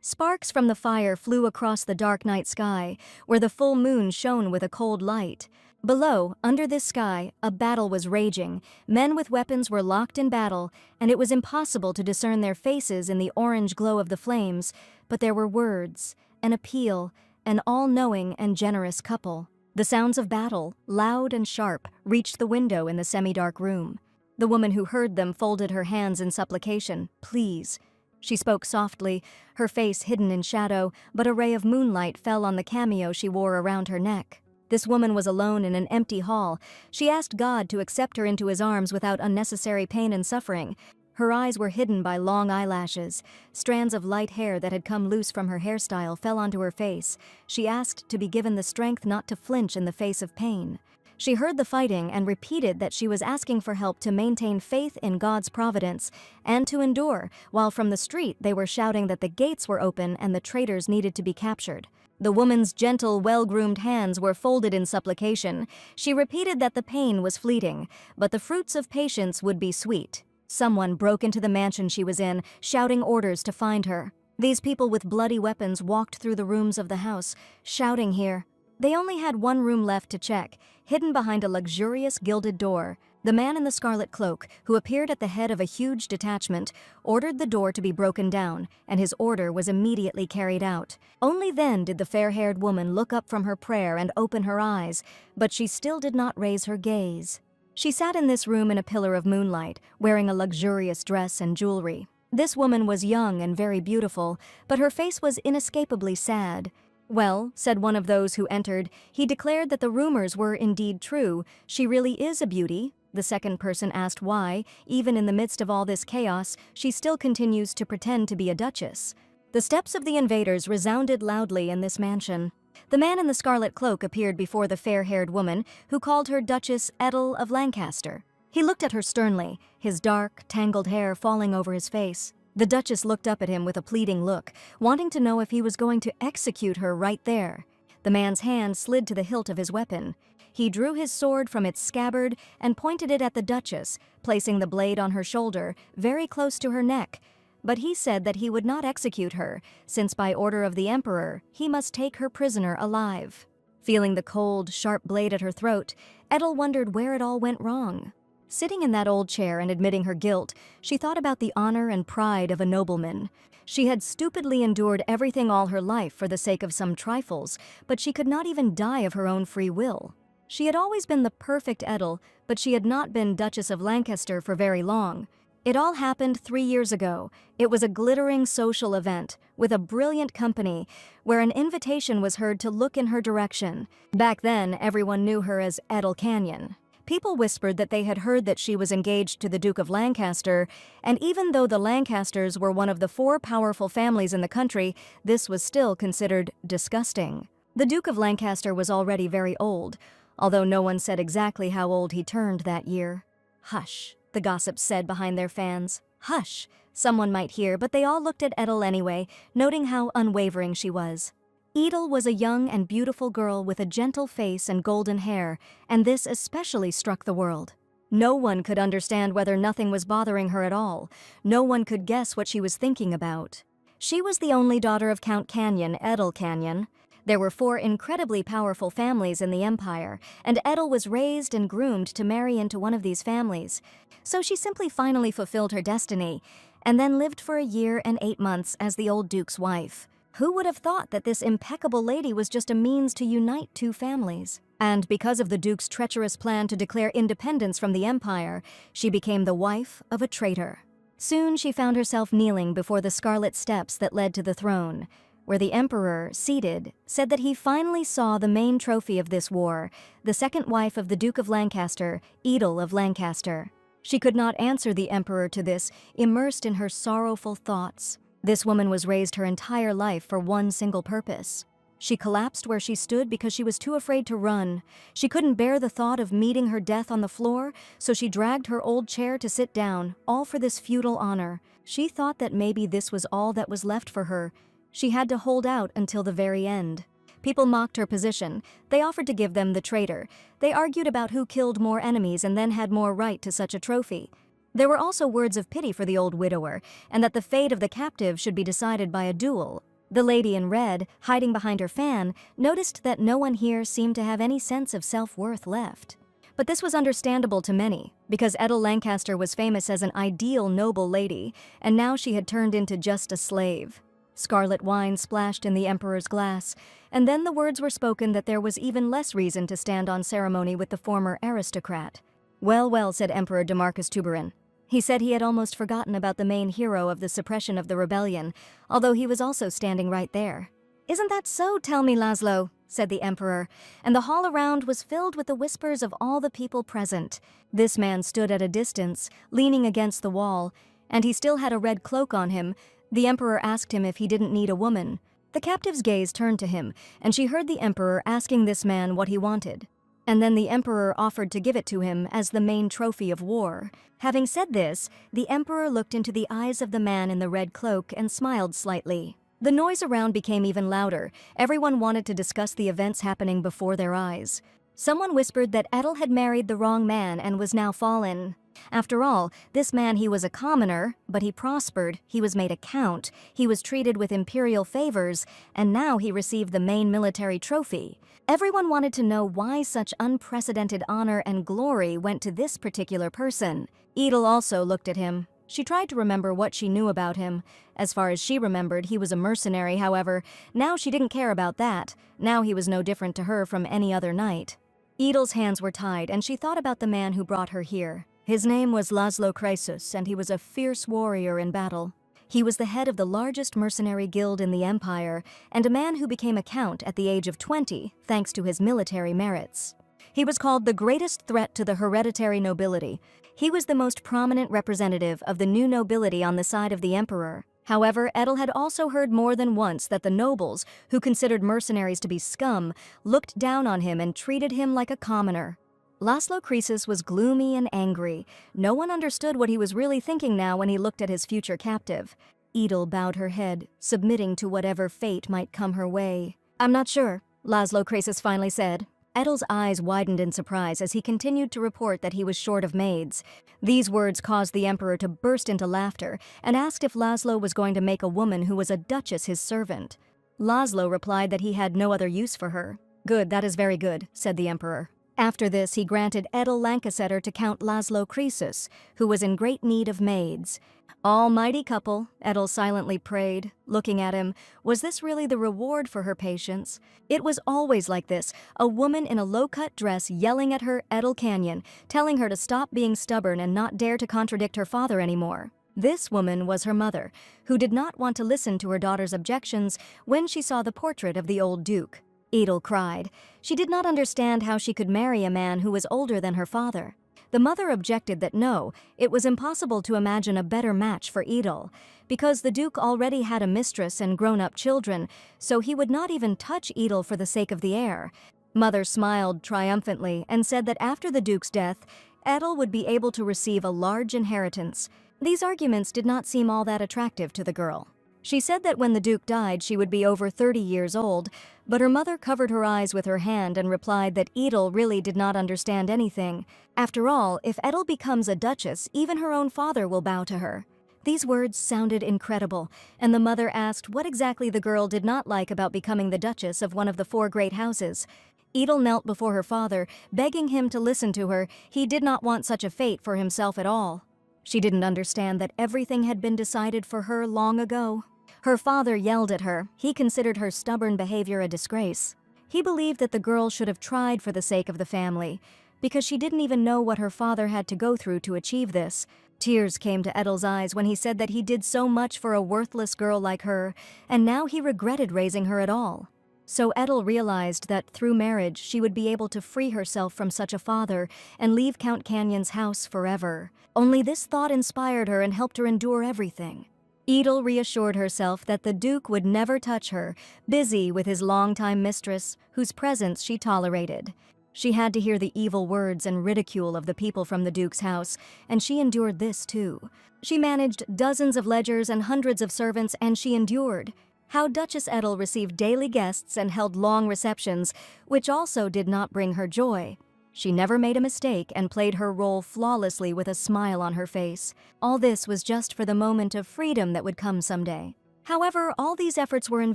Sparks from the fire flew across the dark night sky, where the full moon shone with a cold light. Below, under this sky, a battle was raging. Men with weapons were locked in battle, and it was impossible to discern their faces in the orange glow of the flames, but there were words, an appeal, an all-knowing and generous couple. The sounds of battle, loud and sharp, reached the window in the semi-dark room. The woman who heard them folded her hands in supplication. "Please." She spoke softly, her face hidden in shadow, but a ray of moonlight fell on the cameo she wore around her neck. This woman was alone in an empty hall. She asked God to accept her into his arms without unnecessary pain and suffering. Her eyes were hidden by long eyelashes. Strands of light hair that had come loose from her hairstyle fell onto her face. She asked to be given the strength not to flinch in the face of pain. She heard the fighting and repeated that she was asking for help to maintain faith in God's providence and to endure, while from the street they were shouting that the gates were open and the traitors needed to be captured. The woman's gentle, well-groomed hands were folded in supplication. She repeated that the pain was fleeting, but the fruits of patience would be sweet. Someone broke into the mansion she was in, shouting orders to find her. These people with bloody weapons walked through the rooms of the house, shouting here. They only had one room left to check, hidden behind a luxurious gilded door. The man in the scarlet cloak, who appeared at the head of a huge detachment, ordered the door to be broken down, and his order was immediately carried out. Only then did the fair-haired woman look up from her prayer and open her eyes, but she still did not raise her gaze. She sat in this room in a pillar of moonlight, wearing a luxurious dress and jewelry. This woman was young and very beautiful, but her face was inescapably sad. "Well," said one of those who entered, he declared that the rumors were indeed true. "She really is a beauty." The second person asked why, even in the midst of all this chaos, she still continues to pretend to be a duchess. The steps of the invaders resounded loudly in this mansion. The man in the scarlet cloak appeared before the fair-haired woman, who called her Duchess Edel of Lancaster. He looked at her sternly, his dark, tangled hair falling over his face. The Duchess looked up at him with a pleading look, wanting to know if he was going to execute her right there. The man's hand slid to the hilt of his weapon. He drew his sword from its scabbard and pointed it at the Duchess, placing the blade on her shoulder, very close to her neck. But he said that he would not execute her, since by order of the Emperor, he must take her prisoner alive. Feeling the cold, sharp blade at her throat, Edel wondered where it all went wrong. Sitting in that old chair and admitting her guilt, she thought about the honor and pride of a nobleman. She had stupidly endured everything all her life for the sake of some trifles, but she could not even die of her own free will. She had always been the perfect Edel, but she had not been Duchess of Lancaster for very long. It all happened 3 years ago. It was a glittering social event, with a brilliant company, where an invitation was heard to look in her direction. Back then, everyone knew her as Edel Canyon. People whispered that they had heard that she was engaged to the Duke of Lancaster, and even though the Lancasters were one of the 4 powerful families in the country, this was still considered disgusting. The Duke of Lancaster was already very old, although no one said exactly how old he turned that year. "Hush," the gossips said behind their fans. "Hush," someone might hear, but they all looked at Edel anyway, noting how unwavering she was. Edel was a young and beautiful girl with a gentle face and golden hair, and this especially struck the world. No one could understand whether nothing was bothering her at all. No one could guess what she was thinking about. She was the only daughter of Count Canyon, Edel Canyon. There were 4 incredibly powerful families in the empire, and Edel was raised and groomed to marry into one of these families. So she simply finally fulfilled her destiny, and then lived for a year and 8 months as the old duke's wife. Who would have thought that this impeccable lady was just a means to unite 2 families? And because of the duke's treacherous plan to declare independence from the empire, she became the wife of a traitor. Soon she found herself kneeling before the scarlet steps that led to the throne, where the emperor, seated, said that he finally saw the main trophy of this war, the second wife of the Duke of Lancaster, Edel of Lancaster. She could not answer the emperor to this, immersed in her sorrowful thoughts. This woman was raised her entire life for one single purpose. She collapsed where she stood because she was too afraid to run. She couldn't bear the thought of meeting her death on the floor, so she dragged her old chair to sit down, all for this feudal honor. She thought that maybe this was all that was left for her. She had to hold out until the very end. People mocked her position. They offered to give them the traitor. They argued about who killed more enemies and then had more right to such a trophy. There were also words of pity for the old widower, and that the fate of the captive should be decided by a duel. The lady in red, hiding behind her fan, noticed that no one here seemed to have any sense of self-worth left. But this was understandable to many, because Edel Lancaster was famous as an ideal noble lady, and now she had turned into just a slave. Scarlet wine splashed in the emperor's glass, and then the words were spoken that there was even less reason to stand on ceremony with the former aristocrat. "Well, well," said Emperor Demarcus Tuberin. He said he had almost forgotten about the main hero of the suppression of the rebellion, although he was also standing right there. "Isn't that so, tell me, Laszlo?" said the emperor, and the hall around was filled with the whispers of all the people present. This man stood at a distance, leaning against the wall, and he still had a red cloak on him. The emperor asked him if he didn't need a woman. The captive's gaze turned to him, and she heard the emperor asking this man what he wanted. And then the emperor offered to give it to him as the main trophy of war. Having said this, the emperor looked into the eyes of the man in the red cloak and smiled slightly. The noise around became even louder. Everyone wanted to discuss the events happening before their eyes. Someone whispered that Edel had married the wrong man and was now fallen. After all, this man, he was a commoner, but he prospered, he was made a count, he was treated with imperial favors, and now he received the main military trophy. Everyone wanted to know why such unprecedented honor and glory went to this particular person. Edel also looked at him. She tried to remember what she knew about him. As far as she remembered, he was a mercenary, however. Now she didn't care about that. Now he was no different to her from any other knight. Edel's hands were tied, and she thought about the man who brought her here. His name was Laszlo Croesus, and he was a fierce warrior in battle. He was the head of the largest mercenary guild in the empire, and a man who became a count at the age of 20, thanks to his military merits. He was called the greatest threat to the hereditary nobility. He was the most prominent representative of the new nobility on the side of the emperor. However, Edel had also heard more than once that the nobles, who considered mercenaries to be scum, looked down on him and treated him like a commoner. Laszlo Croesus was gloomy and angry. No one understood what he was really thinking now when he looked at his future captive. Edel bowed her head, submitting to whatever fate might come her way. "I'm not sure," Laszlo Croesus finally said. Edel's eyes widened in surprise as he continued to report that he was short of maids. These words caused the emperor to burst into laughter and asked if Laszlo was going to make a woman who was a duchess his servant. Laszlo replied that he had no other use for her. "Good, that is very good," said the emperor. After this, he granted Edel Lancaster to Count Laszlo Croesus, who was in great need of maids. Almighty couple, Edel silently prayed, looking at him. Was this really the reward for her patience? It was always like this, a woman in a low-cut dress yelling at her Edel Canyon, telling her to stop being stubborn and not dare to contradict her father anymore. This woman was her mother, who did not want to listen to her daughter's objections when she saw the portrait of the old duke. Edel cried. She did not understand how she could marry a man who was older than her father. The mother objected that no, it was impossible to imagine a better match for Edel, because the duke already had a mistress and grown-up children, so he would not even touch Edel for the sake of the heir. Mother smiled triumphantly and said that after the duke's death, Edel would be able to receive a large inheritance. These arguments did not seem all that attractive to the girl. She said that when the duke died, she would be over 30 years old, but her mother covered her eyes with her hand and replied that Edel really did not understand anything. After all, if Edel becomes a duchess, even her own father will bow to her. These words sounded incredible, and the mother asked what exactly the girl did not like about becoming the duchess of one of the 4 great houses. Edel knelt before her father, begging him to listen to her. He did not want such a fate for himself at all. She didn't understand that everything had been decided for her long ago. Her father yelled at her. He considered her stubborn behavior a disgrace. He believed that the girl should have tried for the sake of the family, because she didn't even know what her father had to go through to achieve this. Tears came to Edel's eyes when he said that he did so much for a worthless girl like her, and now he regretted raising her at all. So Edel realized that through marriage she would be able to free herself from such a father and leave Count Canyon's house forever. Only this thought inspired her and helped her endure everything. Edel reassured herself that the duke would never touch her, busy with his longtime mistress, whose presence she tolerated. She had to hear the evil words and ridicule of the people from the duke's house, and she endured this too. She managed dozens of ledgers and hundreds of servants, and she endured. How Duchess Edel received daily guests and held long receptions, which also did not bring her joy. She never made a mistake and played her role flawlessly with a smile on her face. All this was just for the moment of freedom that would come someday. However, all these efforts were in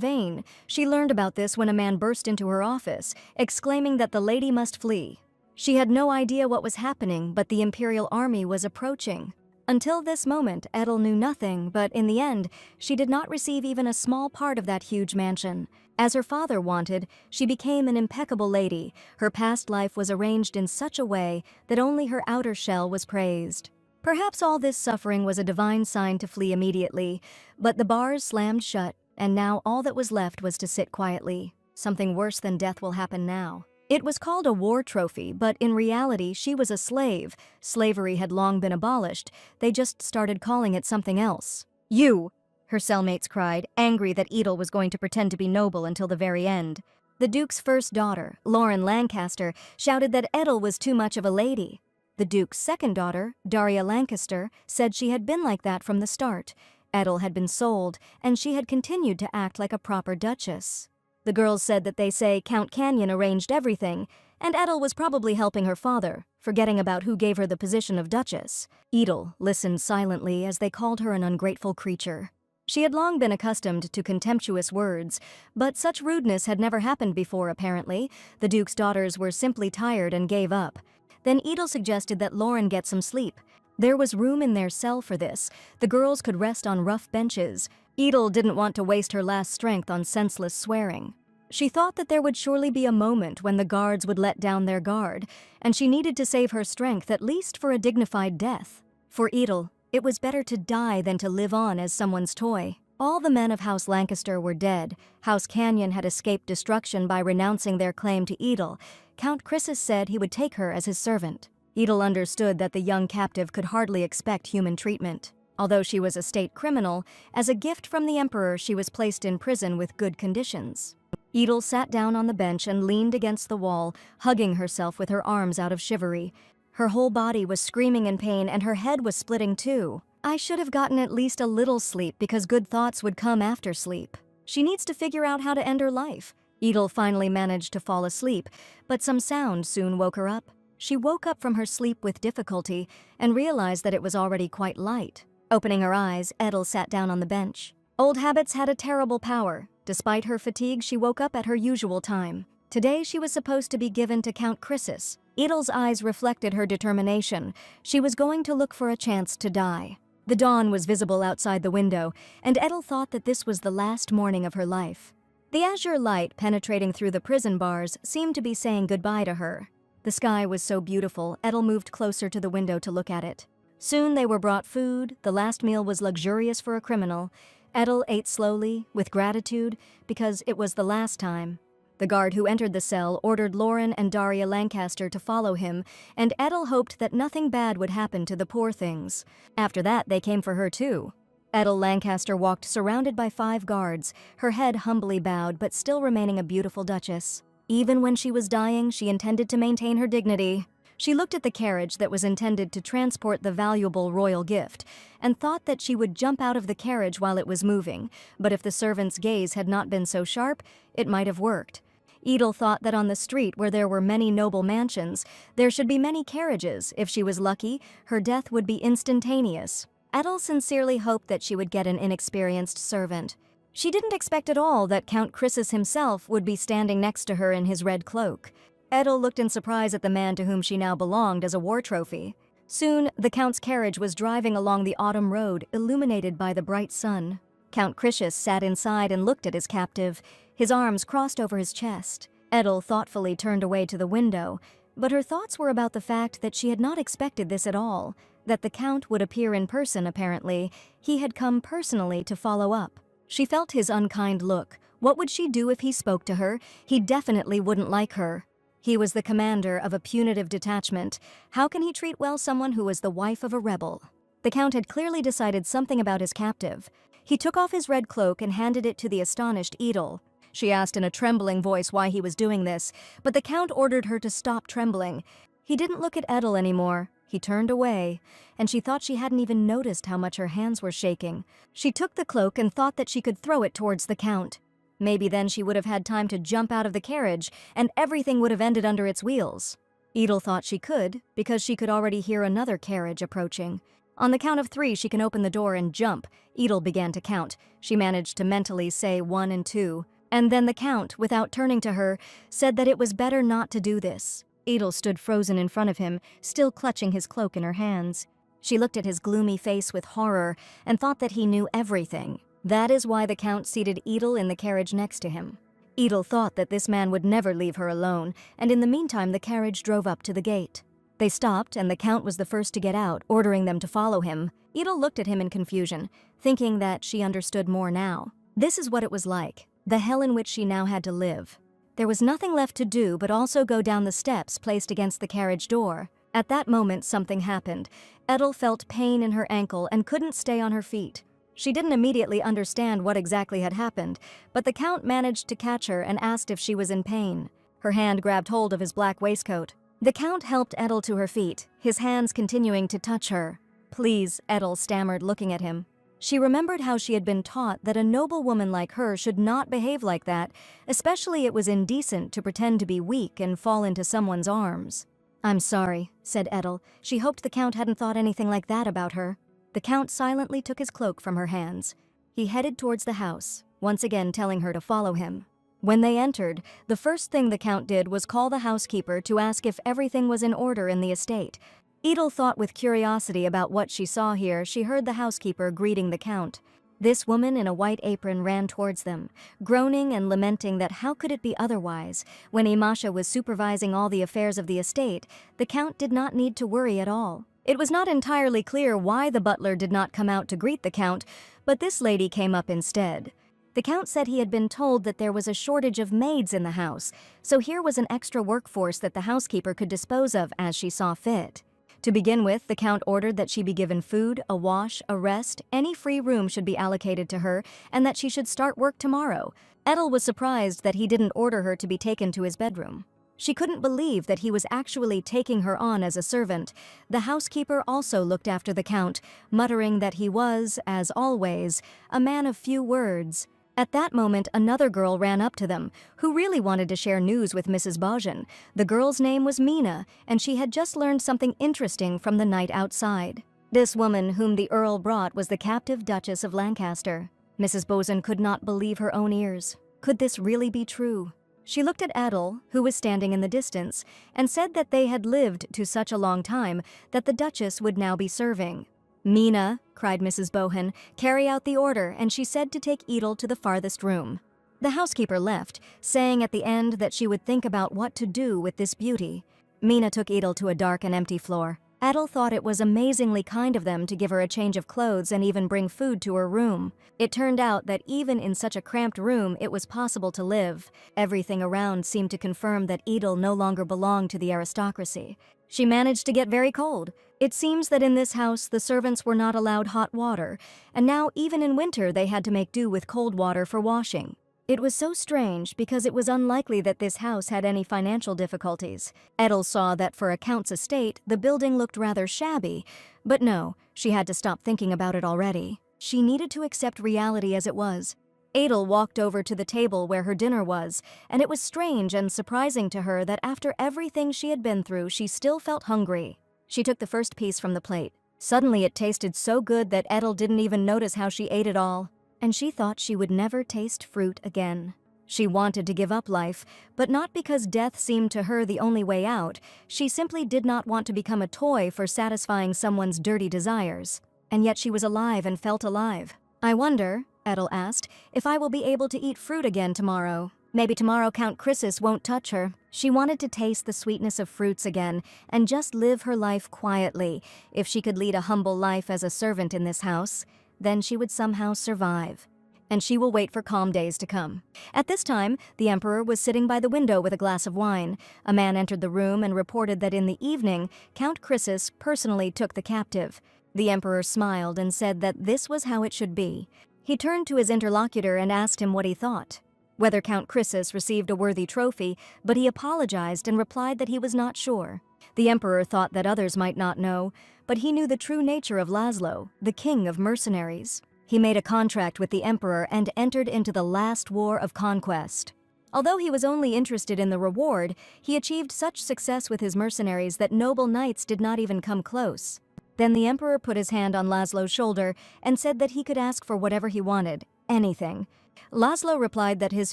vain. She learned about this when a man burst into her office, exclaiming that the lady must flee. She had no idea what was happening, but the Imperial army was approaching. Until this moment, Edel knew nothing, but in the end, she did not receive even a small part of that huge mansion. As her father wanted, she became an impeccable lady. Her past life was arranged in such a way that only her outer shell was praised. Perhaps all this suffering was a divine sign to flee immediately, but the bars slammed shut, and now all that was left was to sit quietly. Something worse than death will happen now. It was called a war trophy, but in reality she was a slave. Slavery had long been abolished, they just started calling it something else. "You!" her cellmates cried, angry that Edel was going to pretend to be noble until the very end. The Duke's first daughter, Lauren Lancaster, shouted that Edel was too much of a lady. The Duke's second daughter, Daria Lancaster, said she had been like that from the start. Edel had been sold, and she had continued to act like a proper duchess. The girls said that they say Count Canyon arranged everything, and Edel was probably helping her father, forgetting about who gave her the position of duchess. Edel listened silently as they called her an ungrateful creature. She had long been accustomed to contemptuous words, but such rudeness had never happened before, apparently. The Duke's daughters were simply tired and gave up. Then Edel suggested that Lauren get some sleep. There was room in their cell for this. The girls could rest on rough benches. Edel didn't want to waste her last strength on senseless swearing. She thought that there would surely be a moment when the guards would let down their guard, and she needed to save her strength at least for a dignified death. For Edel, it was better to die than to live on as someone's toy. All the men of House Lancaster were dead. House Canyon had escaped destruction by renouncing their claim to Edel. Count Chrysis said he would take her as his servant. Edel understood that the young captive could hardly expect human treatment. Although she was a state criminal, as a gift from the Emperor she was placed in prison with good conditions. Edel sat down on the bench and leaned against the wall, hugging herself with her arms out of shivery. Her whole body was screaming in pain and her head was splitting too. I should have gotten at least a little sleep because good thoughts would come after sleep. She needs to figure out how to end her life. Edel finally managed to fall asleep, but some sound soon woke her up. She woke up from her sleep with difficulty and realized that it was already quite light. Opening her eyes, Edel sat down on the bench. Old habits had a terrible power. Despite her fatigue, she woke up at her usual time. Today she was supposed to be given to Count Chrysis. Edel's eyes reflected her determination. She was going to look for a chance to die. The dawn was visible outside the window, and Edel thought that this was the last morning of her life. The azure light penetrating through the prison bars seemed to be saying goodbye to her. The sky was so beautiful, Edel moved closer to the window to look at it. Soon they were brought food. The last meal was luxurious for a criminal. Edel ate slowly, with gratitude, because it was the last time. The guard who entered the cell ordered Lauren and Daria Lancaster to follow him, and Edel hoped that nothing bad would happen to the poor things. After that, they came for her too. Edel Lancaster walked surrounded by 5 guards, her head humbly bowed but still remaining a beautiful duchess. Even when she was dying, she intended to maintain her dignity. She looked at the carriage that was intended to transport the valuable royal gift, and thought that she would jump out of the carriage while it was moving, but if the servant's gaze had not been so sharp, it might have worked. Edel thought that on the street where there were many noble mansions, there should be many carriages. If she was lucky, her death would be instantaneous. Edel sincerely hoped that she would get an inexperienced servant. She didn't expect at all that Count Chrysis himself would be standing next to her in his red cloak. Edel looked in surprise at the man to whom she now belonged as a war trophy. Soon, the Count's carriage was driving along the autumn road, illuminated by the bright sun. Count Chrysis sat inside and looked at his captive, his arms crossed over his chest. Edel thoughtfully turned away to the window, but her thoughts were about the fact that she had not expected this at all, that the Count would appear in person apparently. He had come personally to follow up. She felt his unkind look. What would she do if he spoke to her? He definitely wouldn't like her. He was the commander of a punitive detachment. How can he treat well someone who was the wife of a rebel? The Count had clearly decided something about his captive. He took off his red cloak and handed it to the astonished Edel. She asked in a trembling voice why he was doing this, but the Count ordered her to stop trembling. He didn't look at Edel anymore. He turned away, and she thought she hadn't even noticed how much her hands were shaking. She took the cloak and thought that she could throw it towards the Count. Maybe then she would have had time to jump out of the carriage, and everything would have ended under its wheels. Edel thought she could, because she could already hear another carriage approaching. On the count of 3, she can open the door and jump. Edel began to count. She managed to mentally say 1 and 2. And then the count, without turning to her, said that it was better not to do this. Edel stood frozen in front of him, still clutching his cloak in her hands. She looked at his gloomy face with horror and thought that he knew everything. That is why the count seated Edel in the carriage next to him. Edel thought that this man would never leave her alone, and in the meantime the carriage drove up to the gate. They stopped, and the count was the first to get out, ordering them to follow him. Edel looked at him in confusion, thinking that she understood more now. This is what it was like, the hell in which she now had to live. There was nothing left to do but also go down the steps placed against the carriage door. At that moment something happened. Edel felt pain in her ankle and couldn't stay on her feet. She didn't immediately understand what exactly had happened, but the count managed to catch her and asked if she was in pain. Her hand grabbed hold of his black waistcoat. The count helped Edel to her feet, his hands continuing to touch her. "Please," Edel stammered, looking at him. She remembered how she had been taught that a noble woman like her should not behave like that, especially it was indecent to pretend to be weak and fall into someone's arms. "I'm sorry," said Edel. She hoped the count hadn't thought anything like that about her. The count silently took his cloak from her hands. He headed towards the house, once again telling her to follow him. When they entered, the first thing the count did was call the housekeeper to ask if everything was in order in the estate. Edel thought with curiosity about what she saw here. She heard the housekeeper greeting the count. This woman in a white apron ran towards them, groaning and lamenting that how could it be otherwise. When Imasha was supervising all the affairs of the estate, the count did not need to worry at all. It was not entirely clear why the butler did not come out to greet the count, but this lady came up instead. The count said he had been told that there was a shortage of maids in the house, so here was an extra workforce that the housekeeper could dispose of as she saw fit. To begin with, the count ordered that she be given food, a wash, a rest, any free room should be allocated to her, and that she should start work tomorrow. Edel was surprised that he didn't order her to be taken to his bedroom. She couldn't believe that he was actually taking her on as a servant. The housekeeper also looked after the count, muttering that he was, as always, a man of few words. At that moment, another girl ran up to them, who really wanted to share news with Mrs. Bajan. The girl's name was Mina, and she had just learned something interesting from the night outside. This woman whom the Earl brought was the captive Duchess of Lancaster. Mrs. Bajan could not believe her own ears. Could this really be true? She looked at Edel, who was standing in the distance, and said that they had lived to such a long time that the Duchess would now be serving. "Mina," cried Mrs. Bohan, "carry out the order," and she said to take Edel to the farthest room. The housekeeper left, saying at the end that she would think about what to do with this beauty. Mina took Edel to a dark and empty floor. Edel thought it was amazingly kind of them to give her a change of clothes and even bring food to her room. It turned out that even in such a cramped room it was possible to live. Everything around seemed to confirm that Edel no longer belonged to the aristocracy. She managed to get very cold. It seems that in this house the servants were not allowed hot water, and now even in winter they had to make do with cold water for washing. It was so strange because it was unlikely that this house had any financial difficulties. Edel saw that for a count's estate, the building looked rather shabby, but no, she had to stop thinking about it already. She needed to accept reality as it was. Edel walked over to the table where her dinner was, and it was strange and surprising to her that after everything she had been through, she still felt hungry. She took the first piece from the plate. Suddenly it tasted so good that Edel didn't even notice how she ate it all. And she thought she would never taste fruit again. She wanted to give up life, but not because death seemed to her the only way out. She simply did not want to become a toy for satisfying someone's dirty desires. And yet she was alive and felt alive. "I wonder," Edel asked, "if I will be able to eat fruit again tomorrow. Maybe tomorrow Count Chrysis won't touch her." She wanted to taste the sweetness of fruits again and just live her life quietly. If she could lead a humble life as a servant in this house, then she would somehow survive. And she will wait for calm days to come. At this time, the emperor was sitting by the window with a glass of wine. A man entered the room and reported that in the evening, Count Chrysis personally took the captive. The emperor smiled and said that this was how it should be. He turned to his interlocutor and asked him what he thought. Whether Count Chrysis received a worthy trophy, but he apologized and replied that he was not sure. The emperor thought that others might not know, but he knew the true nature of Laszlo, the king of mercenaries. He made a contract with the emperor and entered into the last war of conquest. Although he was only interested in the reward, he achieved such success with his mercenaries that noble knights did not even come close. Then the emperor put his hand on Laszlo's shoulder and said that he could ask for whatever he wanted, anything. Laszlo replied that his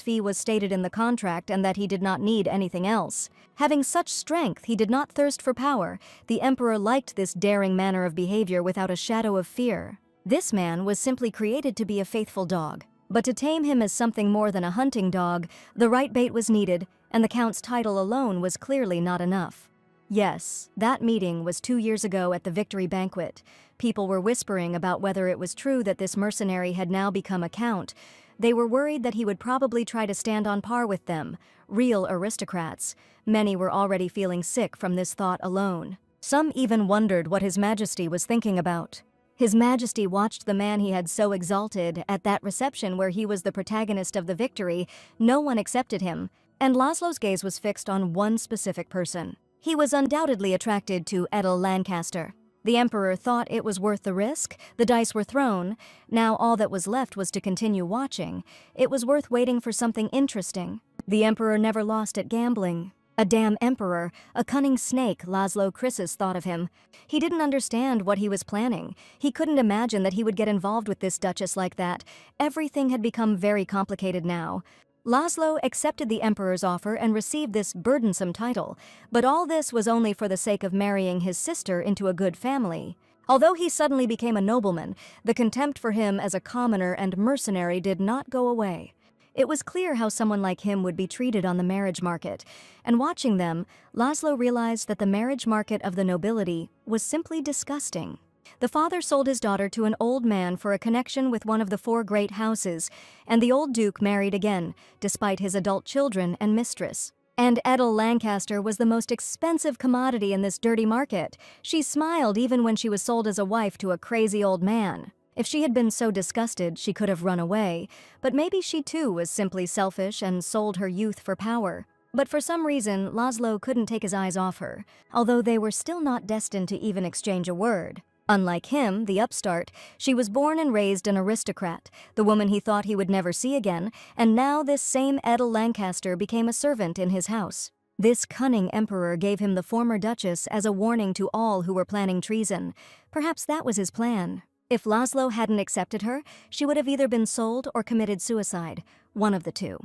fee was stated in the contract and that he did not need anything else. Having such strength, he did not thirst for power. The emperor liked this daring manner of behavior without a shadow of fear. This man was simply created to be a faithful dog. But to tame him as something more than a hunting dog, the right bait was needed, and the count's title alone was clearly not enough. Yes, that meeting was 2 years ago at the victory banquet. People were whispering about whether it was true that this mercenary had now become a count. They were worried that he would probably try to stand on par with them, real aristocrats. Many were already feeling sick from this thought alone. Some even wondered what His Majesty was thinking about. His Majesty watched the man he had so exalted at that reception where he was the protagonist of the victory. No one accepted him, and Laszlo's gaze was fixed on one specific person. He was undoubtedly attracted to Edel Lancaster. The emperor thought it was worth the risk. The dice were thrown. Now all that was left was to continue watching. It was worth waiting for something interesting. The emperor never lost at gambling. A damn emperor, a cunning snake, Laszlo Krisis thought of him. He didn't understand what he was planning. He couldn't imagine that he would get involved with this duchess like that. Everything had become very complicated now. Laszlo accepted the emperor's offer and received this burdensome title, but all this was only for the sake of marrying his sister into a good family. Although he suddenly became a nobleman, the contempt for him as a commoner and mercenary did not go away. It was clear how someone like him would be treated on the marriage market, and watching them, Laszlo realized that the marriage market of the nobility was simply disgusting. The father sold his daughter to an old man for a connection with one of the 4 great houses, and the old duke married again, despite his adult children and mistress. And Edel Lancaster was the most expensive commodity in this dirty market. She smiled even when she was sold as a wife to a crazy old man. If she had been so disgusted, she could have run away, but maybe she too was simply selfish and sold her youth for power. But for some reason, Laszlo couldn't take his eyes off her, although they were still not destined to even exchange a word. Unlike him, the upstart, she was born and raised an aristocrat, the woman he thought he would never see again, and now this same Edel Lancaster became a servant in his house. This cunning emperor gave him the former duchess as a warning to all who were planning treason. Perhaps that was his plan. If Laszlo hadn't accepted her, she would have either been sold or committed suicide, one of the two.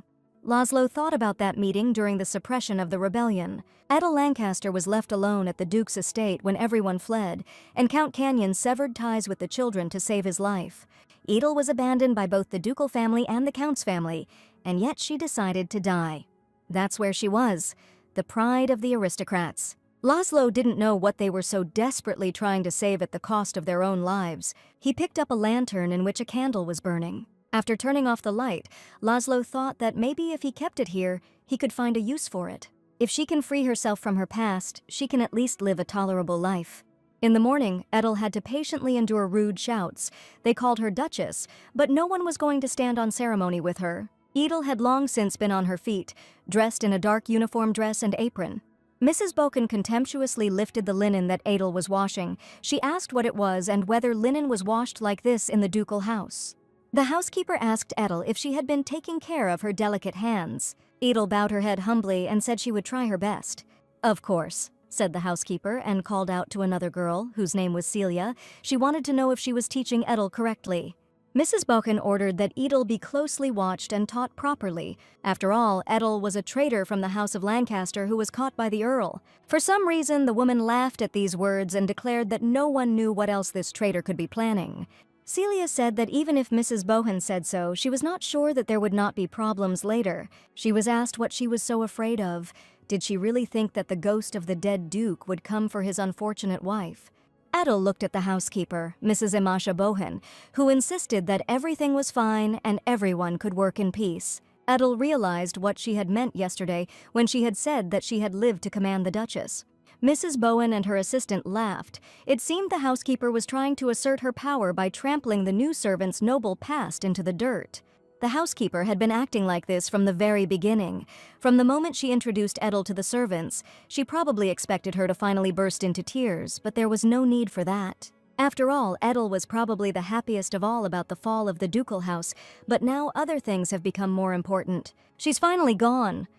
Laszlo thought about that meeting during the suppression of the rebellion. Edel Lancaster was left alone at the Duke's estate when everyone fled, and Count Canyon severed ties with the children to save his life. Edel was abandoned by both the ducal family and the Count's family, and yet she decided to die. That's where she was, the pride of the aristocrats. Laszlo didn't know what they were so desperately trying to save at the cost of their own lives. He picked up a lantern in which a candle was burning. After turning off the light, Laszlo thought that maybe if he kept it here, he could find a use for it. If she can free herself from her past, she can at least live a tolerable life. In the morning, Edel had to patiently endure rude shouts. They called her Duchess, but no one was going to stand on ceremony with her. Edel had long since been on her feet, dressed in a dark uniform dress and apron. Mrs. Boken contemptuously lifted the linen that Edel was washing. She asked what it was and whether linen was washed like this in the ducal house. The housekeeper asked Edel if she had been taking care of her delicate hands. Edel bowed her head humbly and said she would try her best. "Of course," said the housekeeper and called out to another girl, whose name was Celia. She wanted to know if she was teaching Edel correctly. Mrs. Boken ordered that Edel be closely watched and taught properly. After all, Edel was a traitor from the House of Lancaster who was caught by the Earl. For some reason, the woman laughed at these words and declared that no one knew what else this traitor could be planning. Celia said that even if Mrs. Bohen said so, she was not sure that there would not be problems later. She was asked what she was so afraid of. Did she really think that the ghost of the dead Duke would come for his unfortunate wife? Edel looked at the housekeeper, Mrs. Emasha Bohen, who insisted that everything was fine and everyone could work in peace. Edel realized what she had meant yesterday when she had said that she had lived to command the Duchess. Mrs. Bowen and her assistant laughed. It seemed the housekeeper was trying to assert her power by trampling the new servant's noble past into the dirt. The housekeeper had been acting like this from the very beginning. From the moment she introduced Edel to the servants, she probably expected her to finally burst into tears, but there was no need for that. After all, Edel was probably the happiest of all about the fall of the ducal house, but now other things have become more important. She's finally gone.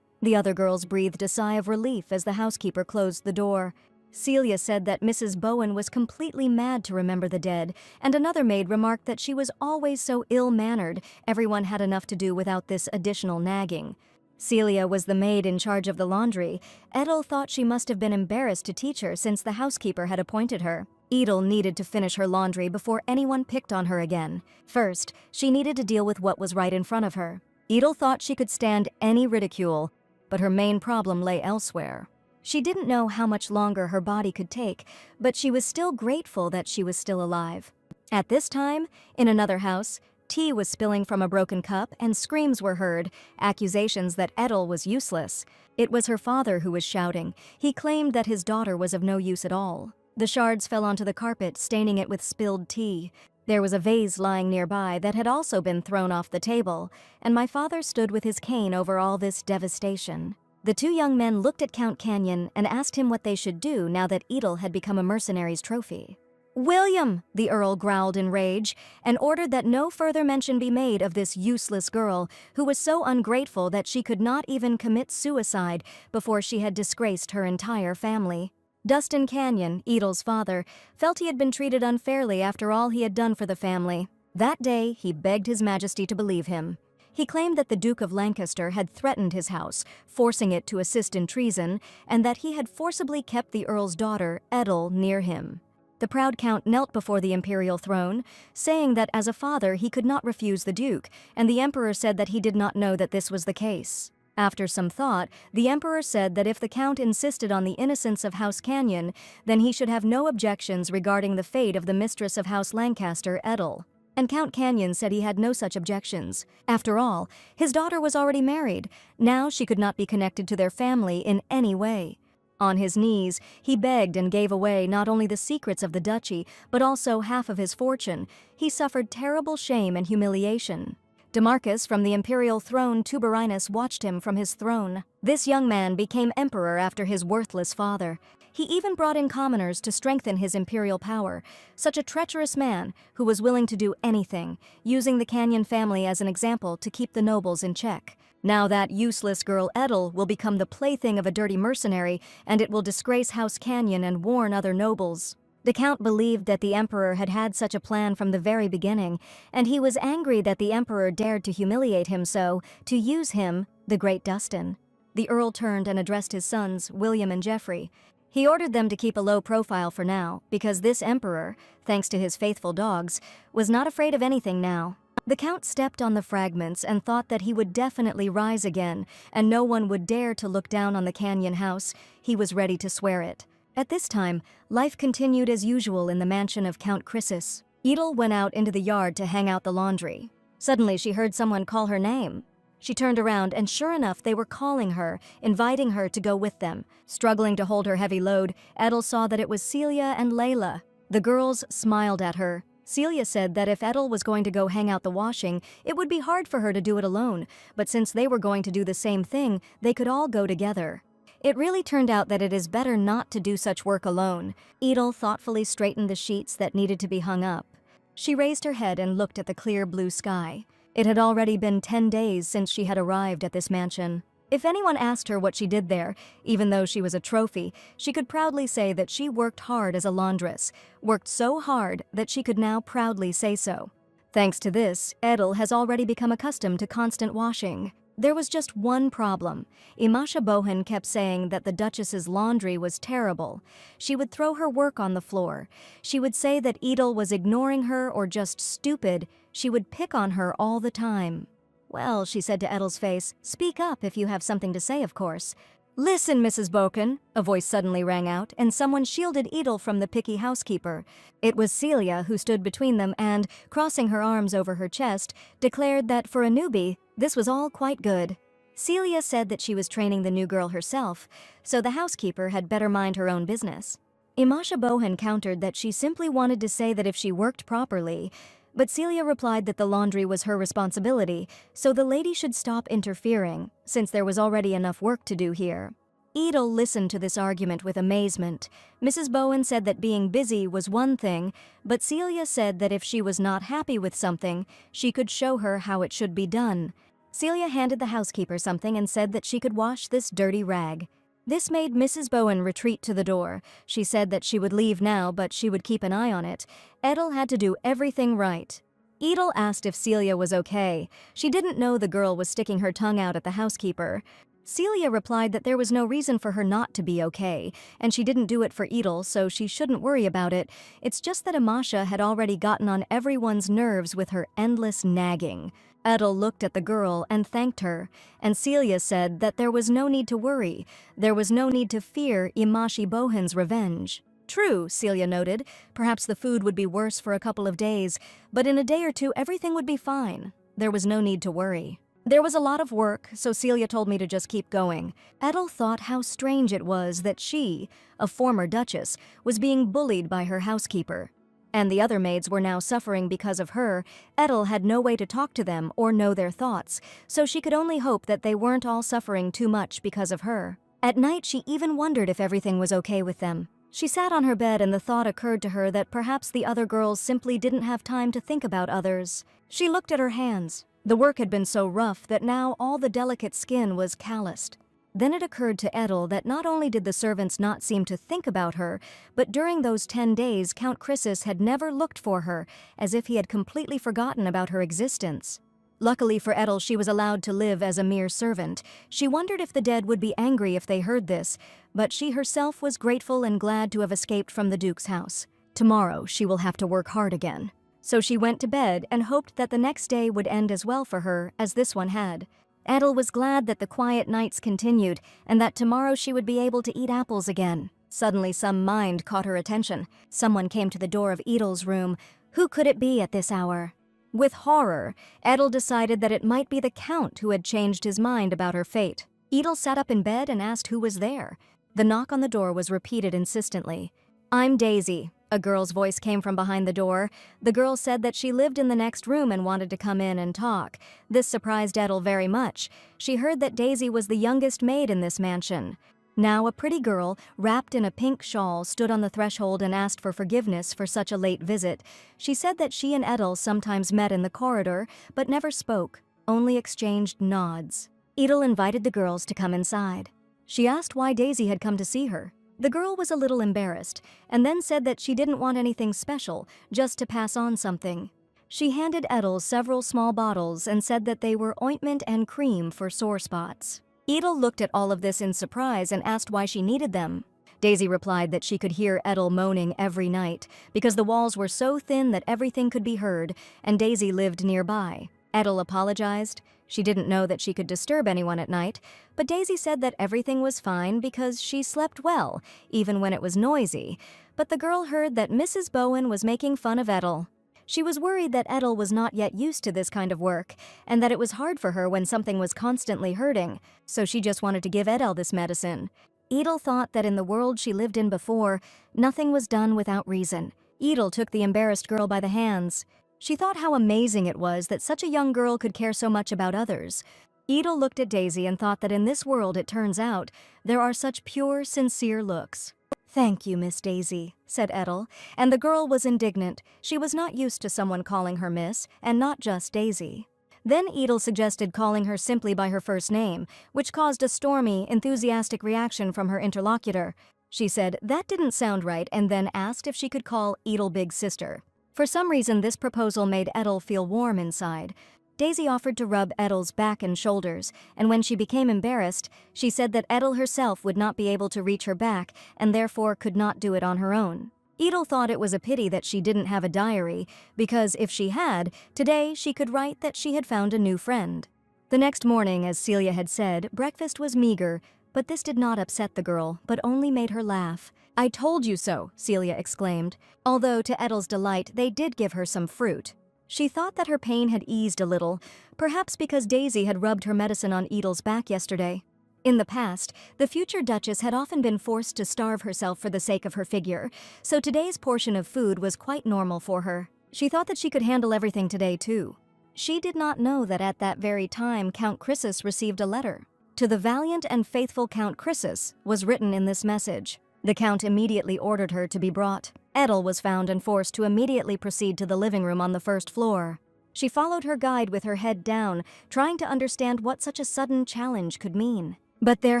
The other girls breathed a sigh of relief as the housekeeper closed the door. Celia said that Mrs. Bowen was completely mad to remember the dead, and another maid remarked that she was always so ill-mannered, everyone had enough to do without this additional nagging. Celia was the maid in charge of the laundry. Edel thought she must have been embarrassed to teach her since the housekeeper had appointed her. Edel needed to finish her laundry before anyone picked on her again. First, she needed to deal with what was right in front of her. Edel thought she could stand any ridicule, but her main problem lay elsewhere. She didn't know how much longer her body could take, but she was still grateful that she was still alive. At this time, in another house, tea was spilling from a broken cup and screams were heard, accusations that Edel was useless. It was her father who was shouting. He claimed that his daughter was of no use at all. The shards fell onto the carpet, staining it with spilled tea. There was a vase lying nearby that had also been thrown off the table, and my father stood with his cane over all this devastation. The two young men looked at Count Canyon and asked him what they should do now that Edel had become a mercenary's trophy. "William!" the Earl growled in rage, and ordered that no further mention be made of this useless girl, who was so ungrateful that she could not even commit suicide before she had disgraced her entire family. Dustin Canyon, Edel's father, felt he had been treated unfairly after all he had done for the family. That day, he begged His Majesty to believe him. He claimed that the Duke of Lancaster had threatened his house, forcing it to assist in treason, and that he had forcibly kept the Earl's daughter, Edel, near him. The proud Count knelt before the imperial throne, saying that as a father he could not refuse the Duke, and the Emperor said that he did not know that this was the case. After some thought, the Emperor said that if the Count insisted on the innocence of House Canyon, then he should have no objections regarding the fate of the mistress of House Lancaster, Edel. And Count Canyon said he had no such objections. After all, his daughter was already married. Now she could not be connected to their family in any way. On his knees, he begged and gave away not only the secrets of the duchy, but also half of his fortune. He suffered terrible shame and humiliation. Demarchus from the imperial throne Tuberinus watched him from his throne. This young man became emperor after his worthless father. He even brought in commoners to strengthen his imperial power. Such a treacherous man who was willing to do anything, using the Canyon family as an example to keep the nobles in check. Now that useless girl Edel will become the plaything of a dirty mercenary, and it will disgrace House Canyon and warn other nobles. The Count believed that the Emperor had had such a plan from the very beginning, and he was angry that the Emperor dared to humiliate him so, to use him, the great Dustin. The Earl turned and addressed his sons, William and Geoffrey. He ordered them to keep a low profile for now, because this Emperor, thanks to his faithful dogs, was not afraid of anything now. The Count stepped on the fragments and thought that he would definitely rise again, and no one would dare to look down on the Canyon house. He was ready to swear it. At this time, life continued as usual in the mansion of Count Chrysis. Edel went out into the yard to hang out the laundry. Suddenly she heard someone call her name. She turned around and sure enough they were calling her, inviting her to go with them. Struggling to hold her heavy load, Edel saw that it was Celia and Layla. The girls smiled at her. Celia said that if Edel was going to go hang out the washing, it would be hard for her to do it alone, but since they were going to do the same thing, they could all go together. It really turned out that it is better not to do such work alone. Edel thoughtfully straightened the sheets that needed to be hung up. She raised her head and looked at the clear blue sky. It had already been 10 days since she had arrived at this mansion. If anyone asked her what she did there, even though she was a trophy, she could proudly say that she worked hard as a laundress, worked so hard that she could now proudly say so. Thanks to this, Edel has already become accustomed to constant washing. There was just one problem. Imasha Bohan kept saying that the Duchess's laundry was terrible. She would throw her work on the floor. She would say that Edel was ignoring her or just stupid. She would pick on her all the time. "Well," she said to Edel's face, "speak up if you have something to say, of course." "Listen, Mrs. Boken," a voice suddenly rang out, and someone shielded Edel from the picky housekeeper. It was Celia who stood between them and, crossing her arms over her chest, declared that for a newbie, this was all quite good. Celia said that she was training the new girl herself, so the housekeeper had better mind her own business. Imasha Bohan countered that she simply wanted to say that if she worked properly, but Celia replied that the laundry was her responsibility, so the lady should stop interfering, since there was already enough work to do here. Edel listened to this argument with amazement. Mrs. Bowen said that being busy was one thing, but Celia said that if she was not happy with something, she could show her how it should be done. Celia handed the housekeeper something and said that she could wash this dirty rag. This made Mrs. Bowen retreat to the door. She said that she would leave now, but she would keep an eye on it. Edel had to do everything right. Edel asked if Celia was okay. She didn't know the girl was sticking her tongue out at the housekeeper. Celia replied that there was no reason for her not to be okay, and she didn't do it for Edel, so she shouldn't worry about it. It's just that Amasha had already gotten on everyone's nerves with her endless nagging. Edel looked at the girl and thanked her, and Celia said that there was no need to worry. There was no need to fear Imashi Bohan's revenge. True, Celia noted. Perhaps the food would be worse for a couple of days, but in a day or two everything would be fine. There was no need to worry. There was a lot of work, so Celia told me to just keep going. Edel thought how strange it was that she, a former Duchess, was being bullied by her housekeeper. And the other maids were now suffering because of her. Edel had no way to talk to them or know their thoughts, so she could only hope that they weren't all suffering too much because of her. At night she even wondered if everything was okay with them. She sat on her bed and the thought occurred to her that perhaps the other girls simply didn't have time to think about others. She looked at her hands. The work had been so rough that now all the delicate skin was calloused. Then it occurred to Edel that not only did the servants not seem to think about her, but during those 10 days Count Chrysis had never looked for her, as if he had completely forgotten about her existence. Luckily for Edel, she was allowed to live as a mere servant. She wondered if the dead would be angry if they heard this, but she herself was grateful and glad to have escaped from the Duke's house. Tomorrow she will have to work hard again. So she went to bed and hoped that the next day would end as well for her as this one had. Edel was glad that the quiet nights continued and that tomorrow she would be able to eat apples again. Suddenly some mind caught her attention. Someone came to the door of Edel's room. Who could it be at this hour? With horror, Edel decided that it might be the Count who had changed his mind about her fate. Edel sat up in bed and asked who was there. The knock on the door was repeated insistently. "I'm Daisy." A girl's voice came from behind the door. The girl said that she lived in the next room and wanted to come in and talk. This surprised Edel very much. She heard that Daisy was the youngest maid in this mansion. Now a pretty girl, wrapped in a pink shawl, stood on the threshold and asked for forgiveness for such a late visit. She said that she and Edel sometimes met in the corridor, but never spoke, only exchanged nods. Edel invited the girls to come inside. She asked why Daisy had come to see her. The girl was a little embarrassed, and then said that she didn't want anything special, just to pass on something. She handed Edel several small bottles and said that they were ointment and cream for sore spots. Edel looked at all of this in surprise and asked why she needed them. Daisy replied that she could hear Edel moaning every night, because the walls were so thin that everything could be heard, and Daisy lived nearby. Edel apologized. She didn't know that she could disturb anyone at night, but Daisy said that everything was fine because she slept well, even when it was noisy. But the girl heard that Mrs. Bowen was making fun of Edel. She was worried that Edel was not yet used to this kind of work, and that it was hard for her when something was constantly hurting, so she just wanted to give Edel this medicine. Edel thought that in the world she lived in before, nothing was done without reason. Edel took the embarrassed girl by the hands. She thought how amazing it was that such a young girl could care so much about others. Edel looked at Daisy and thought that in this world, it turns out, there are such pure, sincere looks. "Thank you, Miss Daisy," said Edel, and the girl was indignant. She was not used to someone calling her Miss, and not just Daisy. Then Edel suggested calling her simply by her first name, which caused a stormy, enthusiastic reaction from her interlocutor. She said that didn't sound right and then asked if she could call Edel Big Sister. For some reason, this proposal made Edel feel warm inside. Daisy offered to rub Edel's back and shoulders, and when she became embarrassed, she said that Edel herself would not be able to reach her back and therefore could not do it on her own. Edel thought it was a pity that she didn't have a diary, because if she had, today she could write that she had found a new friend. The next morning, as Celia had said, breakfast was meager, but this did not upset the girl, but only made her laugh. "I told you so," Celia exclaimed, although to Edel's delight they did give her some fruit. She thought that her pain had eased a little, perhaps because Daisy had rubbed her medicine on Edel's back yesterday. In the past, the future Duchess had often been forced to starve herself for the sake of her figure, so today's portion of food was quite normal for her. She thought that she could handle everything today too. She did not know that at that very time Count Chrysis received a letter. "To the valiant and faithful Count Chrysis" was written in this message. The Count immediately ordered her to be brought. Edel was found and forced to immediately proceed to the living room on the first floor. She followed her guide with her head down, trying to understand what such a sudden challenge could mean. But there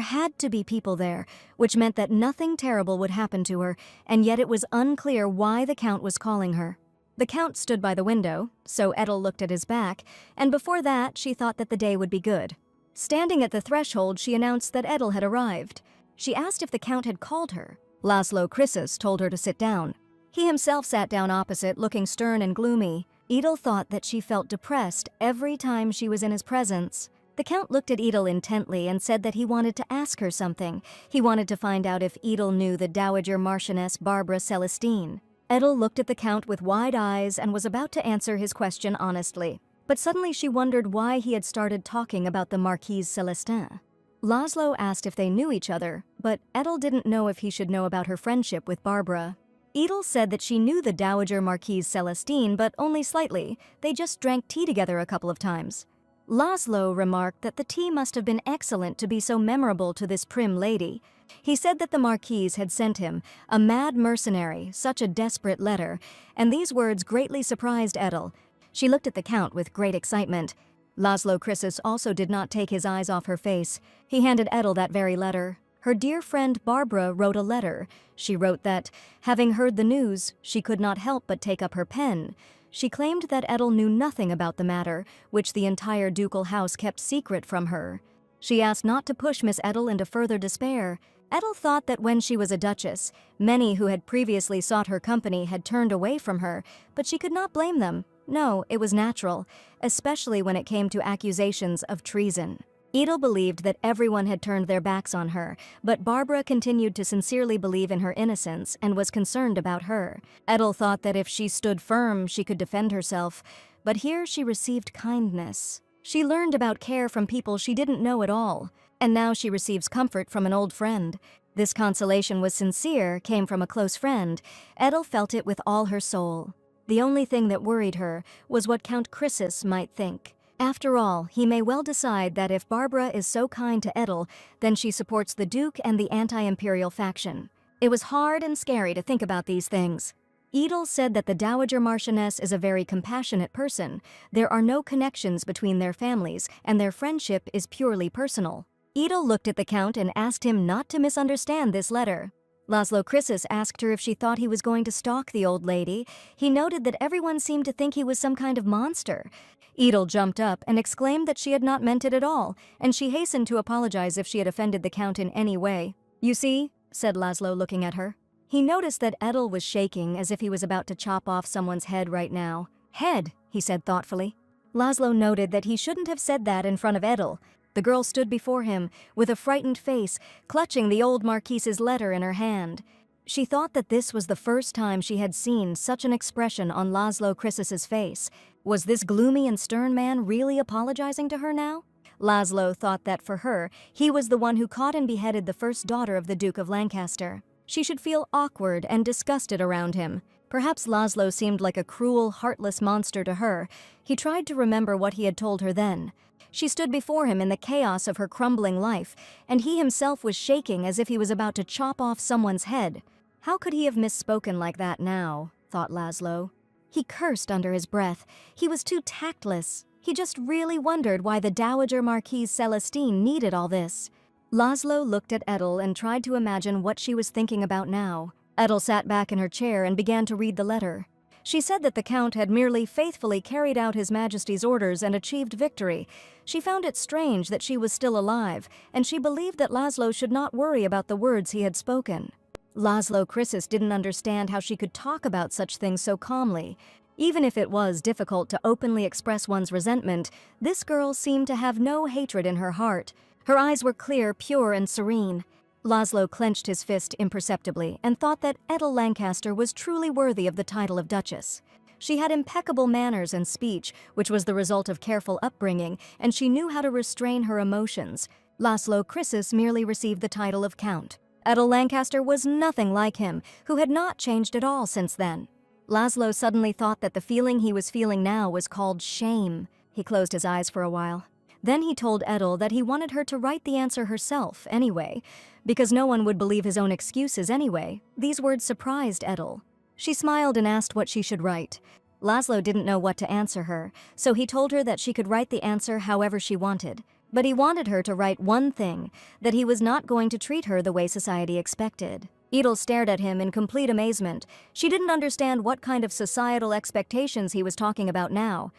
had to be people there, which meant that nothing terrible would happen to her, and yet it was unclear why the Count was calling her. The Count stood by the window, so Edel looked at his back, and before that she thought that the day would be good. Standing at the threshold, she announced that Edel had arrived. She asked if the Count had called her. Laszlo Krisis told her to sit down. He himself sat down opposite, looking stern and gloomy. Edel thought that she felt depressed every time she was in his presence. The Count looked at Edel intently and said that he wanted to ask her something. He wanted to find out if Edel knew the Dowager Marchioness Barbara Celestine. Edel looked at the Count with wide eyes and was about to answer his question honestly. But suddenly she wondered why he had started talking about the Marquise Celestin. Laszlo asked if they knew each other, but Edel didn't know if he should know about her friendship with Barbara. Edel said that she knew the Dowager Marquise Celestine, but only slightly. They just drank tea together a couple of times. Laszlo remarked that the tea must have been excellent to be so memorable to this prim lady. He said that the Marquise had sent him, a mad mercenary, such a desperate letter, and these words greatly surprised Edel. She looked at the Count with great excitement. Laszlo Krisis also did not take his eyes off her face. He handed Edel that very letter. Her dear friend Barbara wrote a letter. She wrote that, having heard the news, she could not help but take up her pen. She claimed that Edel knew nothing about the matter, which the entire ducal house kept secret from her. She asked not to push Miss Edel into further despair. Edel thought that when she was a duchess, many who had previously sought her company had turned away from her, but she could not blame them. No, it was natural, especially when it came to accusations of treason. Edel believed that everyone had turned their backs on her, but Barbara continued to sincerely believe in her innocence and was concerned about her. Edel thought that if she stood firm, she could defend herself, but here she received kindness. She learned about care from people she didn't know at all, and now she receives comfort from an old friend. This consolation was sincere, came from a close friend. Edel felt it with all her soul. The only thing that worried her was what Count Krisis might think. After all, he may well decide that if Barbara is so kind to Edel, then she supports the Duke and the anti-imperial faction. It was hard and scary to think about these things. Edel said that the Dowager Marchioness is a very compassionate person. There are no connections between their families, and their friendship is purely personal. Edel looked at the Count and asked him not to misunderstand this letter. Laszlo Krisis asked her if she thought he was going to stalk the old lady. He noted that everyone seemed to think he was some kind of monster. Edel jumped up and exclaimed that she had not meant it at all, and she hastened to apologize if she had offended the Count in any way. "You see," said Laszlo, looking at her. He noticed that Edel was shaking as if he was about to chop off someone's head right now. "Head," he said thoughtfully. Laszlo noted that he shouldn't have said that in front of Edel. The girl stood before him, with a frightened face, clutching the old Marquise's letter in her hand. She thought that this was the first time she had seen such an expression on Laszlo Krisis's face. Was this gloomy and stern man really apologizing to her now? Laszlo thought that for her, he was the one who caught and beheaded the first daughter of the Duke of Lancaster. She should feel awkward and disgusted around him. Perhaps Laszlo seemed like a cruel, heartless monster to her. He tried to remember what he had told her then. She stood before him in the chaos of her crumbling life, and he himself was shaking as if he was about to chop off someone's head. How could he have misspoken like that now, thought Laszlo. He cursed under his breath. He was too tactless. He just really wondered why the Dowager Marquise Celestine needed all this. Laszlo looked at Edel and tried to imagine what she was thinking about now. Edel sat back in her chair and began to read the letter. She said that the Count had merely faithfully carried out His Majesty's orders and achieved victory. She found it strange that she was still alive, and she believed that Laszlo should not worry about the words he had spoken. Laszlo Krisis didn't understand how she could talk about such things so calmly. Even if it was difficult to openly express one's resentment, this girl seemed to have no hatred in her heart. Her eyes were clear, pure, and serene. Laszlo clenched his fist imperceptibly and thought that Edel Lancaster was truly worthy of the title of Duchess. She had impeccable manners and speech, which was the result of careful upbringing, and she knew how to restrain her emotions. Laszlo Krisis merely received the title of Count. Edel Lancaster was nothing like him, who had not changed at all since then. Laszlo suddenly thought that the feeling he was feeling now was called shame. He closed his eyes for a while. Then he told Edel that he wanted her to write the answer herself anyway, because no one would believe his own excuses anyway. These words surprised Edel. She smiled and asked what she should write. Laszlo didn't know what to answer her, so he told her that she could write the answer however she wanted. But he wanted her to write one thing, that he was not going to treat her the way society expected. Edel stared at him in complete amazement. She didn't understand what kind of societal expectations he was talking about now.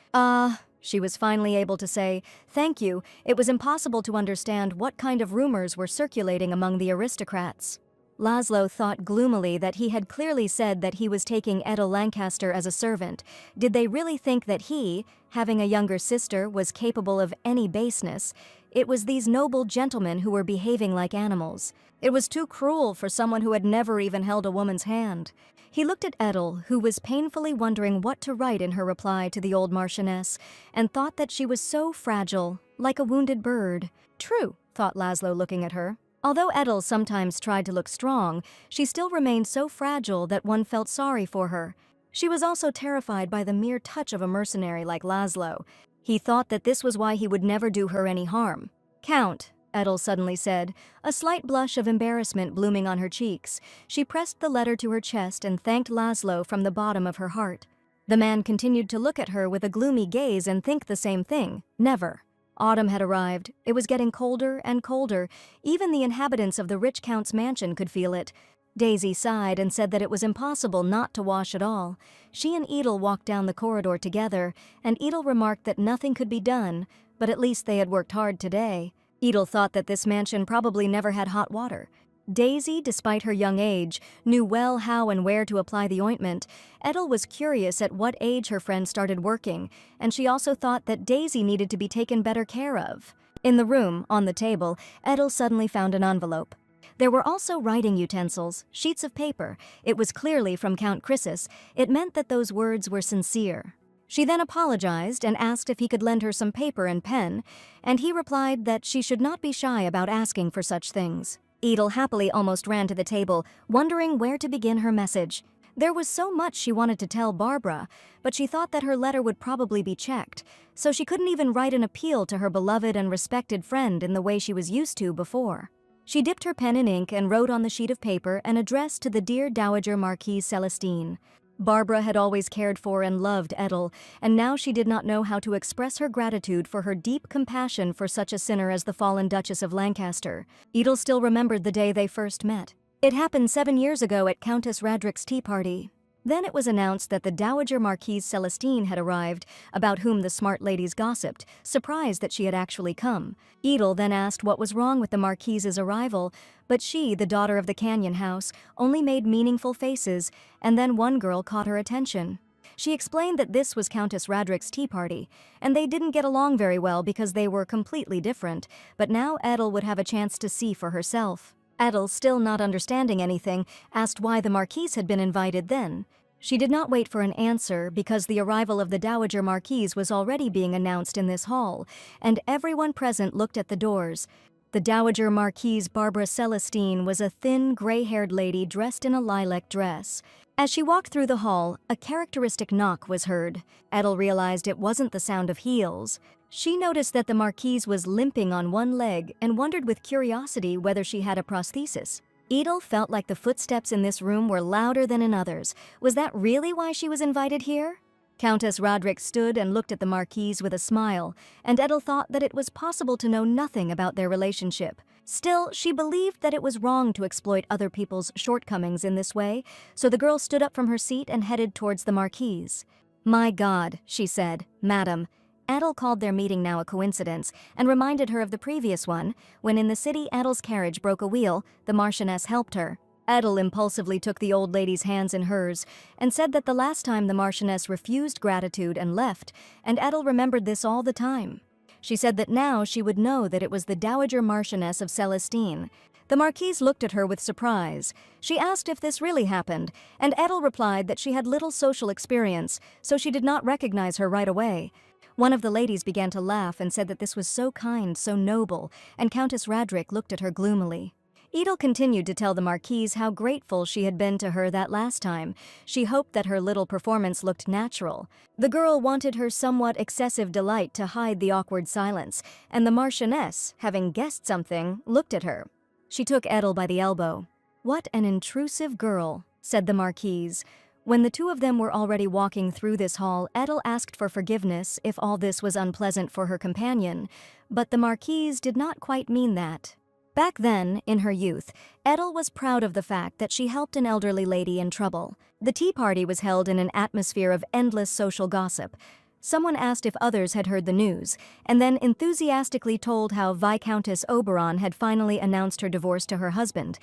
She was finally able to say, "Thank you, it was impossible to understand what kind of rumors were circulating among the aristocrats." Laszlo thought gloomily that he had clearly said that he was taking Edel Lancaster as a servant. Did they really think that he, having a younger sister, was capable of any baseness? It was these noble gentlemen who were behaving like animals. It was too cruel for someone who had never even held a woman's hand. He looked at Edel, who was painfully wondering what to write in her reply to the old Marchioness, and thought that she was so fragile, like a wounded bird. True, thought Laszlo looking at her. Although Edel sometimes tried to look strong, she still remained so fragile that one felt sorry for her. She was also terrified by the mere touch of a mercenary like Laszlo. He thought that this was why he would never do her any harm. "Count," Edel suddenly said, a slight blush of embarrassment blooming on her cheeks. She pressed the letter to her chest and thanked Laszlo from the bottom of her heart. The man continued to look at her with a gloomy gaze and think the same thing. Never. Autumn had arrived. It was getting colder and colder. Even the inhabitants of the rich count's mansion could feel it. Daisy sighed and said that it was impossible not to wash at all. She and Edel walked down the corridor together, and Edel remarked that nothing could be done, but at least they had worked hard today. Edel thought that this mansion probably never had hot water. Daisy, despite her young age, knew well how and where to apply the ointment. Edel was curious at what age her friend started working, and she also thought that Daisy needed to be taken better care of. In the room, on the table, Edel suddenly found an envelope. There were also writing utensils, sheets of paper. It was clearly from Count Chrysis. It meant that those words were sincere. She then apologized and asked if he could lend her some paper and pen, and he replied that she should not be shy about asking for such things. Edel happily almost ran to the table, wondering where to begin her message. There was so much she wanted to tell Barbara, but she thought that her letter would probably be checked, so she couldn't even write an appeal to her beloved and respected friend in the way she was used to before. She dipped her pen in ink and wrote on the sheet of paper an address to the dear Dowager Marquise Celestine. Barbara had always cared for and loved Edel, and now she did not know how to express her gratitude for her deep compassion for such a sinner as the fallen Duchess of Lancaster. Edel still remembered the day they first met. It happened 7 years ago at Countess Radrick's tea party. Then it was announced that the Dowager Marquise Celestine had arrived, about whom the smart ladies gossiped, surprised that she had actually come. Edel then asked what was wrong with the Marquise's arrival, but she, the daughter of the Canyon House, only made meaningful faces, and then one girl caught her attention. She explained that this was Countess Radrick's tea party, and they didn't get along very well because they were completely different, but now Edel would have a chance to see for herself. Edel, still not understanding anything, asked why the Marquise had been invited then. She did not wait for an answer because the arrival of the Dowager Marquise was already being announced in this hall, and everyone present looked at the doors. The Dowager Marquise Barbara Celestine was a thin, gray-haired lady dressed in a lilac dress. As she walked through the hall, a characteristic knock was heard. Edel realized it wasn't the sound of heels. She noticed that the Marquise was limping on one leg and wondered with curiosity whether she had a prosthesis. Edel felt like the footsteps in this room were louder than in others. Was that really why she was invited here? Countess Radrick stood and looked at the Marquise with a smile, and Edel thought that it was possible to know nothing about their relationship. Still, she believed that it was wrong to exploit other people's shortcomings in this way, so the girl stood up from her seat and headed towards the Marquise. "My God," she said, "Madam." Edel called their meeting now a coincidence and reminded her of the previous one, when in the city Edel's carriage broke a wheel. The Marchioness helped her. Edel impulsively took the old lady's hands in hers and said that the last time the Marchioness refused gratitude and left, and Edel remembered this all the time. She said that now she would know that it was the Dowager Marchioness of Celestine. The Marquise looked at her with surprise. She asked if this really happened, and Edel replied that she had little social experience, so she did not recognize her right away. One of the ladies began to laugh and said that this was so kind, so noble, and Countess Radrick looked at her gloomily. Edel continued to tell the Marquise how grateful she had been to her that last time. She hoped that her little performance looked natural. The girl wanted her somewhat excessive delight to hide the awkward silence, and the Marchioness, having guessed something, looked at her. She took Edel by the elbow. "What an intrusive girl," said the Marquise. When the two of them were already walking through this hall, Edel asked for forgiveness if all this was unpleasant for her companion, but the Marquise did not quite mean that. Back then, in her youth, Edel was proud of the fact that she helped an elderly lady in trouble. The tea party was held in an atmosphere of endless social gossip. Someone asked if others had heard the news, and then enthusiastically told how Viscountess Oberon had finally announced her divorce to her husband,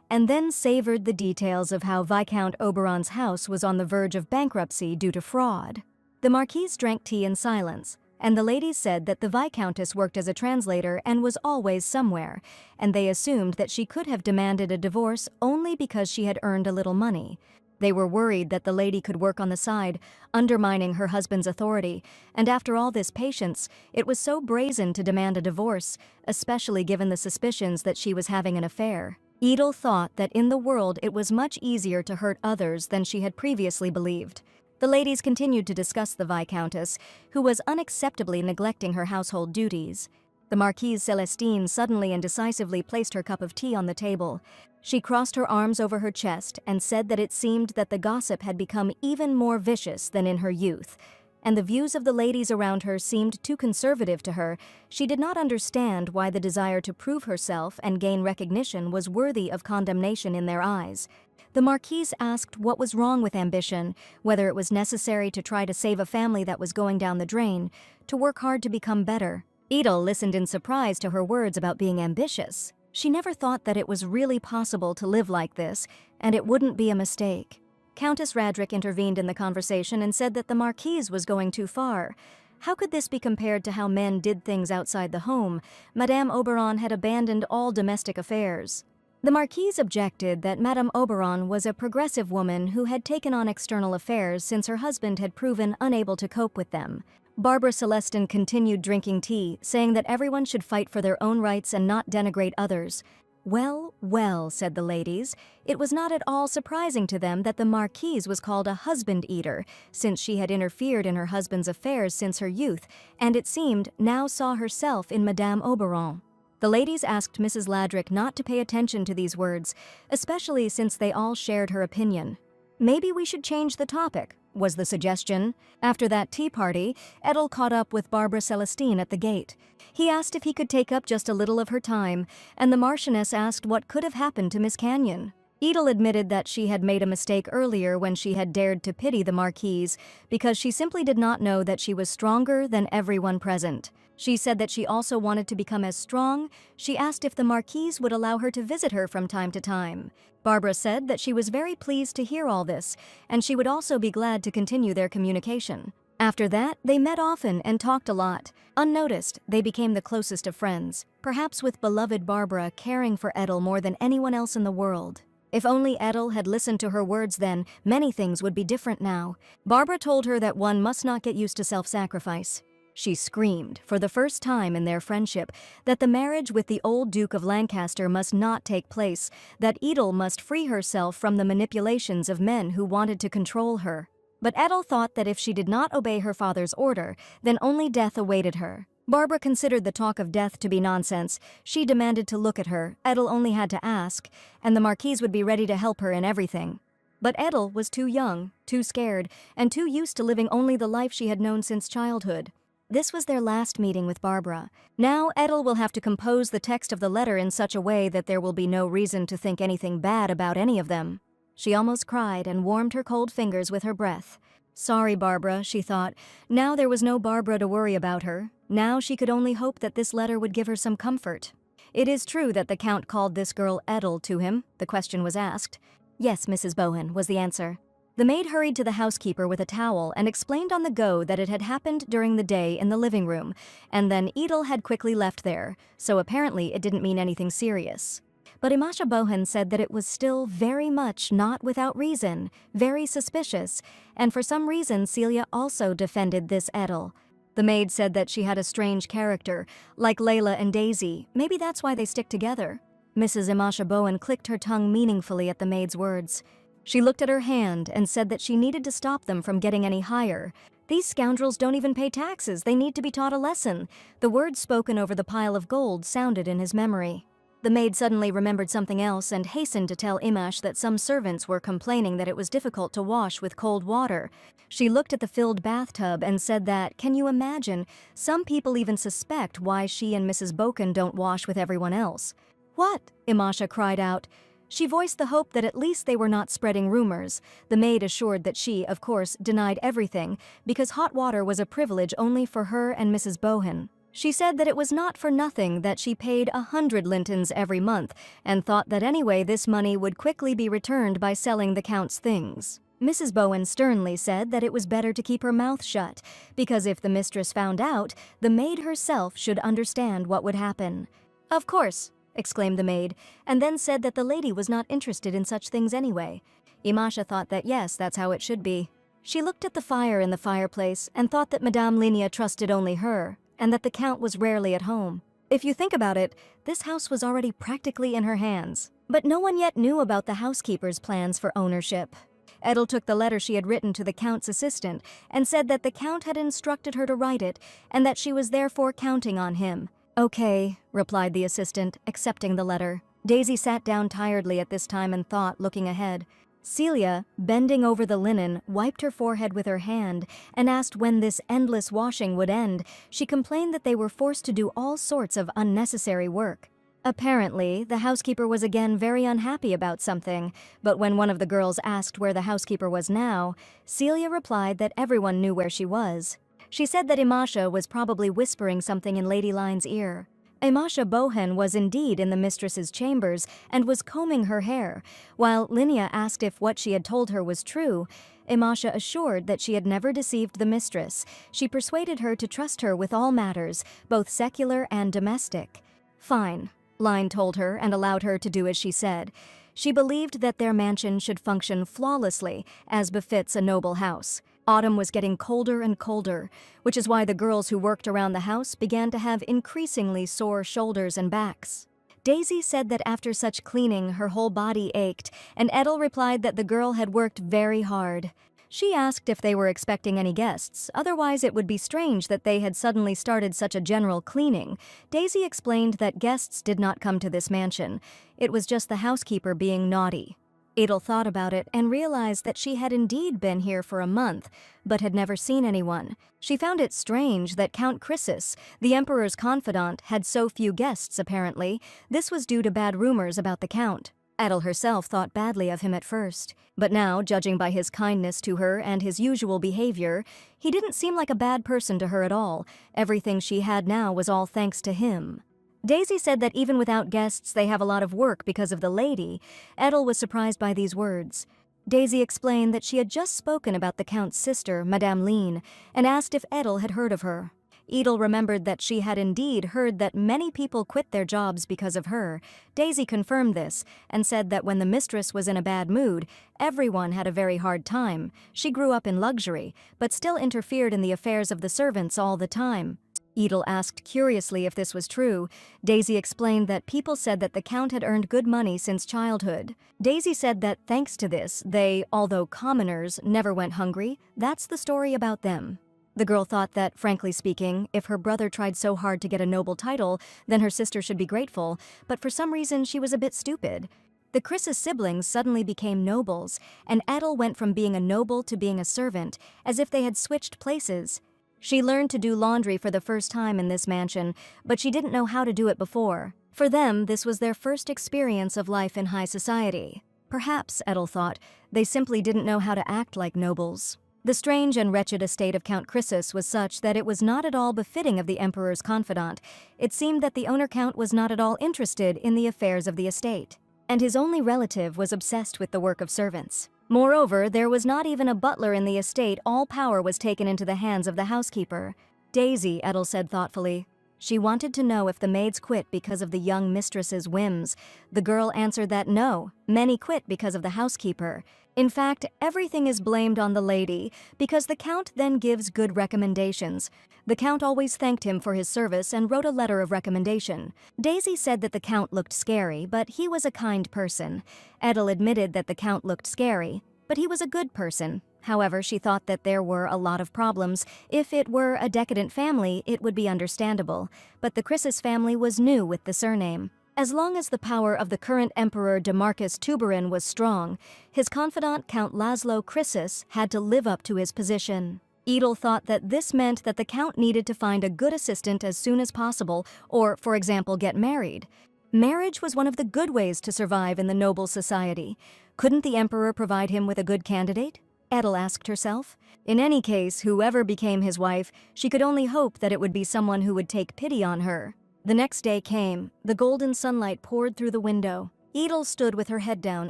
and then savored the details of how Viscount Oberon's house was on the verge of bankruptcy due to fraud. The Marquise drank tea in silence, and the ladies said that the Viscountess worked as a translator and was always somewhere, and they assumed that she could have demanded a divorce only because she had earned a little money. They were worried that the lady could work on the side, undermining her husband's authority, and after all this patience, it was so brazen to demand a divorce, especially given the suspicions that she was having an affair. Edel thought that in the world it was much easier to hurt others than she had previously believed. The ladies continued to discuss the Viscountess, who was unacceptably neglecting her household duties. The Marquise Celestine suddenly and decisively placed her cup of tea on the table. She crossed her arms over her chest and said that it seemed that the gossip had become even more vicious than in her youth, and the views of the ladies around her seemed too conservative to her. She did not understand why the desire to prove herself and gain recognition was worthy of condemnation in their eyes. The Marquise asked what was wrong with ambition, whether it was necessary to try to save a family that was going down the drain, to work hard to become better. Edel listened in surprise to her words about being ambitious. She never thought that it was really possible to live like this, and it wouldn't be a mistake. Countess Radric intervened in the conversation and said that the Marquise was going too far. How could this be compared to how men did things outside the home? Madame Oberon had abandoned all domestic affairs. The Marquise objected that Madame Oberon was a progressive woman who had taken on external affairs since her husband had proven unable to cope with them. Barbara Celestin continued drinking tea, saying that everyone should fight for their own rights and not denigrate others. Well, well, said the ladies, it was not at all surprising to them that the Marquise was called a husband-eater, since she had interfered in her husband's affairs since her youth, and it seemed now saw herself in Madame Oberon. The ladies asked Mrs. Ladrick not to pay attention to these words, especially since they all shared her opinion. Maybe we should change the topic, was the suggestion. After that tea party, Edel caught up with Barbara Celestine at the gate. He asked if he could take up just a little of her time, and the Marchioness asked what could have happened to Miss Canyon. Edel admitted that she had made a mistake earlier when she had dared to pity the Marquise, because she simply did not know that she was stronger than everyone present. She said that she also wanted to become as strong. She asked if the Marquise would allow her to visit her from time to time. Barbara said that she was very pleased to hear all this, and she would also be glad to continue their communication. After that, they met often and talked a lot. Unnoticed, they became the closest of friends, perhaps with beloved Barbara caring for Edel more than anyone else in the world. If only Edel had listened to her words then, many things would be different now. Barbara told her that one must not get used to self-sacrifice. She screamed, for the first time in their friendship, that the marriage with the old Duke of Lancaster must not take place, that Edel must free herself from the manipulations of men who wanted to control her. But Edel thought that if she did not obey her father's order, then only death awaited her. Barbara considered the talk of death to be nonsense. She demanded to look at her. Edel only had to ask, and the Marquise would be ready to help her in everything. But Edel was too young, too scared, and too used to living only the life she had known since childhood. This was their last meeting with Barbara. Now Edel will have to compose the text of the letter in such a way that there will be no reason to think anything bad about any of them. She almost cried and warmed her cold fingers with her breath. Sorry, Barbara, she thought. Now there was no Barbara to worry about her. Now she could only hope that this letter would give her some comfort. It is true that the Count called this girl Edel to him, the question was asked. Yes, Mrs. Bowen, was the answer. The maid hurried to the housekeeper with a towel and explained on the go that it had happened during the day in the living room, and then Edel had quickly left there, so apparently it didn't mean anything serious. But Imasha Bohan said that it was still very much not without reason, very suspicious, and for some reason Celia also defended this Edel. The maid said that she had a strange character, like Layla and Daisy. Maybe that's why they stick together. Mrs. Imasha Bowen clicked her tongue meaningfully at the maid's words. She looked at her hand and said that she needed to stop them from getting any higher. These scoundrels don't even pay taxes. They need to be taught a lesson. The words spoken over the pile of gold sounded in his memory. The maid suddenly remembered something else and hastened to tell Imash that some servants were complaining that it was difficult to wash with cold water. She looked at the filled bathtub and said that, can you imagine, some people even suspect why she and Mrs. Boken don't wash with everyone else. What? Imasha cried out. She voiced the hope that at least they were not spreading rumors. The maid assured that she, of course, denied everything, because hot water was a privilege only for her and Mrs. Bohen. She said that it was not for nothing that she paid 100 lintons every month, and thought that anyway this money would quickly be returned by selling the Count's things. Mrs. Bowen sternly said that it was better to keep her mouth shut, because if the mistress found out, the maid herself should understand what would happen. Of course, exclaimed the maid, and then said that the lady was not interested in such things anyway. Imasha thought that yes, that's how it should be. She looked at the fire in the fireplace and thought that Madame Linia trusted only her, and that the Count was rarely at home. If you think about it, this house was already practically in her hands. But no one yet knew about the housekeeper's plans for ownership. Edel took the letter she had written to the Count's assistant and said that the Count had instructed her to write it and that she was therefore counting on him. Okay, replied the assistant, accepting the letter. Daisy sat down tiredly at this time and thought, looking ahead. Celia, bending over the linen, wiped her forehead with her hand and asked when this endless washing would end. She complained that they were forced to do all sorts of unnecessary work. Apparently, the housekeeper was again very unhappy about something, but when one of the girls asked where the housekeeper was now, Celia replied that everyone knew where she was. She said that Imasha was probably whispering something in Lady Line's ear. Imasha Bohen was indeed in the mistress's chambers and was combing her hair. While Linia asked if what she had told her was true, Imasha assured that she had never deceived the mistress. She persuaded her to trust her with all matters, both secular and domestic. Fine, Line told her and allowed her to do as she said. She believed that their mansion should function flawlessly, as befits a noble house. Autumn was getting colder and colder, which is why the girls who worked around the house began to have increasingly sore shoulders and backs. Daisy said that after such cleaning her whole body ached, and Edel replied that the girl had worked very hard. She asked if they were expecting any guests, otherwise it would be strange that they had suddenly started such a general cleaning. Daisy explained that guests did not come to this mansion. It was just the housekeeper being naughty. Edel thought about it and realized that she had indeed been here for a month, but had never seen anyone. She found it strange that Count Chrysis, the Emperor's confidant, had so few guests apparently. This was due to bad rumors about the Count. Edel herself thought badly of him at first, but now, judging by his kindness to her and his usual behavior, he didn't seem like a bad person to her at all. Everything she had now was all thanks to him. Daisy said that even without guests they have a lot of work because of the lady. Edel was surprised by these words. Daisy explained that she had just spoken about the Count's sister, Madame Line, and asked if Edel had heard of her. Edel remembered that she had indeed heard that many people quit their jobs because of her. Daisy confirmed this, and said that when the mistress was in a bad mood, everyone had a very hard time. She grew up in luxury, but still interfered in the affairs of the servants all the time. Edel asked curiously if this was true. Daisy explained that people said that the Count had earned good money since childhood. Daisy said that thanks to this, they, although commoners, never went hungry. That's the story about them. The girl thought that, frankly speaking, if her brother tried so hard to get a noble title, then her sister should be grateful, but for some reason she was a bit stupid. The Chrysis siblings suddenly became nobles, and Edel went from being a noble to being a servant, as if they had switched places. She learned to do laundry for the first time in this mansion, but she didn't know how to do it before. For them, this was their first experience of life in high society. Perhaps, Edel thought, they simply didn't know how to act like nobles. The strange and wretched estate of Count Chrysis was such that it was not at all befitting of the Emperor's confidant. It seemed that the owner-count was not at all interested in the affairs of the estate, and his only relative was obsessed with the work of servants. Moreover, there was not even a butler in the estate. All power was taken into the hands of the housekeeper. Daisy, Edel said thoughtfully. She wanted to know if the maids quit because of the young mistress's whims. The girl answered that no, many quit because of the housekeeper. In fact, everything is blamed on the lady, because the Count then gives good recommendations. The Count always thanked him for his service and wrote a letter of recommendation. Daisy said that the Count looked scary, but he was a kind person. Edel admitted that the Count looked scary, but he was a good person. However, she thought that there were a lot of problems. If it were a decadent family, it would be understandable, but the Chrysis family was new with the surname. As long as the power of the current Emperor Demarcus Tuberin was strong, his confidant Count Laszlo Chrysis had to live up to his position. Edel thought that this meant that the Count needed to find a good assistant as soon as possible, or, for example, get married. Marriage was one of the good ways to survive in the noble society. Couldn't the Emperor provide him with a good candidate? Edel asked herself. In any case, whoever became his wife, she could only hope that it would be someone who would take pity on her. The next day came. The golden sunlight poured through the window. Edel stood with her head down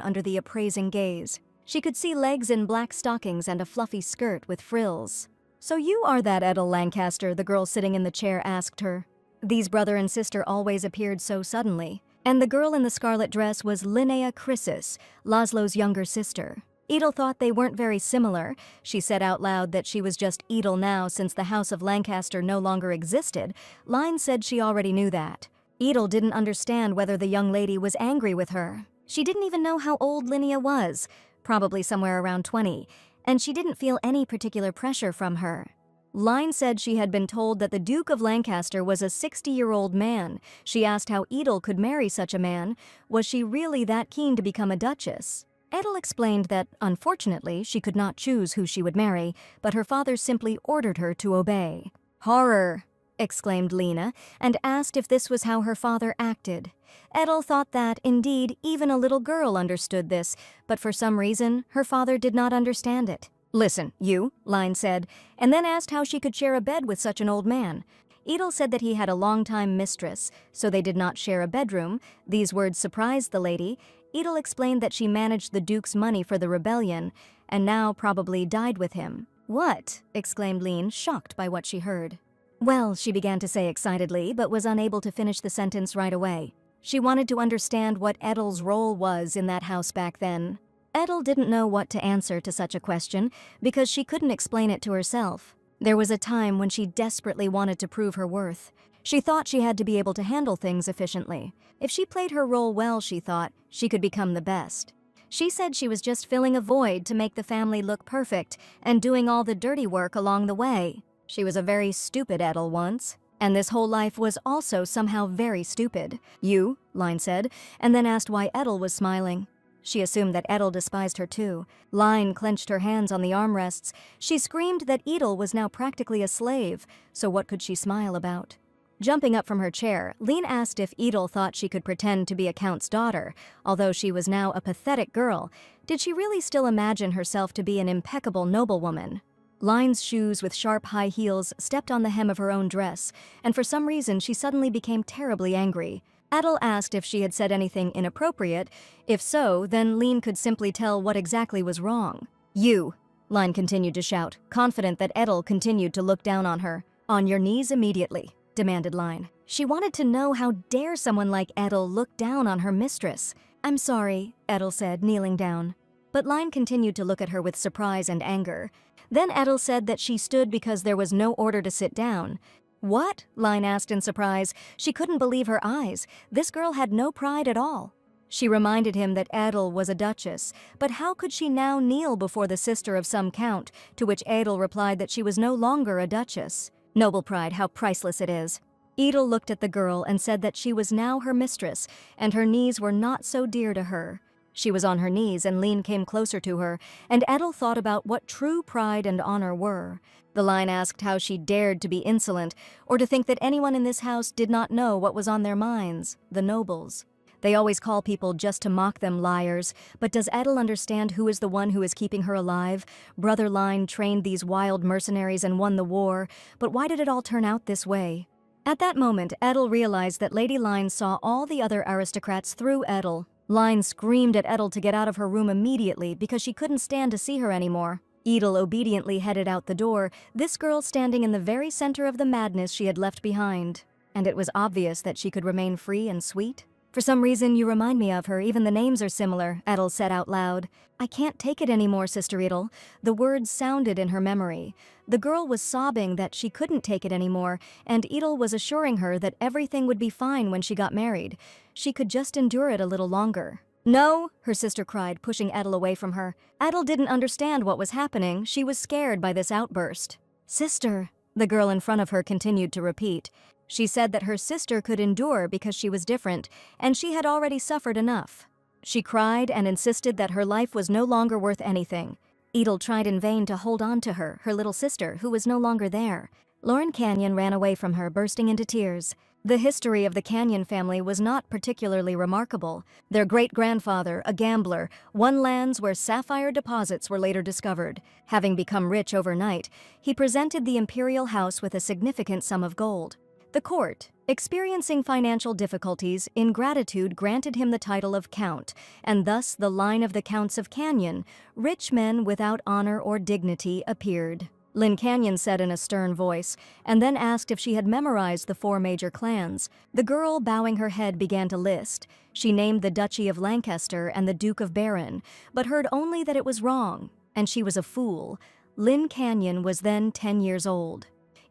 under the appraising gaze. She could see legs in black stockings and a fluffy skirt with frills. "So you are that Edel Lancaster?" the girl sitting in the chair asked her. These brother and sister always appeared so suddenly. And the girl in the scarlet dress was Linnea Chrysis, Laszlo's younger sister. Edel thought they weren't very similar. She said out loud that she was just Edel now since the House of Lancaster no longer existed. Line said she already knew that. Edel didn't understand whether the young lady was angry with her. She didn't even know how old Linnea was, probably somewhere around 20, and she didn't feel any particular pressure from her. Line said she had been told that the Duke of Lancaster was a 60-year-old man. She asked how Edel could marry such a man. Was she really that keen to become a duchess? Edel explained that, unfortunately, she could not choose who she would marry, but her father simply ordered her to obey. "Horror!" exclaimed Lena, and asked if this was how her father acted. Edel thought that, indeed, even a little girl understood this, but for some reason, her father did not understand it. "Listen, you," Line said, and then asked how she could share a bed with such an old man. Edel said that he had a long-time mistress, so they did not share a bedroom. These words surprised the lady. Edel explained that she managed the Duke's money for the rebellion, and now probably died with him. "What?" exclaimed Line, shocked by what she heard. "Well," she began to say excitedly, but was unable to finish the sentence right away. She wanted to understand what Edel's role was in that house back then. Edel didn't know what to answer to such a question, because she couldn't explain it to herself. There was a time when she desperately wanted to prove her worth. She thought she had to be able to handle things efficiently. If she played her role well, she thought, she could become the best. She said she was just filling a void to make the family look perfect and doing all the dirty work along the way. She was a very stupid Edel once, and this whole life was also somehow very stupid. "You?" Line said, and then asked why Edel was smiling. She assumed that Edel despised her too. Line clenched her hands on the armrests. She screamed that Edel was now practically a slave, so what could she smile about? Jumping up from her chair, Line asked if Edel thought she could pretend to be a count's daughter. Although she was now a pathetic girl, did she really still imagine herself to be an impeccable noblewoman? Line's shoes with sharp high heels stepped on the hem of her own dress, and for some reason she suddenly became terribly angry. Edel asked if she had said anything inappropriate. If so, then Line could simply tell what exactly was wrong. "You!" Line continued to shout, confident that Edel continued to look down on her. "On your knees immediately," demanded Line. She wanted to know how dare someone like Edel look down on her mistress. "I'm sorry," Edel said, kneeling down. But Line continued to look at her with surprise and anger. Then Edel said that she stood because there was no order to sit down. "What?" Line asked in surprise. She couldn't believe her eyes. This girl had no pride at all. She reminded him that Edel was a duchess, but how could she now kneel before the sister of some count, to which Edel replied that she was no longer a duchess. Noble pride, how priceless it is. Edel looked at the girl and said that she was now her mistress, and her knees were not so dear to her. She was on her knees, and Line came closer to her, and Edel thought about what true pride and honor were. The Line asked how she dared to be insolent, or to think that anyone in this house did not know what was on their minds, the nobles. They always call people just to mock them liars, but does Edel understand who is the one who is keeping her alive? Brother Line trained these wild mercenaries and won the war, but why did it all turn out this way? At that moment, Edel realized that Lady Line saw all the other aristocrats through Edel. Line screamed at Edel to get out of her room immediately because she couldn't stand to see her anymore. Edel obediently headed out the door, this girl standing in the very center of the madness she had left behind. And it was obvious that she could remain free and sweet. "For some reason you remind me of her, even the names are similar," Edel said out loud. "I can't take it anymore, Sister Edel." The words sounded in her memory. The girl was sobbing that she couldn't take it anymore, and Edel was assuring her that everything would be fine when she got married. She could just endure it a little longer. "No," her sister cried, pushing Edel away from her. Edel didn't understand what was happening. She was scared by this outburst. "Sister," the girl in front of her continued to repeat. She said that her sister could endure because she was different, and she had already suffered enough. She cried and insisted that her life was no longer worth anything. Edel tried in vain to hold on to her little sister, who was no longer there. Lauren Canyon ran away from her, bursting into tears. The history of the Canyon family was not particularly remarkable. Their great-grandfather, a gambler, won lands where sapphire deposits were later discovered. Having become rich overnight, he presented the imperial house with a significant sum of gold. The court, experiencing financial difficulties, in gratitude granted him the title of Count, and thus the line of the Counts of Canyon, rich men without honor or dignity, appeared. Lynn Canyon said in a stern voice, and then asked if she had memorized the 4 major clans. The girl, bowing her head, began to list. She named the Duchy of Lancaster and the Duke of Barron, but heard only that it was wrong, and she was a fool. Lynn Canyon was then 10 years old.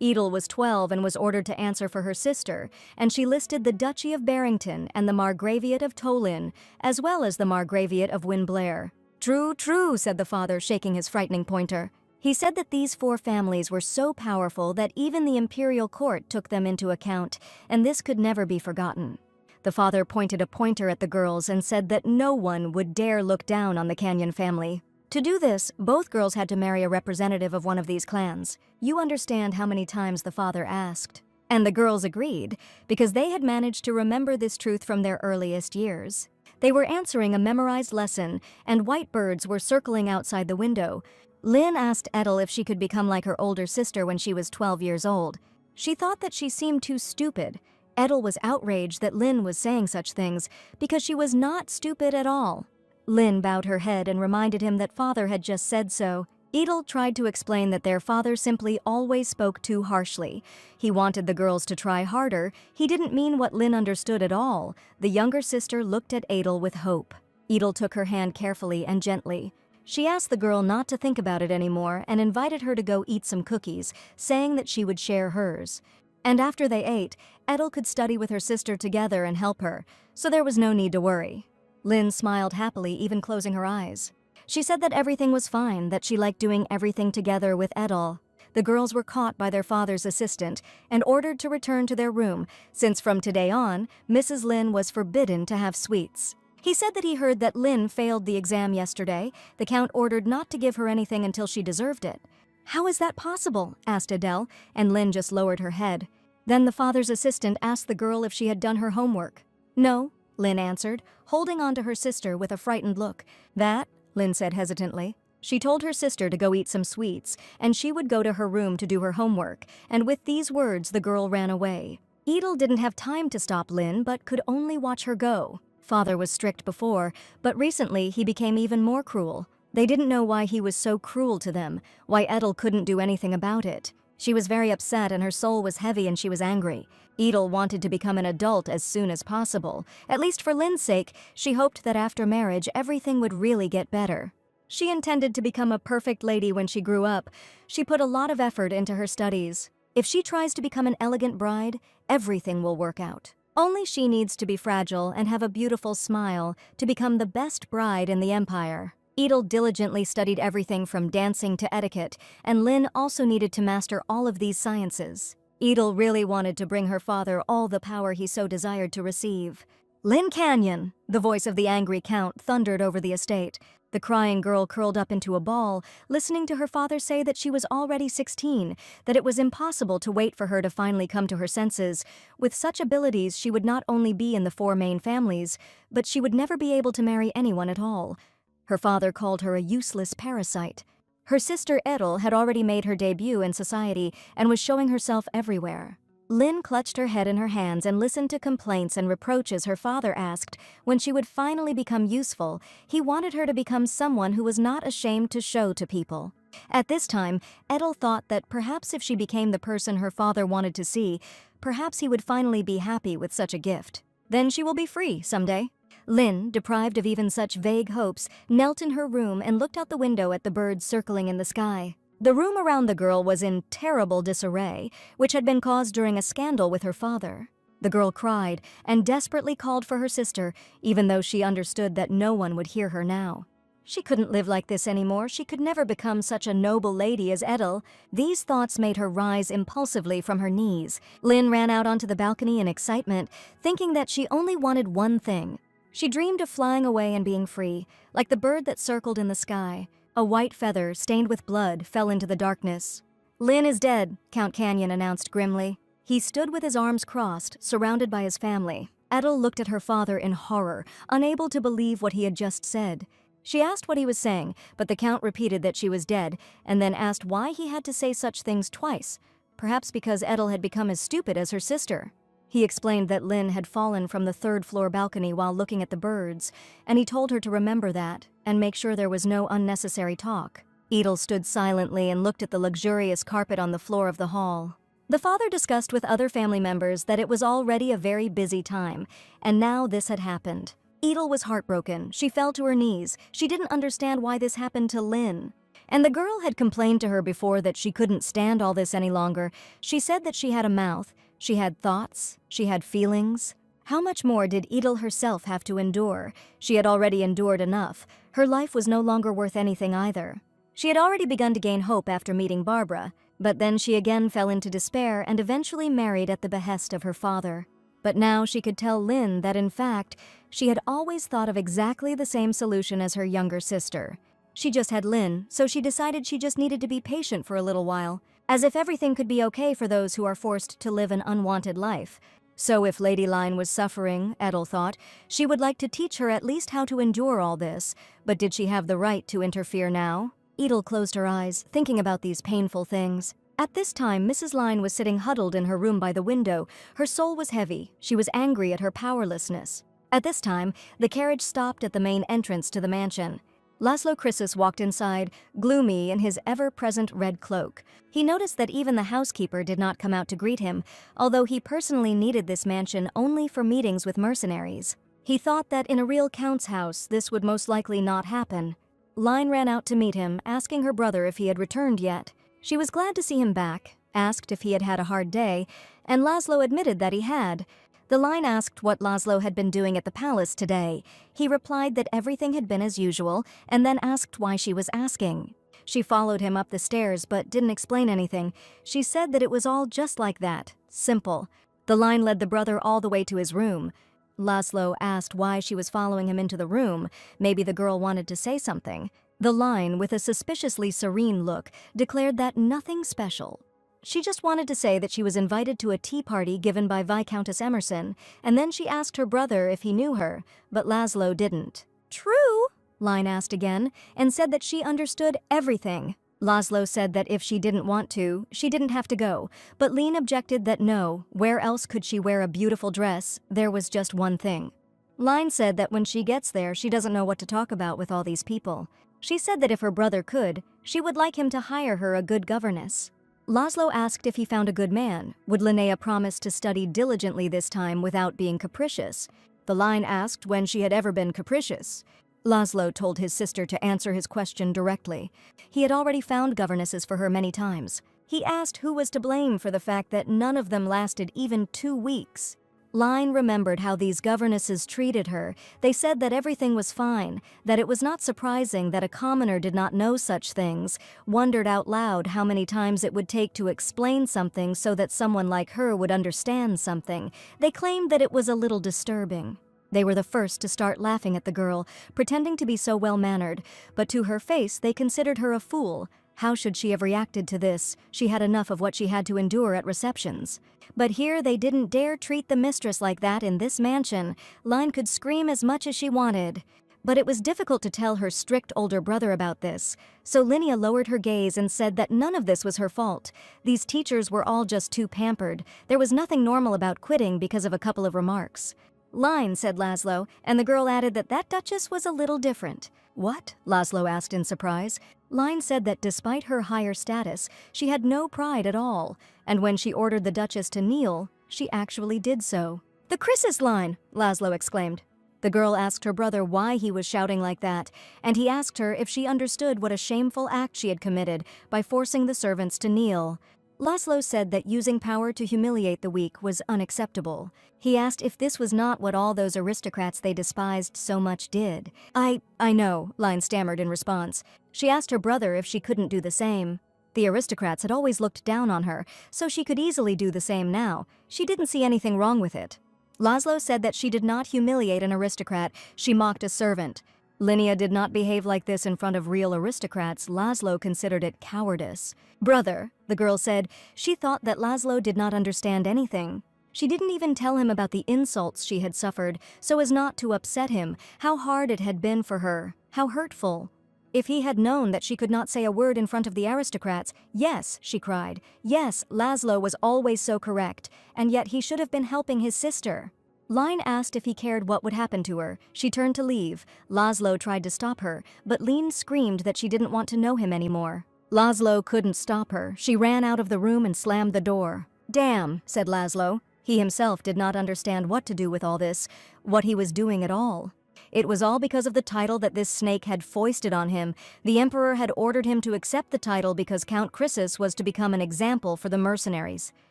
Edel was 12 and was ordered to answer for her sister, and she listed the Duchy of Barrington and the Margraviate of Tolin, as well as the Margraviate of Winblair. "True, true," said the father, shaking his frightening pointer. He said that these 4 families were so powerful that even the imperial court took them into account, and this could never be forgotten. The father pointed a pointer at the girls and said that no one would dare look down on the Canyon family. To do this, both girls had to marry a representative of one of these clans. You understand how many times the father asked. And the girls agreed, because they had managed to remember this truth from their earliest years. They were answering a memorized lesson, and white birds were circling outside the window. Lynn asked Edel if she could become like her older sister when she was 12 years old. She thought that she seemed too stupid. Edel was outraged that Lynn was saying such things, because she was not stupid at all. Lynn bowed her head and reminded him that father had just said so. Edel tried to explain that their father simply always spoke too harshly. He wanted the girls to try harder. He didn't mean what Lynn understood at all. The younger sister looked at Edel with hope. Edel took her hand carefully and gently. She asked the girl not to think about it anymore and invited her to go eat some cookies, saying that she would share hers. And after they ate, Edel could study with her sister together and help her, so there was no need to worry. Lynn smiled happily, even closing her eyes. She said that everything was fine, that she liked doing everything together with Edel. The girls were caught by their father's assistant and ordered to return to their room, since from today on, Mrs. Lynn was forbidden to have sweets. He said that he heard that Lynn failed the exam yesterday. The Count ordered not to give her anything until she deserved it. "How is that possible?" asked Adele, and Lynn just lowered her head. Then the father's assistant asked the girl if she had done her homework. "No," Lynn answered, holding on to her sister with a frightened look. "That," Lynn said hesitantly. She told her sister to go eat some sweets, and she would go to her room to do her homework, and with these words the girl ran away. Edel didn't have time to stop Lynn, but could only watch her go. Father was strict before, but recently he became even more cruel. They didn't know why he was so cruel to them, why Edel couldn't do anything about it. She was very upset and her soul was heavy and she was angry. Edel wanted to become an adult as soon as possible. At least for Lynn's sake, she hoped that after marriage everything would really get better. She intended to become a perfect lady when she grew up. She put a lot of effort into her studies. If she tries to become an elegant bride, everything will work out. Only she needs to be fragile and have a beautiful smile to become the best bride in the empire. Edel diligently studied everything from dancing to etiquette, and Lynn also needed to master all of these sciences. Edel really wanted to bring her father all the power he so desired to receive. "Lynn Canyon!" The voice of the angry Count thundered over the estate. The crying girl curled up into a ball, listening to her father say that she was already 16, that it was impossible to wait for her to finally come to her senses. With such abilities, she would not only be in the 4 main families, but she would never be able to marry anyone at all. Her father called her a useless parasite. Her sister Edel had already made her debut in society and was showing herself everywhere. Lynn clutched her head in her hands and listened to complaints and reproaches her father asked when she would finally become useful. He wanted her to become someone who was not ashamed to show to people. At this time, Edel thought that perhaps if she became the person her father wanted to see, perhaps he would finally be happy with such a gift. Then she will be free someday. Lynn, deprived of even such vague hopes, knelt in her room and looked out the window at the birds circling in the sky. The room around the girl was in terrible disarray, which had been caused during a scandal with her father. The girl cried and desperately called for her sister, even though she understood that no one would hear her now. She couldn't live like this anymore. She could never become such a noble lady as Edel. These thoughts made her rise impulsively from her knees. Lin ran out onto the balcony in excitement, thinking that she only wanted one thing. She dreamed of flying away and being free, like the bird that circled in the sky. A white feather, stained with blood, fell into the darkness. "Lin is dead," Count Canyon announced grimly. He stood with his arms crossed, surrounded by his family. Edel looked at her father in horror, unable to believe what he had just said. She asked what he was saying, but the Count repeated that she was dead, and then asked why he had to say such things twice. Perhaps because Edel had become as stupid as her sister. He explained that Lin had fallen from the third-floor balcony while looking at the birds, and he told her to remember that, and make sure there was no unnecessary talk. Edel stood silently and looked at the luxurious carpet on the floor of the hall. The father discussed with other family members that it was already a very busy time, and now this had happened. Edel was heartbroken. She fell to her knees. She didn't understand why this happened to Lin. And the girl had complained to her before that she couldn't stand all this any longer. She said that she had a mouth, she had thoughts, she had feelings. How much more did Edel herself have to endure? She had already endured enough. Her life was no longer worth anything either. She had already begun to gain hope after meeting Barbara, but then she again fell into despair and eventually married at the behest of her father. But now she could tell Lin that in fact, she had always thought of exactly the same solution as her younger sister. She just had Lin, so she decided she just needed to be patient for a little while, as if everything could be okay for those who are forced to live an unwanted life. So if Lady Line was suffering, Edel thought, she would like to teach her at least how to endure all this, but did she have the right to interfere now? Edel closed her eyes, thinking about these painful things. At this time, Mrs. Line was sitting huddled in her room by the window. Her soul was heavy. She was angry at her powerlessness. At this time, the carriage stopped at the main entrance to the mansion. Laszlo Krisis walked inside, gloomy in his ever-present red cloak. He noticed that even the housekeeper did not come out to greet him, although he personally needed this mansion only for meetings with mercenaries. He thought that in a real count's house, this would most likely not happen. Line ran out to meet him, asking her brother if he had returned yet. She was glad to see him back, asked if he had had a hard day, and Laszlo admitted that he had. The Line asked what Laszlo had been doing at the palace today. He replied that everything had been as usual, and then asked why she was asking. She followed him up the stairs but didn't explain anything. She said that it was all just like that, simple. The Line led the brother all the way to his room. Laszlo asked why she was following him into the room. Maybe the girl wanted to say something. The Line, with a suspiciously serene look, declared that nothing special. She just wanted to say that she was invited to a tea party given by Viscountess Emerson, and then she asked her brother if he knew her, but Laszlo didn't. "True?" Line asked again, and said that she understood everything. Laszlo said that if she didn't want to, she didn't have to go, but Line objected that no, where else could she wear a beautiful dress? There was just one thing. Line said that when she gets there, she doesn't know what to talk about with all these people. She said that if her brother could, she would like him to hire her a good governess. Laszlo asked if he found a good man. Would Linnea promise to study diligently this time without being capricious? The Line asked when she had ever been capricious. Laszlo told his sister to answer his question directly. He had already found governesses for her many times. He asked who was to blame for the fact that none of them lasted even 2 weeks. Line remembered how these governesses treated her. They said that everything was fine, that it was not surprising that a commoner did not know such things, wondered out loud how many times it would take to explain something so that someone like her would understand something. They claimed that it was a little disturbing. They were the first to start laughing at the girl, pretending to be so well-mannered, but to her face they considered her a fool. How should she have reacted to this? She had enough of what she had to endure at receptions. But here they didn't dare treat the mistress like that in this mansion. Line could scream as much as she wanted. But it was difficult to tell her strict older brother about this, so Linnea lowered her gaze and said that none of this was her fault. These teachers were all just too pampered. There was nothing normal about quitting because of a couple of remarks. "Line," said Laszlo, and the girl added that that Duchess was a little different. "What?" Laszlo asked in surprise. Line said that despite her higher status, she had no pride at all, and when she ordered the Duchess to kneel, she actually did so. "The Krisis line!" Laszlo exclaimed. The girl asked her brother why he was shouting like that, and he asked her if she understood what a shameful act she had committed by forcing the servants to kneel. Laszlo said that using power to humiliate the weak was unacceptable. He asked if this was not what all those aristocrats they despised so much did. I know, Line stammered in response. She asked her brother if she couldn't do the same. The aristocrats had always looked down on her, so she could easily do the same now. She didn't see anything wrong with it. Laszlo said that she did not humiliate an aristocrat, she mocked a servant. Linnea did not behave like this in front of real aristocrats. Laszlo considered it cowardice. Brother, the girl said, she thought that Laszlo did not understand anything. She didn't even tell him about the insults she had suffered, so as not to upset him, how hard it had been for her, how hurtful. If he had known that she could not say a word in front of the aristocrats, yes, she cried. Yes, Laszlo was always so correct, and yet he should have been helping his sister. Line asked if he cared what would happen to her. She turned to leave. Laszlo tried to stop her, but Line screamed that she didn't want to know him anymore. Laszlo couldn't stop her. She ran out of the room and slammed the door. Damn, said Laszlo. He himself did not understand what to do with all this, what he was doing at all. It was all because of the title that this snake had foisted on him. The emperor had ordered him to accept the title because Count Croesus was to become an example for the mercenaries.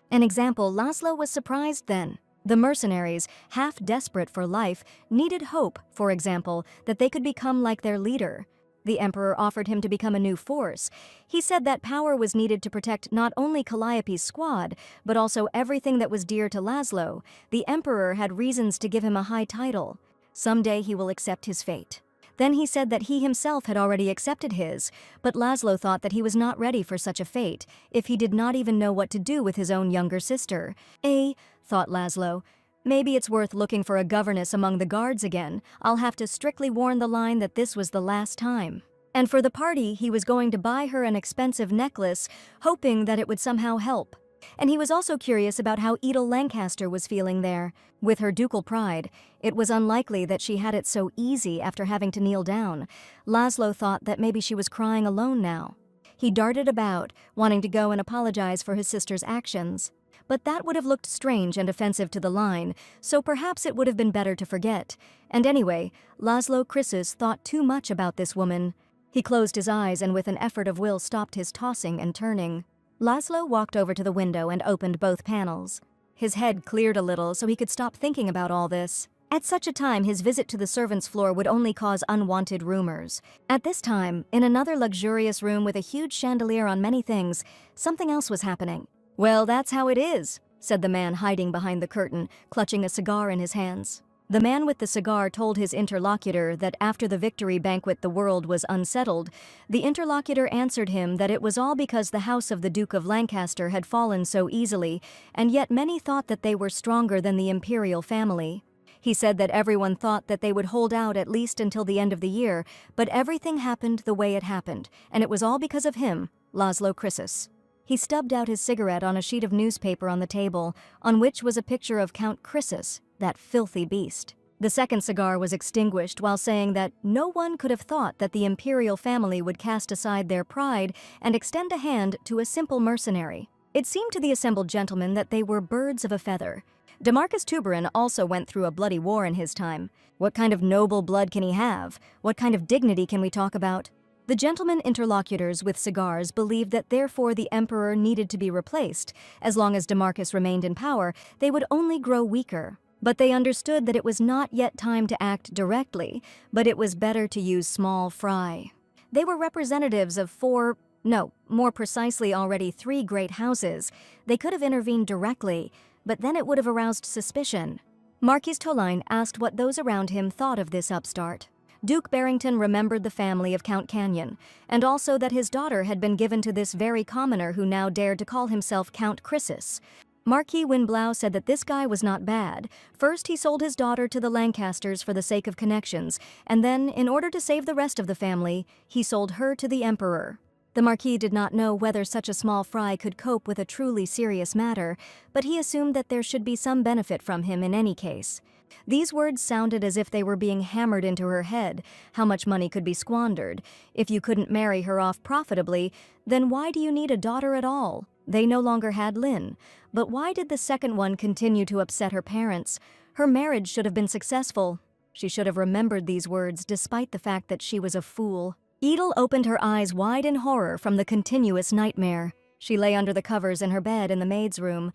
An example. Laszlo was surprised then. The mercenaries, half desperate for life, needed hope, for example, that they could become like their leader. The emperor offered him to become a new force. He said that power was needed to protect not only Calliope's squad, but also everything that was dear to Laszlo. The emperor had reasons to give him a high title. Someday he will accept his fate. Then he said that he himself had already accepted his, but Laszlo thought that he was not ready for such a fate, if he did not even know what to do with his own younger sister. Thought Laszlo. Maybe it's worth looking for a governess among the guards again. I'll have to strictly warn the line that this was the last time. And for the party, he was going to buy her an expensive necklace, hoping that it would somehow help. And he was also curious about how Edel Lancaster was feeling there. With her ducal pride, it was unlikely that she had it so easy after having to kneel down. Laszlo thought that maybe she was crying alone now. He darted about, wanting to go and apologize for his sister's actions. But that would have looked strange and offensive to the line, so perhaps it would have been better to forget. And anyway, Laszlo Croesus thought too much about this woman. He closed his eyes and with an effort of will stopped his tossing and turning. Laszlo walked over to the window and opened both panels. His head cleared a little so he could stop thinking about all this. At such a time, his visit to the servants' floor would only cause unwanted rumors. At this time, in another luxurious room with a huge chandelier on many things, something else was happening. Well, that's how it is, said the man hiding behind the curtain, clutching a cigar in his hands. The man with the cigar told his interlocutor that after the victory banquet the world was unsettled. The interlocutor answered him that it was all because the house of the Duke of Lancaster had fallen so easily, and yet many thought that they were stronger than the imperial family. He said that everyone thought that they would hold out at least until the end of the year, but everything happened the way it happened, and it was all because of him, Laszlo Croesus. He stubbed out his cigarette on a sheet of newspaper on the table, on which was a picture of Count Croesus, that filthy beast. The second cigar was extinguished while saying that no one could have thought that the imperial family would cast aside their pride and extend a hand to a simple mercenary. It seemed to the assembled gentlemen that they were birds of a feather. Demarcus Tuberin also went through a bloody war in his time. What kind of noble blood can he have? What kind of dignity can we talk about? The gentlemen interlocutors with cigars believed that therefore the emperor needed to be replaced. As long as Demarcus remained in power, they would only grow weaker. But they understood that it was not yet time to act directly, but it was better to use small fry. They were representatives of more precisely already 3 great houses. They could have intervened directly, but then it would have aroused suspicion. Marquis Toline asked what those around him thought of this upstart. Duke Barrington remembered the family of Count Canyon, and also that his daughter had been given to this very commoner who now dared to call himself Count Croesus. Marquis Winblau said that this guy was not bad. First, he sold his daughter to the Lancasters for the sake of connections, and then, in order to save the rest of the family, he sold her to the emperor. The Marquis did not know whether such a small fry could cope with a truly serious matter, but he assumed that there should be some benefit from him in any case. These words sounded as if they were being hammered into her head. How much money could be squandered? If you couldn't marry her off profitably, then why do you need a daughter at all? They no longer had Lynn. But why did the second one continue to upset her parents? Her marriage should have been successful. She should have remembered these words despite the fact that she was a fool. Edel opened her eyes wide in horror from the continuous nightmare. She lay under the covers in her bed in the maid's room.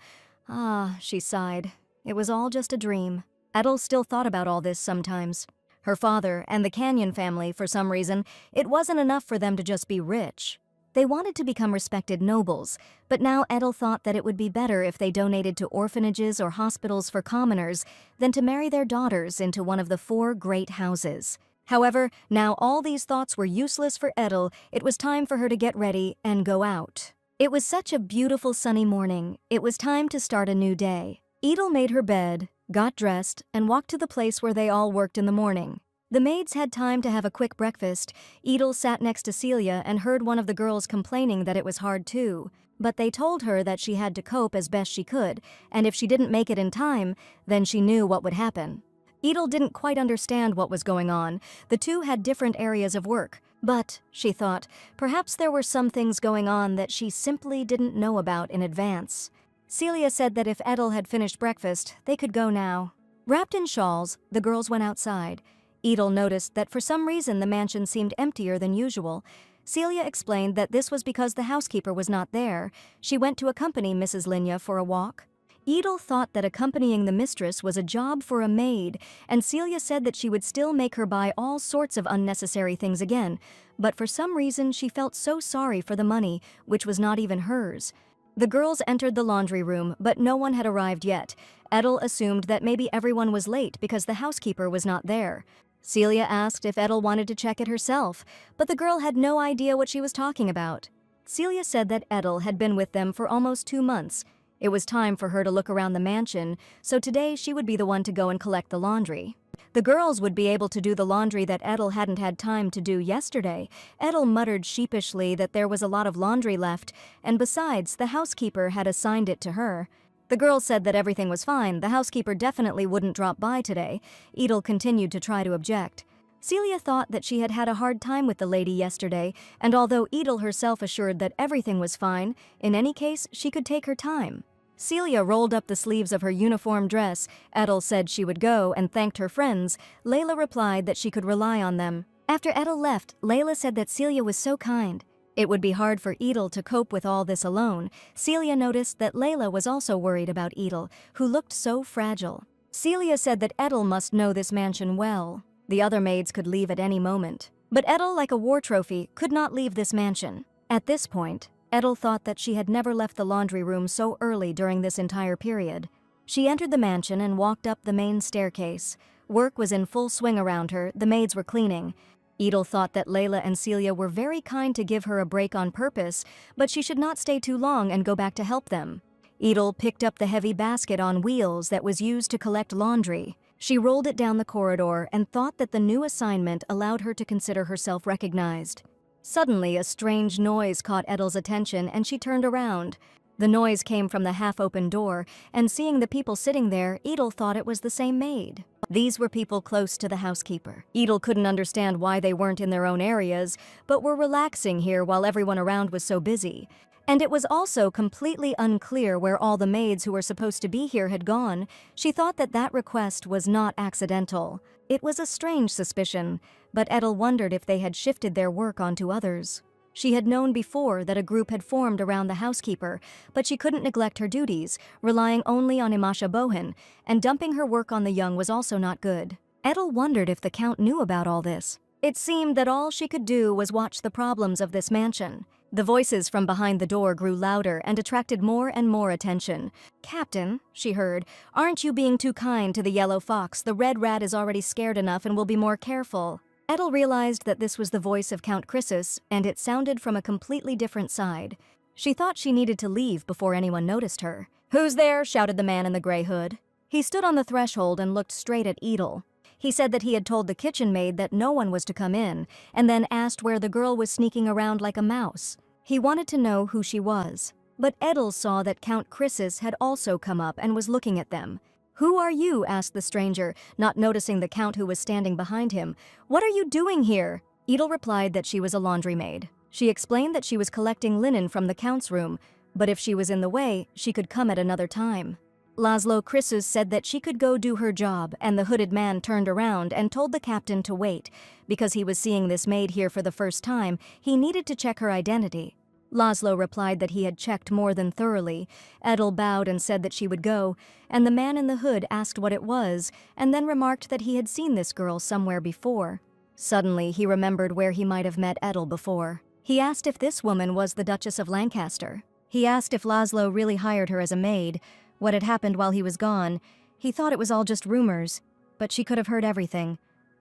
Ah, she sighed. It was all just a dream. Edel still thought about all this sometimes. Her father and the Canyon family, for some reason, it wasn't enough for them to just be rich. They wanted to become respected nobles, but now Edel thought that it would be better if they donated to orphanages or hospitals for commoners than to marry their daughters into one of the 4 great houses. However, now all these thoughts were useless for Edel. It was time for her to get ready and go out. It was such a beautiful sunny morning. It was time to start a new day. Edel made her bed, got dressed, and walked to the place where they all worked in the morning. The maids had time to have a quick breakfast. Edel sat next to Celia and heard one of the girls complaining that it was hard too. But they told her that she had to cope as best she could, and if she didn't make it in time, then she knew what would happen. Edel didn't quite understand what was going on. The two had different areas of work. But, she thought, perhaps there were some things going on that she simply didn't know about in advance. Celia said that if Edel had finished breakfast, they could go now. Wrapped in shawls, the girls went outside. Edel noticed that for some reason the mansion seemed emptier than usual. Celia explained that this was because the housekeeper was not there. She went to accompany Mrs. Linya for a walk. Edel thought that accompanying the mistress was a job for a maid, and Celia said that she would still make her buy all sorts of unnecessary things again, but for some reason she felt so sorry for the money, which was not even hers. The girls entered the laundry room, but no one had arrived yet. Edel assumed that maybe everyone was late because the housekeeper was not there. Celia asked if Edel wanted to check it herself, but the girl had no idea what she was talking about. Celia said that Edel had been with them for almost 2 months. It was time for her to look around the mansion, so today she would be the one to go and collect the laundry. The girls would be able to do the laundry that Edel hadn't had time to do yesterday. Edel muttered sheepishly that there was a lot of laundry left, and besides, the housekeeper had assigned it to her. The girls said that everything was fine. The housekeeper definitely wouldn't drop by today. Edel continued to try to object. Celia thought that she had had a hard time with the lady yesterday, and although Edel herself assured that everything was fine, in any case, she could take her time. Celia rolled up the sleeves of her uniform dress. Edel said she would go and thanked her friends. Layla replied that she could rely on them. After Edel left, Layla said that Celia was so kind. It would be hard for Edel to cope with all this alone. Celia noticed that Layla was also worried about Edel, who looked so fragile. Celia said that Edel must know this mansion well. The other maids could leave at any moment. But Edel, like a war trophy, could not leave this mansion. At this point, Edel thought that she had never left the laundry room so early during this entire period. She entered the mansion and walked up the main staircase. Work was in full swing around her. The maids were cleaning. Edel thought that Layla and Celia were very kind to give her a break on purpose, but she should not stay too long and go back to help them. Edel picked up the heavy basket on wheels that was used to collect laundry. She rolled it down the corridor and thought that the new assignment allowed her to consider herself recognized. Suddenly, a strange noise caught Edel's attention and she turned around. The noise came from the half-open door, and seeing the people sitting there, Edel thought it was the same maid. These were people close to the housekeeper. Edel couldn't understand why they weren't in their own areas, but were relaxing here while everyone around was so busy. And it was also completely unclear where all the maids who were supposed to be here had gone. She thought that that request was not accidental. It was a strange suspicion, but Edel wondered if they had shifted their work onto others. She had known before that a group had formed around the housekeeper, but she couldn't neglect her duties, relying only on Imasha Bohin, and dumping her work on the young was also not good. Edel wondered if the Count knew about all this. It seemed that all she could do was watch the problems of this mansion. The voices from behind the door grew louder and attracted more and more attention. "Captain," she heard, "aren't you being too kind to the yellow fox? The red rat is already scared enough and will be more careful." Edel realized that this was the voice of Count Chrysis, and it sounded from a completely different side. She thought she needed to leave before anyone noticed her. "Who's there?" shouted the man in the gray hood. He stood on the threshold and looked straight at Edel. He said that he had told the kitchen maid that no one was to come in, and then asked where the girl was sneaking around like a mouse. He wanted to know who she was. But Edel saw that Count Chrysis had also come up and was looking at them. "Who are you?" asked the stranger, not noticing the Count who was standing behind him. "What are you doing here?" Edel replied that she was a laundry maid. She explained that she was collecting linen from the Count's room, but if she was in the way, she could come at another time. Laszlo Chrysis said that she could go do her job, and the hooded man turned around and told the captain to wait. Because he was seeing this maid here for the first time, he needed to check her identity. Laszlo replied that he had checked more than thoroughly. Edel bowed and said that she would go, and the man in the hood asked what it was, and then remarked that he had seen this girl somewhere before. Suddenly, he remembered where he might have met Edel before. He asked if this woman was the Duchess of Lancaster. He asked if Laszlo really hired her as a maid, what had happened while he was gone. He thought it was all just rumors, but she could have heard everything.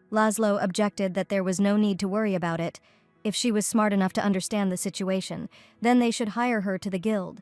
Laszlo objected that there was no need to worry about it. If she was smart enough to understand the situation, then they should hire her to the guild.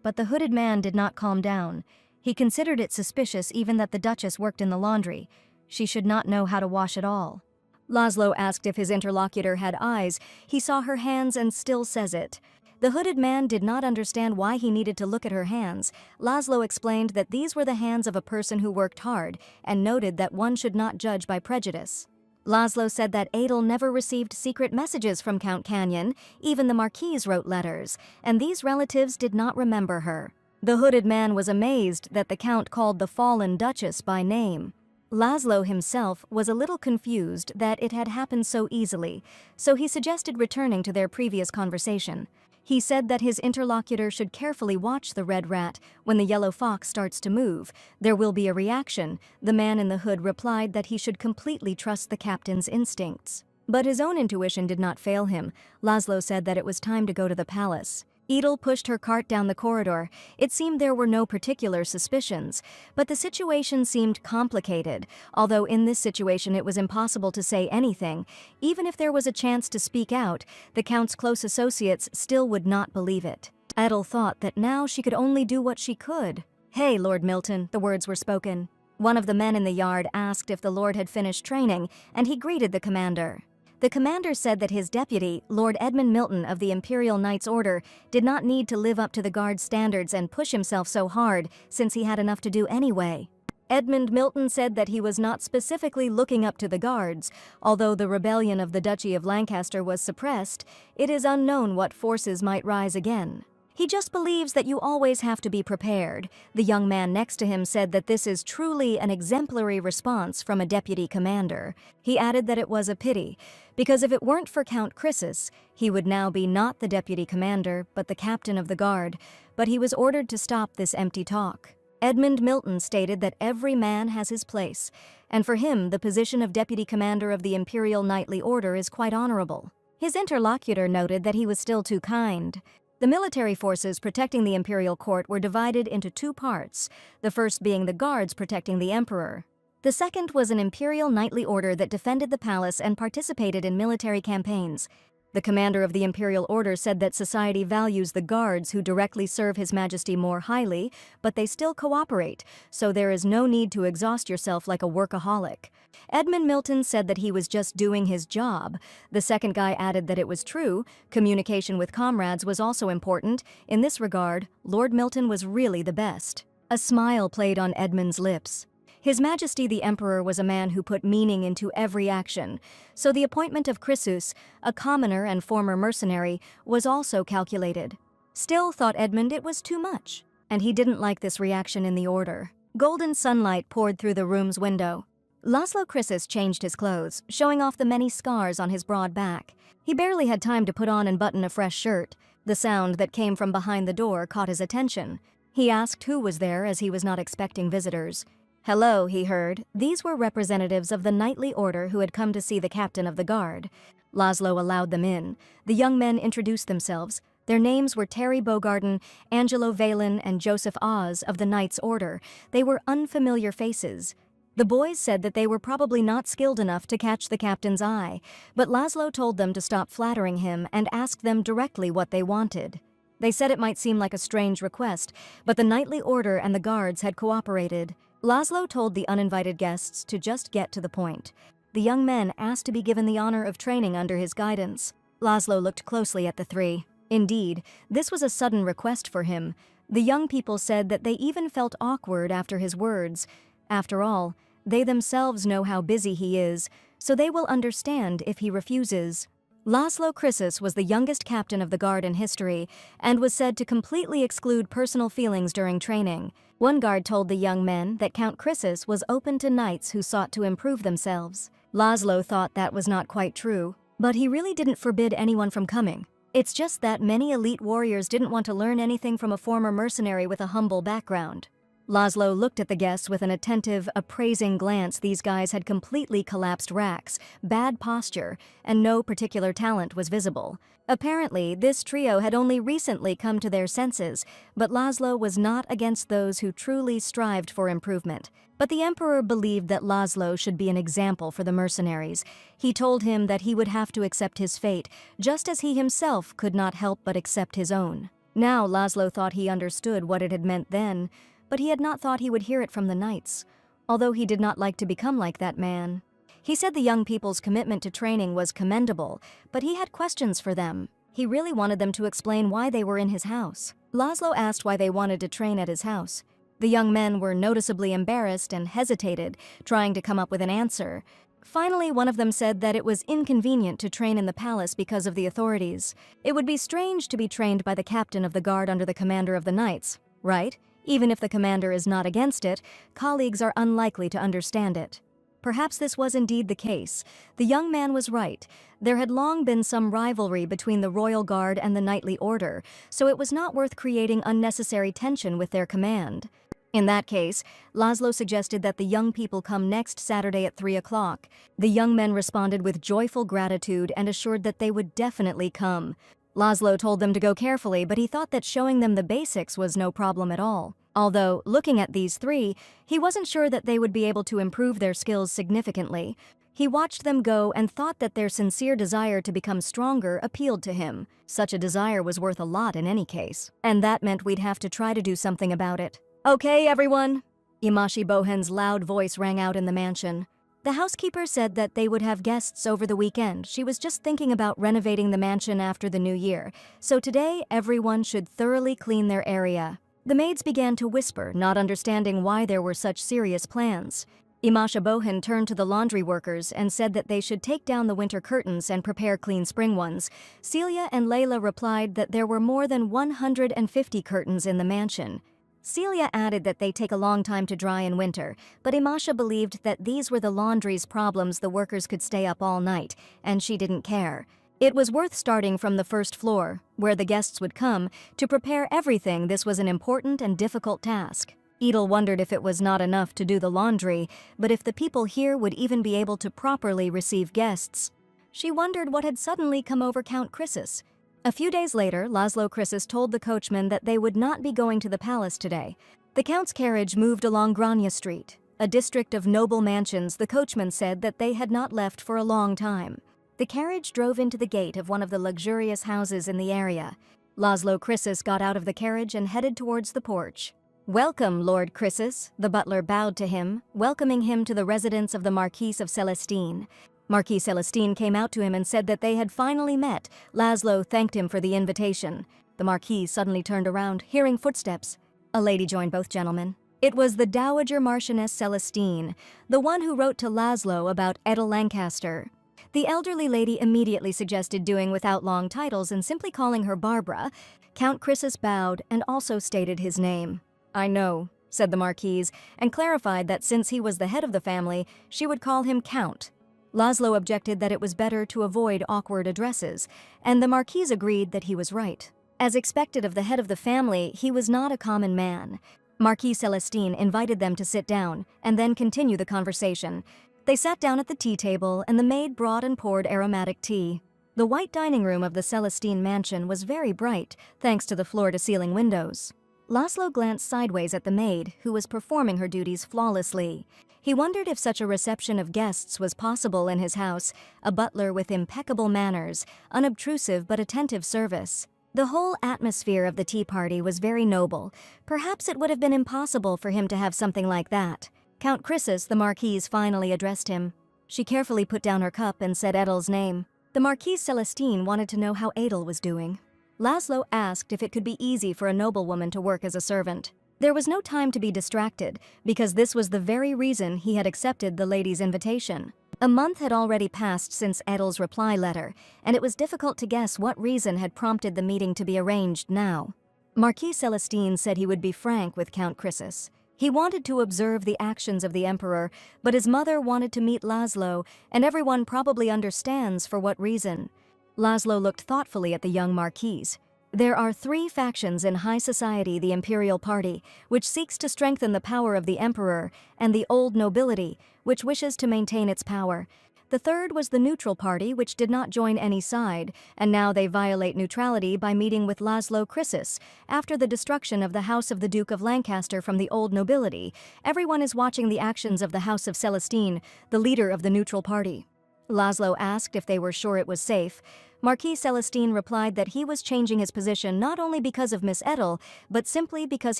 But the hooded man did not calm down. He considered it suspicious even that the Duchess worked in the laundry. She should not know how to wash at all. Laszlo asked if his interlocutor had eyes. He saw her hands and still says it. The hooded man did not understand why he needed to look at her hands. Laszlo explained that these were the hands of a person who worked hard, and noted that one should not judge by prejudice. Laszlo said that Adel never received secret messages from Count Canyon, even the Marquise wrote letters, and these relatives did not remember her. The hooded man was amazed that the Count called the fallen Duchess by name. Laszlo himself was a little confused that it had happened so easily, so he suggested returning to their previous conversation. He said that his interlocutor should carefully watch the red rat. When the yellow fox starts to move, there will be a reaction. The man in the hood replied that he should completely trust the captain's instincts. But his own intuition did not fail him. Laszlo said that it was time to go to the palace. Edel pushed her cart down the corridor. It seemed there were no particular suspicions, but the situation seemed complicated, although in this situation it was impossible to say anything. Even if there was a chance to speak out, the Count's close associates still would not believe it. Edel thought that now she could only do what she could. "Hey, Lord Milton," the words were spoken. One of the men in the yard asked if the Lord had finished training, and he greeted the commander. The commander said that his deputy, Lord Edmund Milton of the Imperial Knights Order, did not need to live up to the guard's standards and push himself so hard, since he had enough to do anyway. Edmund Milton said that he was not specifically looking up to the guards. Although the rebellion of the Duchy of Lancaster was suppressed, it is unknown what forces might rise again. He just believes that you always have to be prepared. The young man next to him said that this is truly an exemplary response from a deputy commander. He added that it was a pity, because if it weren't for Count Chrysis, he would now be not the deputy commander, but the captain of the guard. But he was ordered to stop this empty talk. Edmund Milton stated that every man has his place, and for him the position of deputy commander of the Imperial Knightly Order is quite honorable. His interlocutor noted that he was still too kind. The military forces protecting the imperial court were divided into two parts, the first being the guards protecting the emperor. The second was an imperial knightly order that defended the palace and participated in military campaigns. The commander of the imperial order said that society values the guards who directly serve His Majesty more highly, but they still cooperate, so there is no need to exhaust yourself like a workaholic. Edmund Milton said that he was just doing his job. The second guy added that it was true. Communication with comrades was also important. In this regard, Lord Milton was really the best. A smile played on Edmund's lips. His Majesty the Emperor was a man who put meaning into every action, so the appointment of Chrysus, a commoner and former mercenary, was also calculated. Still, thought Edmund, it was too much, and he didn't like this reaction in the order. Golden sunlight poured through the room's window. Laszlo Chrysis changed his clothes, showing off the many scars on his broad back. He barely had time to put on and button a fresh shirt. The sound that came from behind the door caught his attention. He asked who was there, as he was not expecting visitors. "Hello," he heard. These were representatives of the knightly order who had come to see the captain of the guard. Laszlo allowed them in. The young men introduced themselves. Their names were Terry Bogarden, Angelo Valen, and Joseph Oz of the Knights Order. They were unfamiliar faces. The boys said that they were probably not skilled enough to catch the captain's eye, but Laszlo told them to stop flattering him and ask them directly what they wanted. They said it might seem like a strange request, but the knightly order and the guards had cooperated. Laszlo told the uninvited guests to just get to the point. The young men asked to be given the honor of training under his guidance. Laszlo looked closely at the three. Indeed, this was a sudden request for him. The young people said that they even felt awkward after his words. After all, they themselves know how busy he is, so they will understand if he refuses. Laszlo Chrysis was the youngest captain of the guard in history and was said to completely exclude personal feelings during training. One guard told the young men that Count Chrysis was open to knights who sought to improve themselves. Laszlo thought that was not quite true, but he really didn't forbid anyone from coming. It's just that many elite warriors didn't want to learn anything from a former mercenary with a humble background. Laszlo looked at the guests with an attentive, appraising glance. These guys had completely collapsed racks, bad posture, and no particular talent was visible. Apparently, this trio had only recently come to their senses, but Laszlo was not against those who truly strived for improvement. But the Emperor believed that Laszlo should be an example for the mercenaries. He told him that he would have to accept his fate, just as he himself could not help but accept his own. Now Laszlo thought he understood what it had meant then, but he had not thought he would hear it from the knights, although he did not like to become like that man. He said the young people's commitment to training was commendable, but he had questions for them. He really wanted them to explain why they were in his house. Laszlo asked why they wanted to train at his house. The young men were noticeably embarrassed and hesitated, trying to come up with an answer. Finally, one of them said that it was inconvenient to train in the palace because of the authorities. It would be strange to be trained by the captain of the guard under the commander of the knights, right? Even if the commander is not against it, colleagues are unlikely to understand it. Perhaps this was indeed the case. The young man was right. There had long been some rivalry between the royal guard and the knightly order, so it was not worth creating unnecessary tension with their command. In that case, Laszlo suggested that the young people come next Saturday at 3 o'clock. The young men responded with joyful gratitude and assured that they would definitely come. Laszlo told them to go carefully, but he thought that showing them the basics was no problem at all. Although, looking at these three, he wasn't sure that they would be able to improve their skills significantly. He watched them go and thought that their sincere desire to become stronger appealed to him. Such a desire was worth a lot in any case, and that meant we'd have to try to do something about it. "Okay, everyone!" Imashi Bohen's loud voice rang out in the mansion. The housekeeper said that they would have guests over the weekend. She was just thinking about renovating the mansion after the new year, so today everyone should thoroughly clean their area. The maids began to whisper, not understanding why there were such serious plans. Imasha Bohen turned to the laundry workers and said that they should take down the winter curtains and prepare clean spring ones. Celia and Layla replied that there were more than 150 curtains in the mansion. Celia added that they take a long time to dry in winter, but Imasha believed that these were the laundry's problems. The workers could stay up all night, and she didn't care. It was worth starting from the first floor, where the guests would come, to prepare everything. This was an important and difficult task. Edel wondered if it was not enough to do the laundry, but if the people here would even be able to properly receive guests. She wondered what had suddenly come over Count Chrysis. A few days later, Laszlo Chrysis told the coachman that they would not be going to the palace today. The Count's carriage moved along Grania Street, a district of noble mansions. The coachman said that they had not left for a long time. The carriage drove into the gate of one of the luxurious houses in the area. Laszlo Chrysis got out of the carriage and headed towards the porch. "Welcome, Lord Chrysis," the butler bowed to him, welcoming him to the residence of the Marquise of Celestine. Marquis Celestine came out to him and said that they had finally met. Laszlo thanked him for the invitation. The Marquis suddenly turned around, hearing footsteps. A lady joined both gentlemen. It was the Dowager Marchioness Celestine, the one who wrote to Laszlo about Edel Lancaster. The elderly lady immediately suggested doing without long titles and simply calling her Barbara. Count Chrysis bowed and also stated his name. "I know," said the Marquise, and clarified that since he was the head of the family, she would call him Count. Laszlo objected that it was better to avoid awkward addresses, and the Marquise agreed that he was right. As expected of the head of the family, he was not a common man. Marquis Celestine invited them to sit down, and then continue the conversation. They sat down at the tea table, and the maid brought and poured aromatic tea. The white dining room of the Celestine mansion was very bright, thanks to the floor-to-ceiling windows. Laszlo glanced sideways at the maid, who was performing her duties flawlessly. He wondered if such a reception of guests was possible in his house, a butler with impeccable manners, unobtrusive but attentive service. The whole atmosphere of the tea party was very noble. Perhaps it would have been impossible for him to have something like that. Count Chrysis, the Marquise, finally addressed him. She carefully put down her cup and said Edel's name. The Marquise Celestine wanted to know how Edel was doing. Laszlo asked if it could be easy for a noblewoman to work as a servant. There was no time to be distracted, because this was the very reason he had accepted the lady's invitation. A month had already passed since Edel's reply letter, and it was difficult to guess what reason had prompted the meeting to be arranged now. Marquis Celestine said he would be frank with Count Chrysis. He wanted to observe the actions of the Emperor, but his mother wanted to meet Laszlo, and everyone probably understands for what reason. Laszlo looked thoughtfully at the young Marquise. There are 3 factions in high society: the Imperial Party, which seeks to strengthen the power of the Emperor, and the Old Nobility, which wishes to maintain its power. The third was the Neutral Party, which did not join any side, and now they violate neutrality by meeting with Laszlo Krisis. After the destruction of the House of the Duke of Lancaster from the Old Nobility, everyone is watching the actions of the House of Celestine, the leader of the Neutral Party. Laszlo asked if they were sure it was safe. Marquis Celestine replied that he was changing his position not only because of Miss Edel, but simply because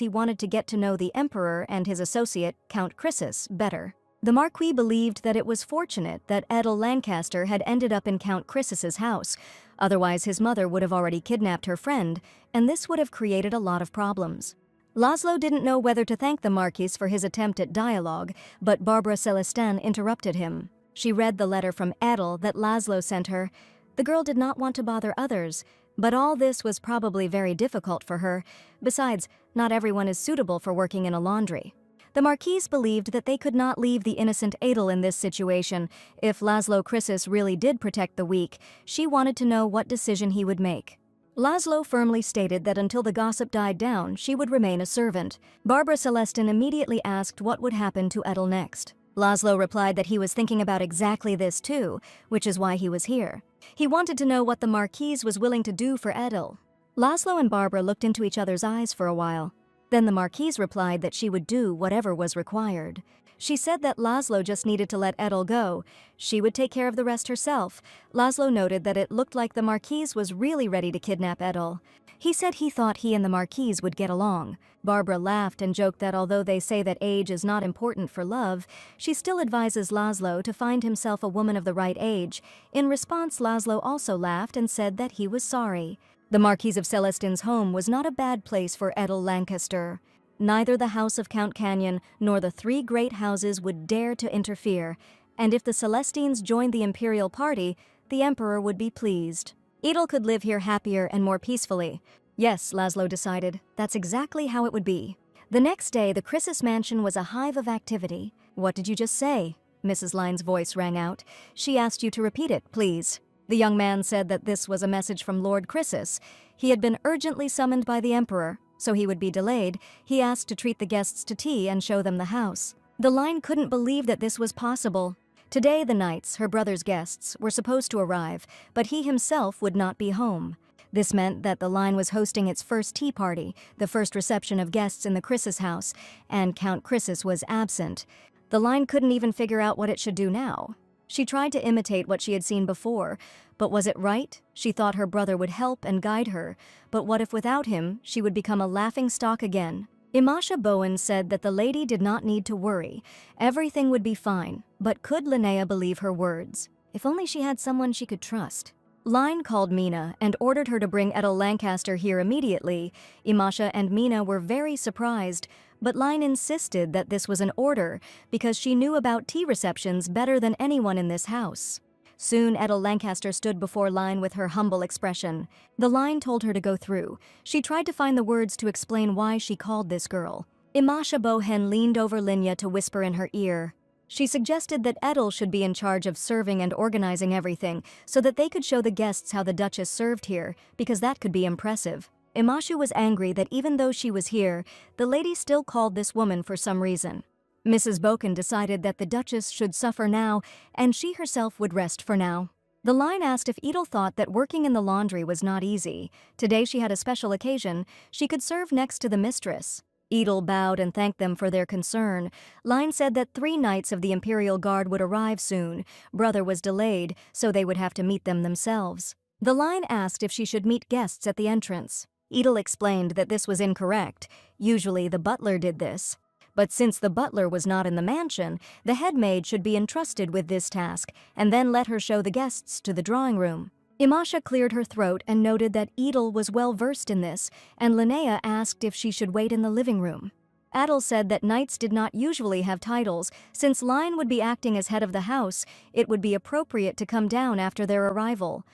he wanted to get to know the Emperor and his associate, Count Krisis, better. The Marquis believed that it was fortunate that Edel Lancaster had ended up in Count Krisis's house, otherwise his mother would have already kidnapped her friend, and this would have created a lot of problems. Laszlo didn't know whether to thank the Marquis for his attempt at dialogue, but Barbara Celestin interrupted him. She read the letter from Edel that Laszlo sent her. The girl did not want to bother others, but all this was probably very difficult for her. Besides, not everyone is suitable for working in a laundry. The Marquise believed that they could not leave the innocent Edel in this situation. If Laszlo Krisis really did protect the weak, she wanted to know what decision he would make. Laszlo firmly stated that until the gossip died down, she would remain a servant. Barbara Celestin immediately asked what would happen to Edel next. Laszlo replied that he was thinking about exactly this too, which is why he was here. He wanted to know what the Marquise was willing to do for Edel. Laszlo and Barbara looked into each other's eyes for a while. Then the Marquise replied that she would do whatever was required. She said that Laszlo just needed to let Edel go. She would take care of the rest herself. Laszlo noted that it looked like the Marquise was really ready to kidnap Edel. He said he thought he and the Marquise would get along. Barbara laughed and joked that although they say that age is not important for love, she still advises Laszlo to find himself a woman of the right age. In response, Laszlo also laughed and said that he was sorry. The Marquis of Celestin's home was not a bad place for Edel Lancaster. Neither the House of Count Canyon nor the 3 great houses would dare to interfere, and if the Celestines joined the Imperial Party, the Emperor would be pleased. Edel could live here happier and more peacefully. Yes, Laszlo decided, that's exactly how it would be. The next day, the Krisis mansion was a hive of activity. What did you just say? Mrs. Lyne's voice rang out. She asked you to repeat it, please. The young man said that this was a message from Lord Krisis. He had been urgently summoned by the Emperor, so he would be delayed. He asked to treat the guests to tea and show them the house. The Line couldn't believe that this was possible. Today, the Knights, her brother's guests, were supposed to arrive, but he himself would not be home. This meant that the Line was hosting its first tea party, the first reception of guests in the Krisis house, and Count Krisis was absent. The Line couldn't even figure out what it should do now. She tried to imitate what she had seen before, but was it right? She thought her brother would help and guide her, but what if without him, she would become a laughingstock again? Imasha Bowen said that the lady did not need to worry. Everything would be fine, but could Linnea believe her words? If only she had someone she could trust. Line called Mina and ordered her to bring Edel Lancaster here immediately. Imasha and Mina were very surprised, but Line insisted that this was an order because she knew about tea receptions better than anyone in this house. Soon Edel Lancaster stood before Line with her humble expression. The Line told her to go through. She tried to find the words to explain why she called this girl. Imasha Bohen leaned over Linya to whisper in her ear. She suggested that Edel should be in charge of serving and organizing everything so that they could show the guests how the Duchess served here, because that could be impressive. Imashu was angry that even though she was here, the lady still called this woman for some reason. Mrs. Boken decided that the Duchess should suffer now, and she herself would rest for now. The Line asked if Edel thought that working in the laundry was not easy. Today she had a special occasion. She could serve next to the mistress. Edel bowed and thanked them for their concern. Line said that 3 knights of the Imperial Guard would arrive soon. Brother was delayed, so they would have to meet them themselves. The Line asked if she should meet guests at the entrance. Edel explained that this was incorrect. Usually the butler did this. But since the butler was not in the mansion, the head maid should be entrusted with this task, and then let her show the guests to the drawing room. Imasha cleared her throat and noted that Edel was well versed in this, and Linnea asked if she should wait in the living room. Adel said that knights did not usually have titles. Since Line would be acting as head of the house, it would be appropriate to come down after their arrival.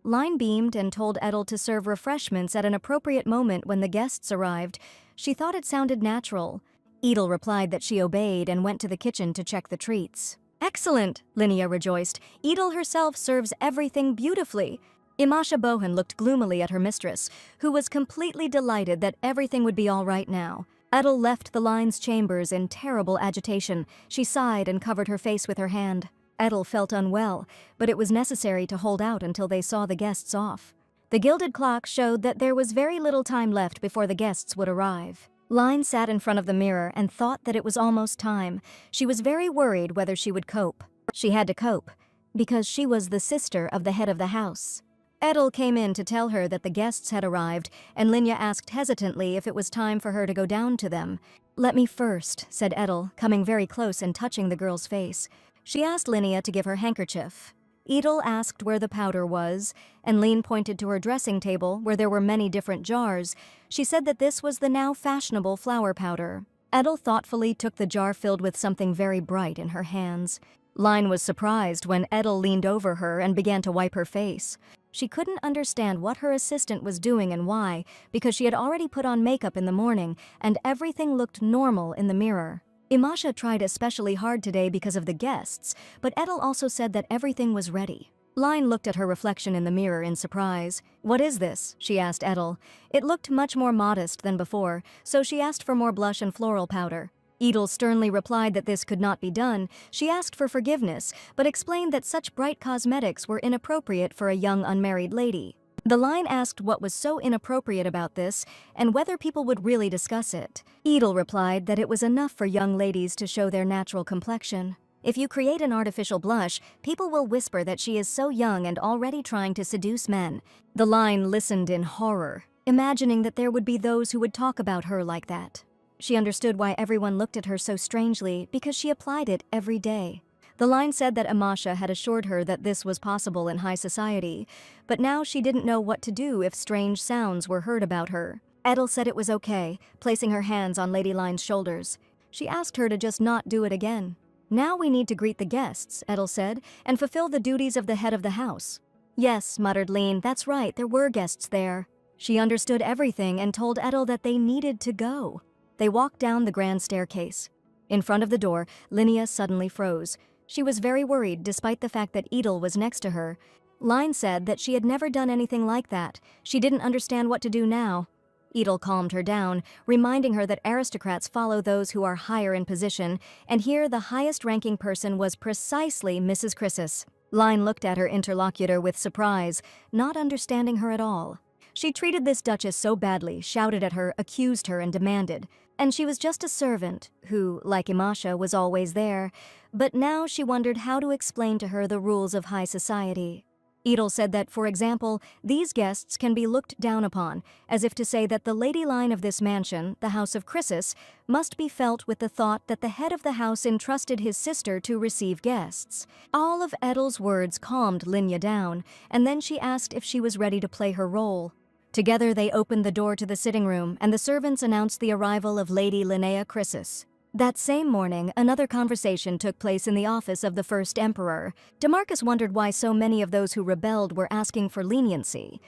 Line beamed and told Edel to serve refreshments at an appropriate moment when the guests arrived. She thought it sounded natural. Edel replied that she obeyed and went to the kitchen to check the treats. "Excellent," Linnea rejoiced. "Edel herself serves everything beautifully." Imasha Bohan looked gloomily at her mistress, who was completely delighted that everything would be all right now. Edel left the line's chambers in terrible agitation. She sighed and covered her face with her hand. Edel felt unwell, but it was necessary to hold out until they saw the guests off. The gilded clock showed that there was very little time left before the guests would arrive. Line sat in front of the mirror and thought that it was almost time. She was very worried whether she would cope. She had to cope, because she was the sister of the head of the house. Edel came in to tell her that the guests had arrived, and Linya asked hesitantly if it was time for her to go down to them. "Let me first," said Edel, coming very close and touching the girl's face. She asked Linya to give her handkerchief. Edel asked where the powder was, and Lin pointed to her dressing table where there were many different jars. She said that this was the now fashionable flower powder. Edel thoughtfully took the jar filled with something very bright in her hands. Line was surprised when Edel leaned over her and began to wipe her face. She couldn't understand what her assistant was doing and why, because she had already put on makeup in the morning and everything looked normal in the mirror. Imasha tried especially hard today because of the guests, but Edel also said that everything was ready. Line looked at her reflection in the mirror in surprise. "What is this?" she asked Edel. It looked much more modest than before, so she asked for more blush and floral powder. Edel sternly replied that this could not be done. She asked for forgiveness, but explained that such bright cosmetics were inappropriate for a young unmarried lady. The line asked what was so inappropriate about this, and whether people would really discuss it. Edel replied that it was enough for young ladies to show their natural complexion. If you create an artificial blush, people will whisper that she is so young and already trying to seduce men. The line listened in horror, imagining that there would be those who would talk about her like that. She understood why everyone looked at her so strangely, because she applied it every day. The line said that Imasha had assured her that this was possible in high society, but now she didn't know what to do if strange sounds were heard about her. Edel said it was okay, placing her hands on Lady Line's shoulders. She asked her to just not do it again. "Now we need to greet the guests," Edel said, "and fulfill the duties of the head of the house." "Yes," muttered Line, "that's right, there were guests there." She understood everything and told Edel that they needed to go. They walked down the grand staircase. In front of the door, Linya suddenly froze. She was very worried despite the fact that Edel was next to her. Line said that she had never done anything like that. She didn't understand what to do now. Edel calmed her down, reminding her that aristocrats follow those who are higher in position, and here the highest-ranking person was precisely Mrs. Chrysis. Line looked at her interlocutor with surprise, not understanding her at all. She treated this Duchess so badly, shouted at her, accused her, and demanded. And she was just a servant, who, like Imasha, was always there. But now she wondered how to explain to her the rules of high society. Edel said that, for example, these guests can be looked down upon, as if to say that the lady line of this mansion, the House of Chrysis, must be felt with the thought that the head of the house entrusted his sister to receive guests. All of Edel's words calmed Linya down, and then she asked if she was ready to play her role. Together they opened the door to the sitting room, and the servants announced the arrival of Lady Linnea Chrysis. That same morning, another conversation took place in the office of the first emperor. DeMarcus wondered why so many of those who rebelled were asking for leniency.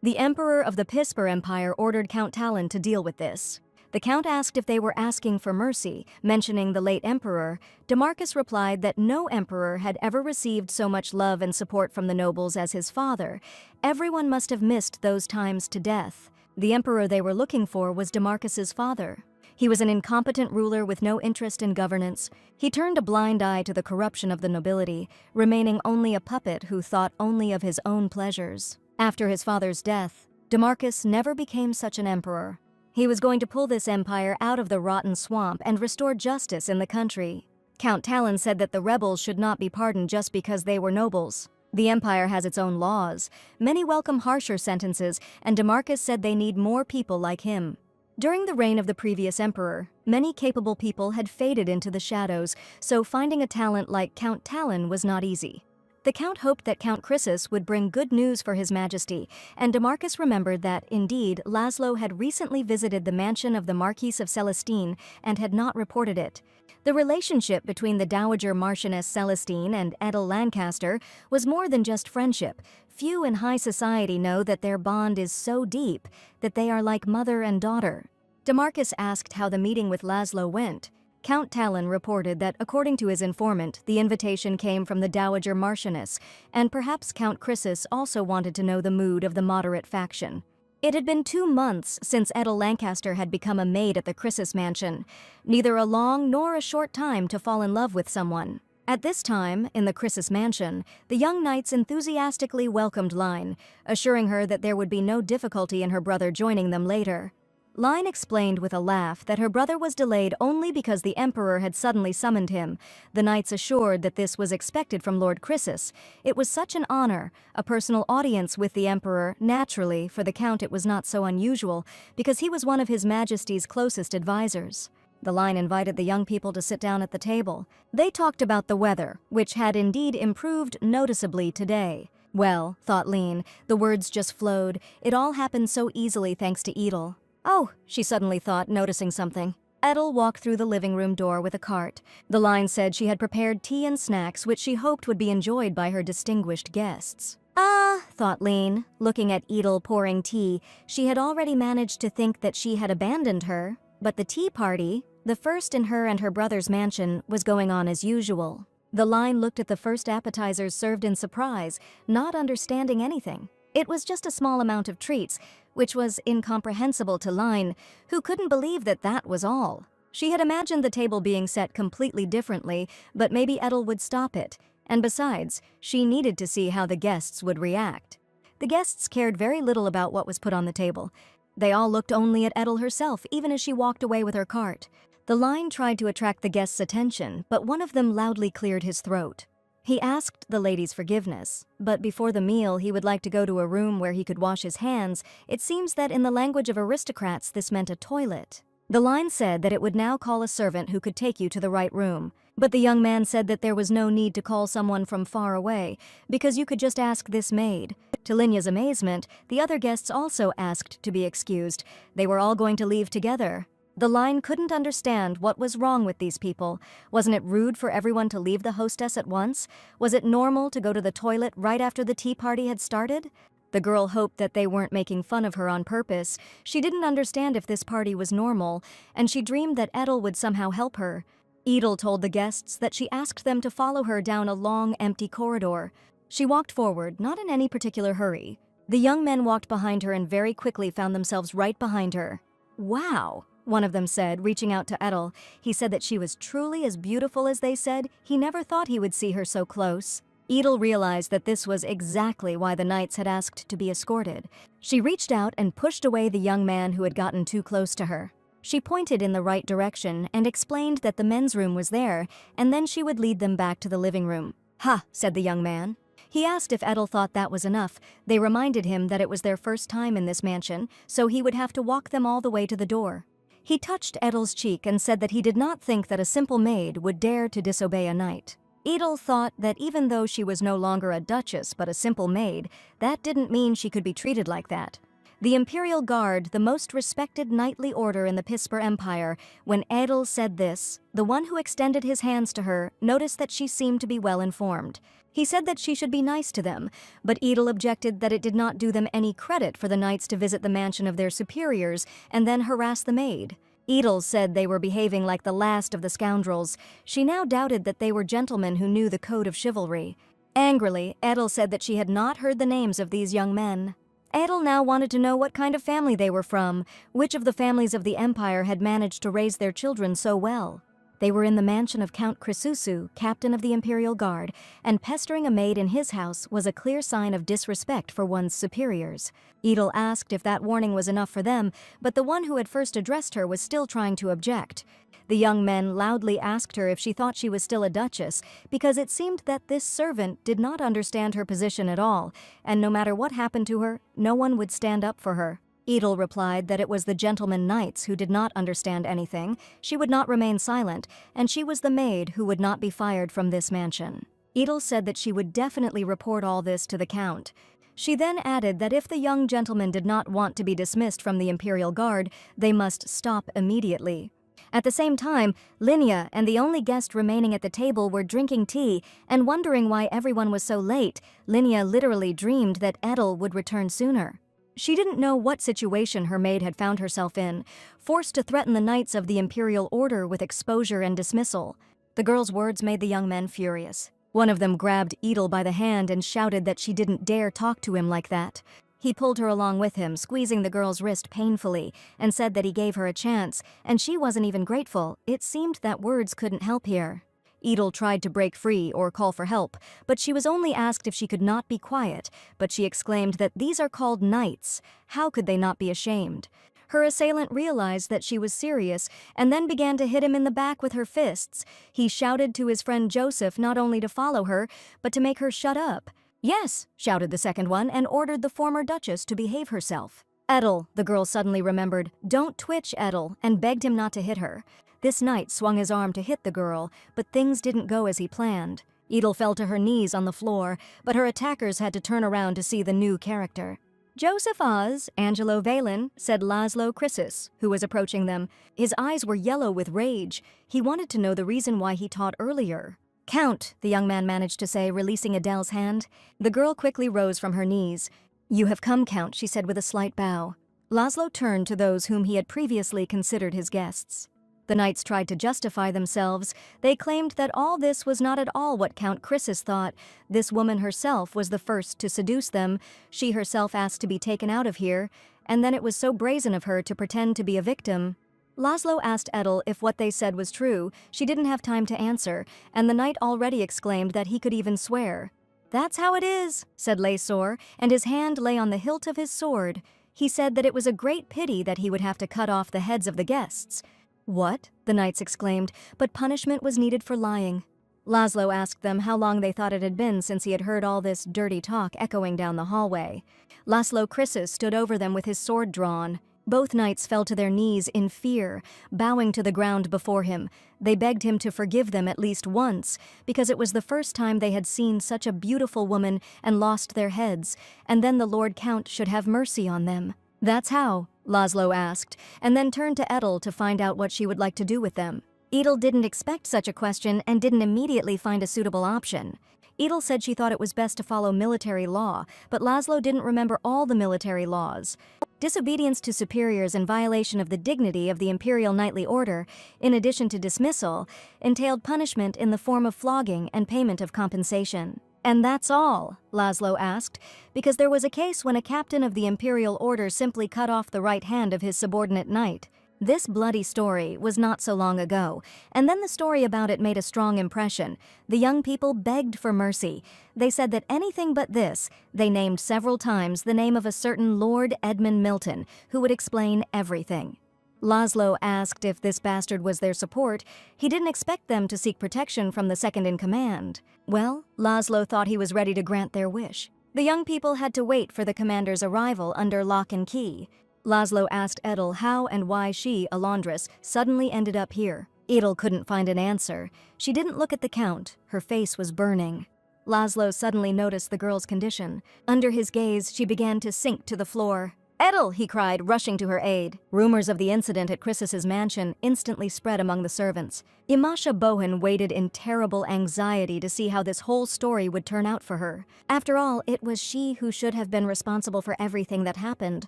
The emperor of the Pisper Empire ordered Count Talon to deal with this. The count asked if they were asking for mercy, mentioning the late emperor. DeMarcus replied that no emperor had ever received so much love and support from the nobles as his father. Everyone must have missed those times to death. The emperor they were looking for was DeMarcus's father. He was an incompetent ruler with no interest in governance. He turned a blind eye to the corruption of the nobility, remaining only a puppet who thought only of his own pleasures. After his father's death, DeMarcus never became such an emperor. He was going to pull this empire out of the rotten swamp and restore justice in the country. Count Talon said that the rebels should not be pardoned just because they were nobles. The empire has its own laws. Many welcome harsher sentences, and DeMarcus said they need more people like him. During the reign of the previous emperor, many capable people had faded into the shadows, so finding a talent like Count Talon was not easy. The count hoped that Count Chrysis would bring good news for his majesty, and DeMarcus remembered that, indeed, Laszlo had recently visited the mansion of the Marquis of Celestine and had not reported it. The relationship between the Dowager Marchioness Celestine and Edel Lancaster was more than just friendship. Few in high society know that their bond is so deep that they are like mother and daughter. DeMarcus asked how the meeting with Laszlo went. Count Talon reported that, according to his informant, the invitation came from the Dowager Marchioness, and perhaps Count Chrysis also wanted to know the mood of the moderate faction. It had been 2 months since Edel Lancaster had become a maid at the Chrysis mansion, neither a long nor a short time to fall in love with someone. At this time, in the Chrysis mansion, the young knights enthusiastically welcomed Line, assuring her that there would be no difficulty in her brother joining them later. Line explained with a laugh that her brother was delayed only because the Emperor had suddenly summoned him. The knights assured that this was expected from Lord Chrysis. It was such an honor, a personal audience with the Emperor. Naturally, for the Count it was not so unusual, because he was one of His Majesty's closest advisors. The Line invited the young people to sit down at the table. They talked about the weather, which had indeed improved noticeably today. Well, thought Lean, the words just flowed. It all happened so easily thanks to Edel. Oh, she suddenly thought, noticing something. Edel walked through the living room door with a cart. The Line said she had prepared tea and snacks which she hoped would be enjoyed by her distinguished guests. Ah, thought Lean, looking at Edel pouring tea. She had already managed to think that she had abandoned her, but the tea party, the first in her and her brother's mansion, was going on as usual. The Line looked at the first appetizers served in surprise, not understanding anything. It was just a small amount of treats, which was incomprehensible to Line, who couldn't believe that that was all. She had imagined the table being set completely differently, but maybe Edel would stop it. And besides, she needed to see how the guests would react. The guests cared very little about what was put on the table. They all looked only at Edel herself, even as she walked away with her cart. The Line tried to attract the guests' attention, but one of them loudly cleared his throat. He asked the ladies' forgiveness, but before the meal he would like to go to a room where he could wash his hands. It seems that in the language of aristocrats this meant a toilet. The Line said that it would now call a servant who could take you to the right room, but the young man said that there was no need to call someone from far away, because you could just ask this maid. To Linya's amazement, the other guests also asked to be excused. They were all going to leave together. The Line couldn't understand what was wrong with these people. Wasn't it rude for everyone to leave the hostess at once? Was it normal to go to the toilet right after the tea party had started? The girl hoped that they weren't making fun of her on purpose. She didn't understand if this party was normal, and she dreamed that Edel would somehow help her. Edel told the guests that she asked them to follow her down a long, empty corridor. She walked forward, not in any particular hurry. The young men walked behind her and very quickly found themselves right behind her. Wow! One of them said, reaching out to Edel. He said that she was truly as beautiful as they said. He never thought he would see her so close. Edel realized that this was exactly why the knights had asked to be escorted. She reached out and pushed away the young man who had gotten too close to her. She pointed in the right direction and explained that the men's room was there, and then she would lead them back to the living room. "Ha," said the young man. He asked if Edel thought that was enough. They reminded him that it was their first time in this mansion, so he would have to walk them all the way to the door. He touched Edel's cheek and said that he did not think that a simple maid would dare to disobey a knight. Edel thought that even though she was no longer a duchess but a simple maid, that didn't mean she could be treated like that. The Imperial Guard, the most respected knightly order in the Pisper Empire, when Edel said this, the one who extended his hands to her noticed that she seemed to be well informed. He said that she should be nice to them, but Edel objected that it did not do them any credit for the knights to visit the mansion of their superiors and then harass the maid. Edel said they were behaving like the last of the scoundrels. She now doubted that they were gentlemen who knew the code of chivalry. Angrily, Edel said that she had not heard the names of these young men. Edel now wanted to know what kind of family they were from, which of the families of the Empire had managed to raise their children so well. They were in the mansion of Count Chrysusu, captain of the Imperial Guard, and pestering a maid in his house was a clear sign of disrespect for one's superiors. Edel asked if that warning was enough for them, but the one who had first addressed her was still trying to object. The young men loudly asked her if she thought she was still a duchess, because it seemed that this servant did not understand her position at all, and no matter what happened to her, no one would stand up for her. Edel replied that it was the gentlemen knights who did not understand anything, she would not remain silent, and she was the maid who would not be fired from this mansion. Edel said that she would definitely report all this to the Count. She then added that if the young gentlemen did not want to be dismissed from the Imperial Guard, they must stop immediately. At the same time, Linya and the only guest remaining at the table were drinking tea and wondering why everyone was so late. Linya literally dreamed that Edel would return sooner. She didn't know what situation her maid had found herself in, forced to threaten the knights of the Imperial Order with exposure and dismissal. The girl's words made the young men furious. One of them grabbed Edel by the hand and shouted that she didn't dare talk to him like that. He pulled her along with him, squeezing the girl's wrist painfully, and said that he gave her a chance, and she wasn't even grateful. It seemed that words couldn't help here. Edel tried to break free or call for help, but she was only asked if she could not be quiet, but she exclaimed that these are called knights. How could they not be ashamed? Her assailant realized that she was serious and then began to hit him in the back with her fists. He shouted to his friend Joseph not only to follow her, but to make her shut up. "Yes," shouted the second one and ordered the former Duchess to behave herself. "Edel," the girl suddenly remembered. "Don't twitch, Edel," and begged him not to hit her. This knight swung his arm to hit the girl, but things didn't go as he planned. Edel fell to her knees on the floor, but her attackers had to turn around to see the new character. "Joseph Oz, Angelo Valen," said Laszlo Chrysis, who was approaching them. His eyes were yellow with rage. He wanted to know the reason why he taught earlier. "Count," the young man managed to say, releasing Adele's hand. The girl quickly rose from her knees. "You have come, Count," she said with a slight bow. Laszlo turned to those whom he had previously considered his guests. The knights tried to justify themselves. They claimed that all this was not at all what Count Chrysis thought. This woman herself was the first to seduce them. She herself asked to be taken out of here, and then it was so brazen of her to pretend to be a victim. Laszlo asked Edel if what they said was true. She didn't have time to answer, and the knight already exclaimed that he could even swear. "That's how it is," said Laysor, and his hand lay on the hilt of his sword. He said that it was a great pity that he would have to cut off the heads of the guests. "What?" the knights exclaimed, but punishment was needed for lying. Laszlo asked them how long they thought it had been since he had heard all this dirty talk echoing down the hallway. Laszlo Chrysis stood over them with his sword drawn. Both knights fell to their knees in fear, bowing to the ground before him. They begged him to forgive them at least once, because it was the first time they had seen such a beautiful woman and lost their heads, and then the Lord Count should have mercy on them. "That's how?" Laszlo asked, and then turned to Edel to find out what she would like to do with them. Edel didn't expect such a question and didn't immediately find a suitable option. Edel said she thought it was best to follow military law, but Laszlo didn't remember all the military laws. Disobedience to superiors in violation of the dignity of the Imperial Knightly Order, in addition to dismissal, entailed punishment in the form of flogging and payment of compensation. "And that's all?" Laszlo asked, because there was a case when a captain of the Imperial Order simply cut off the right hand of his subordinate knight. This bloody story was not so long ago, and then the story about it made a strong impression. The young people begged for mercy. They said that anything but this. They named several times the name of a certain Lord Edmund Milton, who would explain everything. Laszlo asked if this bastard was their support. He didn't expect them to seek protection from the second-in-command. Well, Laszlo thought he was ready to grant their wish. The young people had to wait for the commander's arrival under lock and key. Laszlo asked Edel how and why she, a laundress, suddenly ended up here. Edel couldn't find an answer. She didn't look at the Count. Her face was burning. Laszlo suddenly noticed the girl's condition. Under his gaze, she began to sink to the floor. "Edel!" he cried, rushing to her aid. Rumors of the incident at Chrysis's mansion instantly spread among the servants. Imasha Bohan waited in terrible anxiety to see how this whole story would turn out for her. After all, it was she who should have been responsible for everything that happened.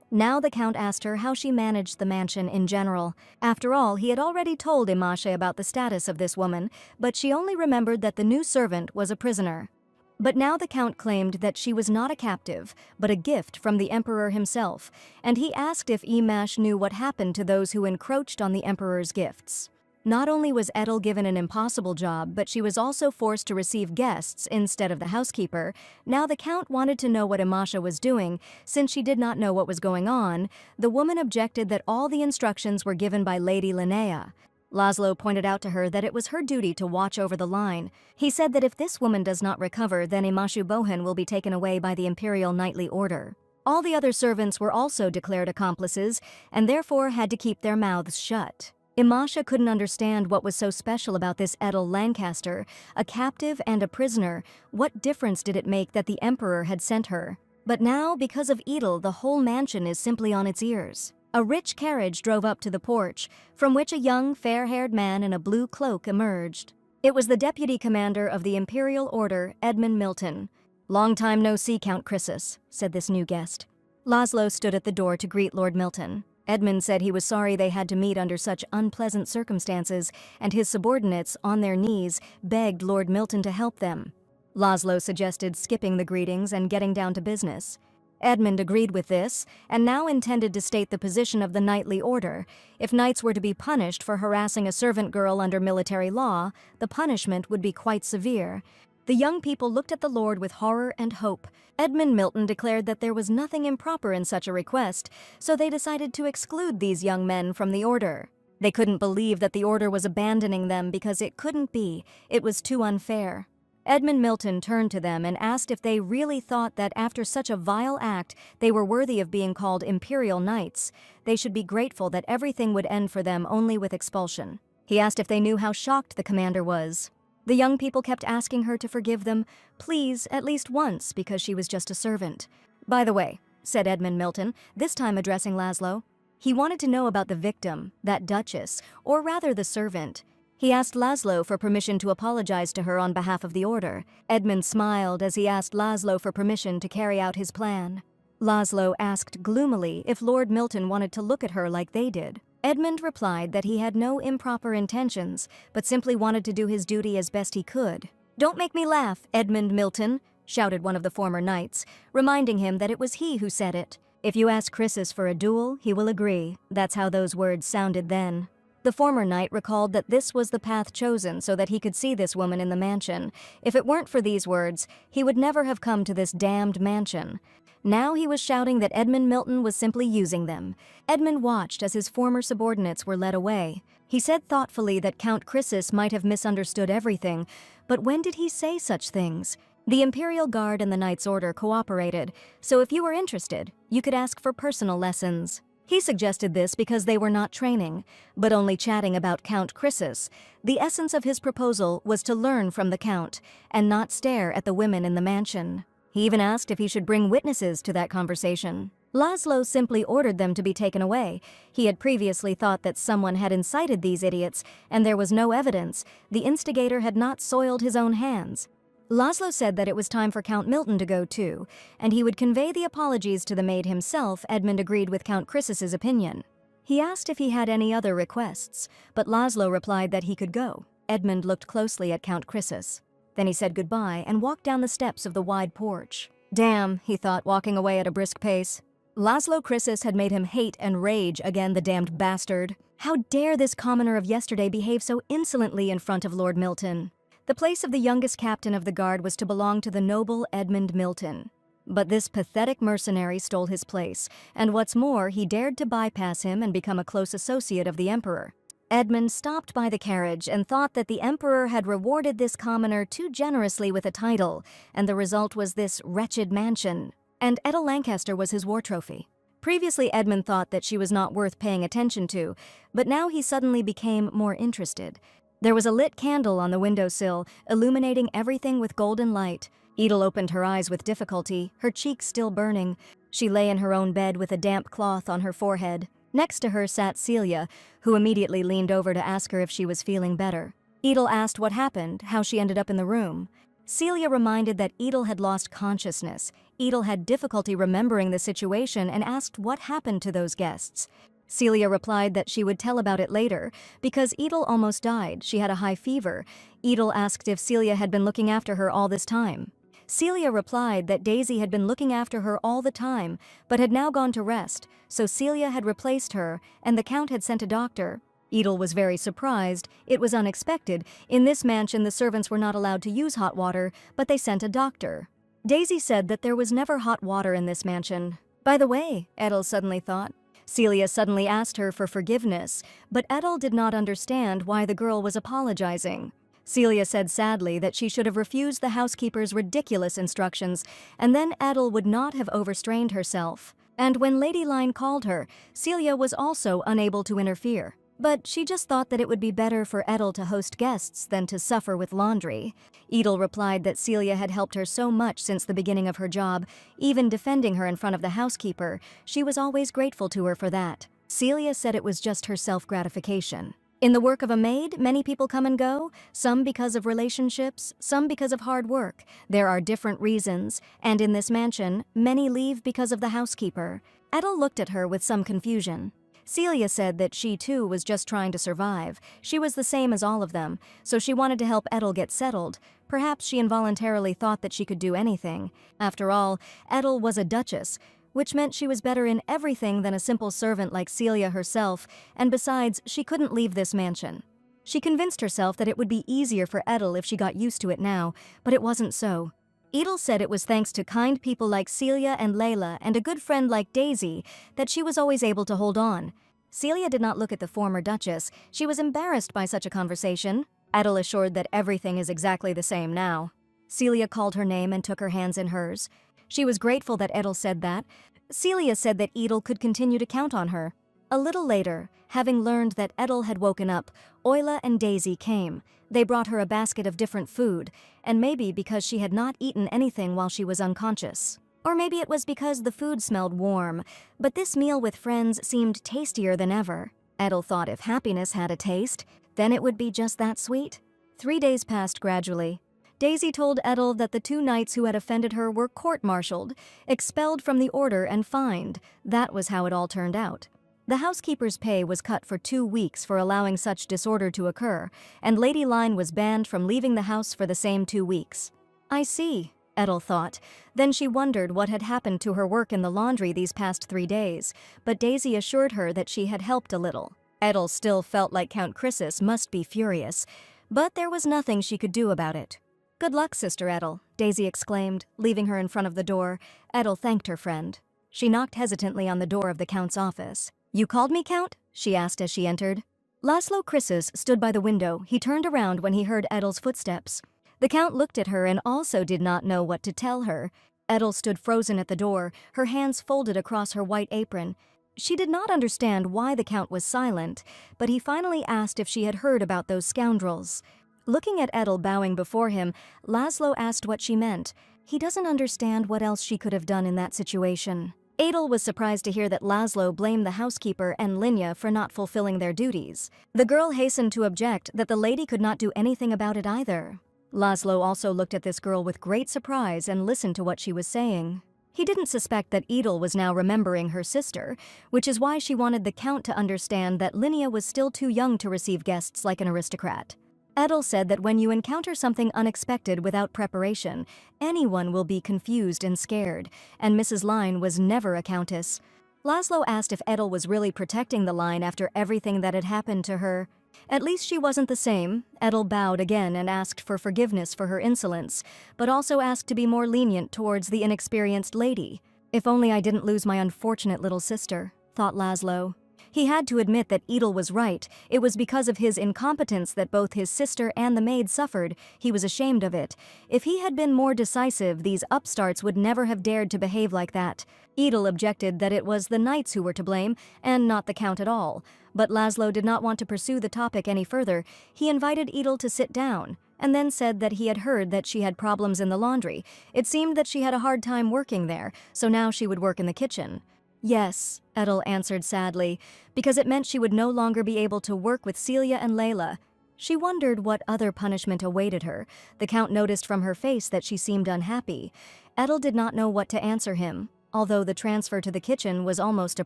Now the Count asked her how she managed the mansion in general. After all, he had already told Imasha about the status of this woman, but she only remembered that the new servant was a prisoner. But now the Count claimed that she was not a captive, but a gift from the Emperor himself, and he asked if Imash knew what happened to those who encroached on the Emperor's gifts. Not only was Edel given an impossible job, but she was also forced to receive guests instead of the housekeeper. Now the Count wanted to know what Imasha was doing. Since she did not know what was going on, the woman objected that all the instructions were given by Lady Linnea. Laszlo pointed out to her that it was her duty to watch over the line. He said that if this woman does not recover, then Imashu Bohan will be taken away by the Imperial Knightly Order. All the other servants were also declared accomplices, and therefore had to keep their mouths shut. Imasha couldn't understand what was so special about this Edel Lancaster, a captive and a prisoner. What difference did it make that the Emperor had sent her? But now, because of Edel, the whole mansion is simply on its ears. A rich carriage drove up to the porch, from which a young, fair-haired man in a blue cloak emerged. It was the deputy commander of the Imperial Order, Edmund Milton. "Long time no see, Count Chrysis," said this new guest. Laszlo stood at the door to greet Lord Milton. Edmund said he was sorry they had to meet under such unpleasant circumstances, and his subordinates, on their knees, begged Lord Milton to help them. Laszlo suggested skipping the greetings and getting down to business. Edmund agreed with this, and now intended to state the position of the knightly order. If knights were to be punished for harassing a servant girl under military law, the punishment would be quite severe. The young people looked at the lord with horror and hope. Edmund Milton declared that there was nothing improper in such a request, so they decided to exclude these young men from the order. They couldn't believe that the order was abandoning them because it couldn't be. It was too unfair. Edmund Milton turned to them and asked if they really thought that after such a vile act they were worthy of being called imperial knights. They should be grateful that everything would end for them only with expulsion. He asked if they knew how shocked the commander was. The young people kept asking her to forgive them, please, at least once, because she was just a servant. By the way, said Edmund Milton, this time addressing Laszlo, he wanted to know about the victim, that Duchess, or rather the servant. He asked Laszlo for permission to apologize to her on behalf of the order. Edmund smiled as he asked Laszlo for permission to carry out his plan. Laszlo asked gloomily if Lord Milton wanted to look at her like they did. Edmund replied that he had no improper intentions, but simply wanted to do his duty as best he could. "Don't make me laugh, Edmund Milton," shouted one of the former knights, reminding him that it was he who said it. "If you ask Chrysis for a duel, he will agree." That's how those words sounded then. The former knight recalled that this was the path chosen so that he could see this woman in the mansion. If it weren't for these words, he would never have come to this damned mansion. Now he was shouting that Edmund Milton was simply using them. Edmund watched as his former subordinates were led away. He said thoughtfully that Count Chrysis might have misunderstood everything, but when did he say such things? The Imperial Guard and the Knights' Order cooperated, so if you were interested, you could ask for personal lessons. He suggested this because they were not training, but only chatting about Count Chrysis. The essence of his proposal was to learn from the Count, and not stare at the women in the mansion. He even asked if he should bring witnesses to that conversation. Laszlo simply ordered them to be taken away. He had previously thought that someone had incited these idiots, and there was no evidence. The instigator had not soiled his own hands. Laszlo said that it was time for Count Milton to go too, and he would convey the apologies to the maid himself. Edmund agreed with Count Chrysis's opinion. He asked if he had any other requests, but Laszlo replied that he could go. Edmund looked closely at Count Chrysis. Then he said goodbye and walked down the steps of the wide porch. Damn, he thought, walking away at a brisk pace. Laszlo Chrysis had made him hate and rage again, the damned bastard. How dare this commoner of yesterday behave so insolently in front of Lord Milton? The place of the youngest captain of the guard was to belong to the noble Edmund Milton. But this pathetic mercenary stole his place, and what's more, he dared to bypass him and become a close associate of the Emperor. Edmund stopped by the carriage and thought that the Emperor had rewarded this commoner too generously with a title, and the result was this wretched mansion. And Etta Lancaster was his war trophy. Previously, Edmund thought that she was not worth paying attention to, but now he suddenly became more interested. There was a lit candle on the windowsill, illuminating everything with golden light. Edel opened her eyes with difficulty, her cheeks still burning. She lay in her own bed with a damp cloth on her forehead. Next to her sat Celia, who immediately leaned over to ask her if she was feeling better. Edel asked what happened, how she ended up in the room. Celia reminded that Edel had lost consciousness. Edel had difficulty remembering the situation and asked what happened to those guests. Celia replied that she would tell about it later, because Edel almost died. She had a high fever. Edel asked if Celia had been looking after her all this time. Celia replied that Daisy had been looking after her all the time, but had now gone to rest, so Celia had replaced her, and the Count had sent a doctor. Edel was very surprised. It was unexpected. In this mansion, the servants were not allowed to use hot water, but they sent a doctor. Daisy said that there was never hot water in this mansion. By the way, Edel suddenly thought. Celia suddenly asked her for forgiveness, but Edel did not understand why the girl was apologizing. Celia said sadly that she should have refused the housekeeper's ridiculous instructions, and then Edel would not have overstrained herself. And when Lady Line called her, Celia was also unable to interfere. But she just thought that it would be better for Edel to host guests than to suffer with laundry. Edel replied that Celia had helped her so much since the beginning of her job, even defending her in front of the housekeeper. She was always grateful to her for that. Celia said it was just her self-gratification. In the work of a maid, many people come and go, some because of relationships, some because of hard work. There are different reasons, and in this mansion, many leave because of the housekeeper. Edel looked at her with some confusion. Celia said that she too was just trying to survive. She was the same as all of them, so she wanted to help Edel get settled. Perhaps she involuntarily thought that she could do anything. After all, Edel was a duchess, which meant she was better in everything than a simple servant like Celia herself, and besides, she couldn't leave this mansion. She convinced herself that it would be easier for Edel if she got used to it now, but it wasn't so. Edel said it was thanks to kind people like Celia and Layla and a good friend like Daisy that she was always able to hold on. Celia did not look at the former Duchess. She was embarrassed by such a conversation. Edel assured that everything is exactly the same now. Celia called her name and took her hands in hers. She was grateful that Edel said that. Celia said that Edel could continue to count on her. A little later, having learned that Edel had woken up, Oyla and Daisy came. They brought her a basket of different food, and maybe because she had not eaten anything while she was unconscious. Or maybe it was because the food smelled warm, but this meal with friends seemed tastier than ever. Edel thought if happiness had a taste, then it would be just that sweet. 3 days passed gradually. Daisy told Edel that the 2 knights who had offended her were court-martialed, expelled from the order and fined. That was how it all turned out. The housekeeper's pay was cut for 2 weeks for allowing such disorder to occur, and Lady Line was banned from leaving the house for the same 2 weeks. I see, Edel thought. Then she wondered what had happened to her work in the laundry these past 3 days, but Daisy assured her that she had helped a little. Edel still felt like Count Chrysis must be furious, but there was nothing she could do about it. Good luck, Sister Edel, Daisy exclaimed, leaving her in front of the door. Edel thanked her friend. She knocked hesitantly on the door of the Count's office. You called me, Count? She asked as she entered. Laszlo Chrysis stood by the window. He turned around when he heard Edel's footsteps. The Count looked at her and also did not know what to tell her. Edel stood frozen at the door, her hands folded across her white apron. She did not understand why the Count was silent, but he finally asked if she had heard about those scoundrels. Looking at Edel bowing before him, Laszlo asked what she meant. He doesn't understand what else she could have done in that situation. Edel was surprised to hear that Laszlo blamed the housekeeper and Linya for not fulfilling their duties. The girl hastened to object that the lady could not do anything about it either. Laszlo also looked at this girl with great surprise and listened to what she was saying. He didn't suspect that Edel was now remembering her sister, which is why she wanted the Count to understand that Linya was still too young to receive guests like an aristocrat. Edel said that when you encounter something unexpected without preparation, anyone will be confused and scared, and Mrs. Line was never a countess. Laszlo asked if Edel was really protecting the Line after everything that had happened to her. At least she wasn't the same. Edel bowed again and asked for forgiveness for her insolence, but also asked to be more lenient towards the inexperienced lady. If only I didn't lose my unfortunate little sister, thought Laszlo. He had to admit that Edel was right. It was because of his incompetence that both his sister and the maid suffered. He was ashamed of it. If he had been more decisive, these upstarts would never have dared to behave like that. Edel objected that it was the knights who were to blame, and not the Count at all. But Laszlo did not want to pursue the topic any further. He invited Edel to sit down, and then said that he had heard that she had problems in the laundry. It seemed that she had a hard time working there, so now she would work in the kitchen. Yes, Edel answered sadly, because it meant she would no longer be able to work with Celia and Layla. She wondered what other punishment awaited her. The Count noticed from her face that she seemed unhappy. Edel did not know what to answer him, although the transfer to the kitchen was almost a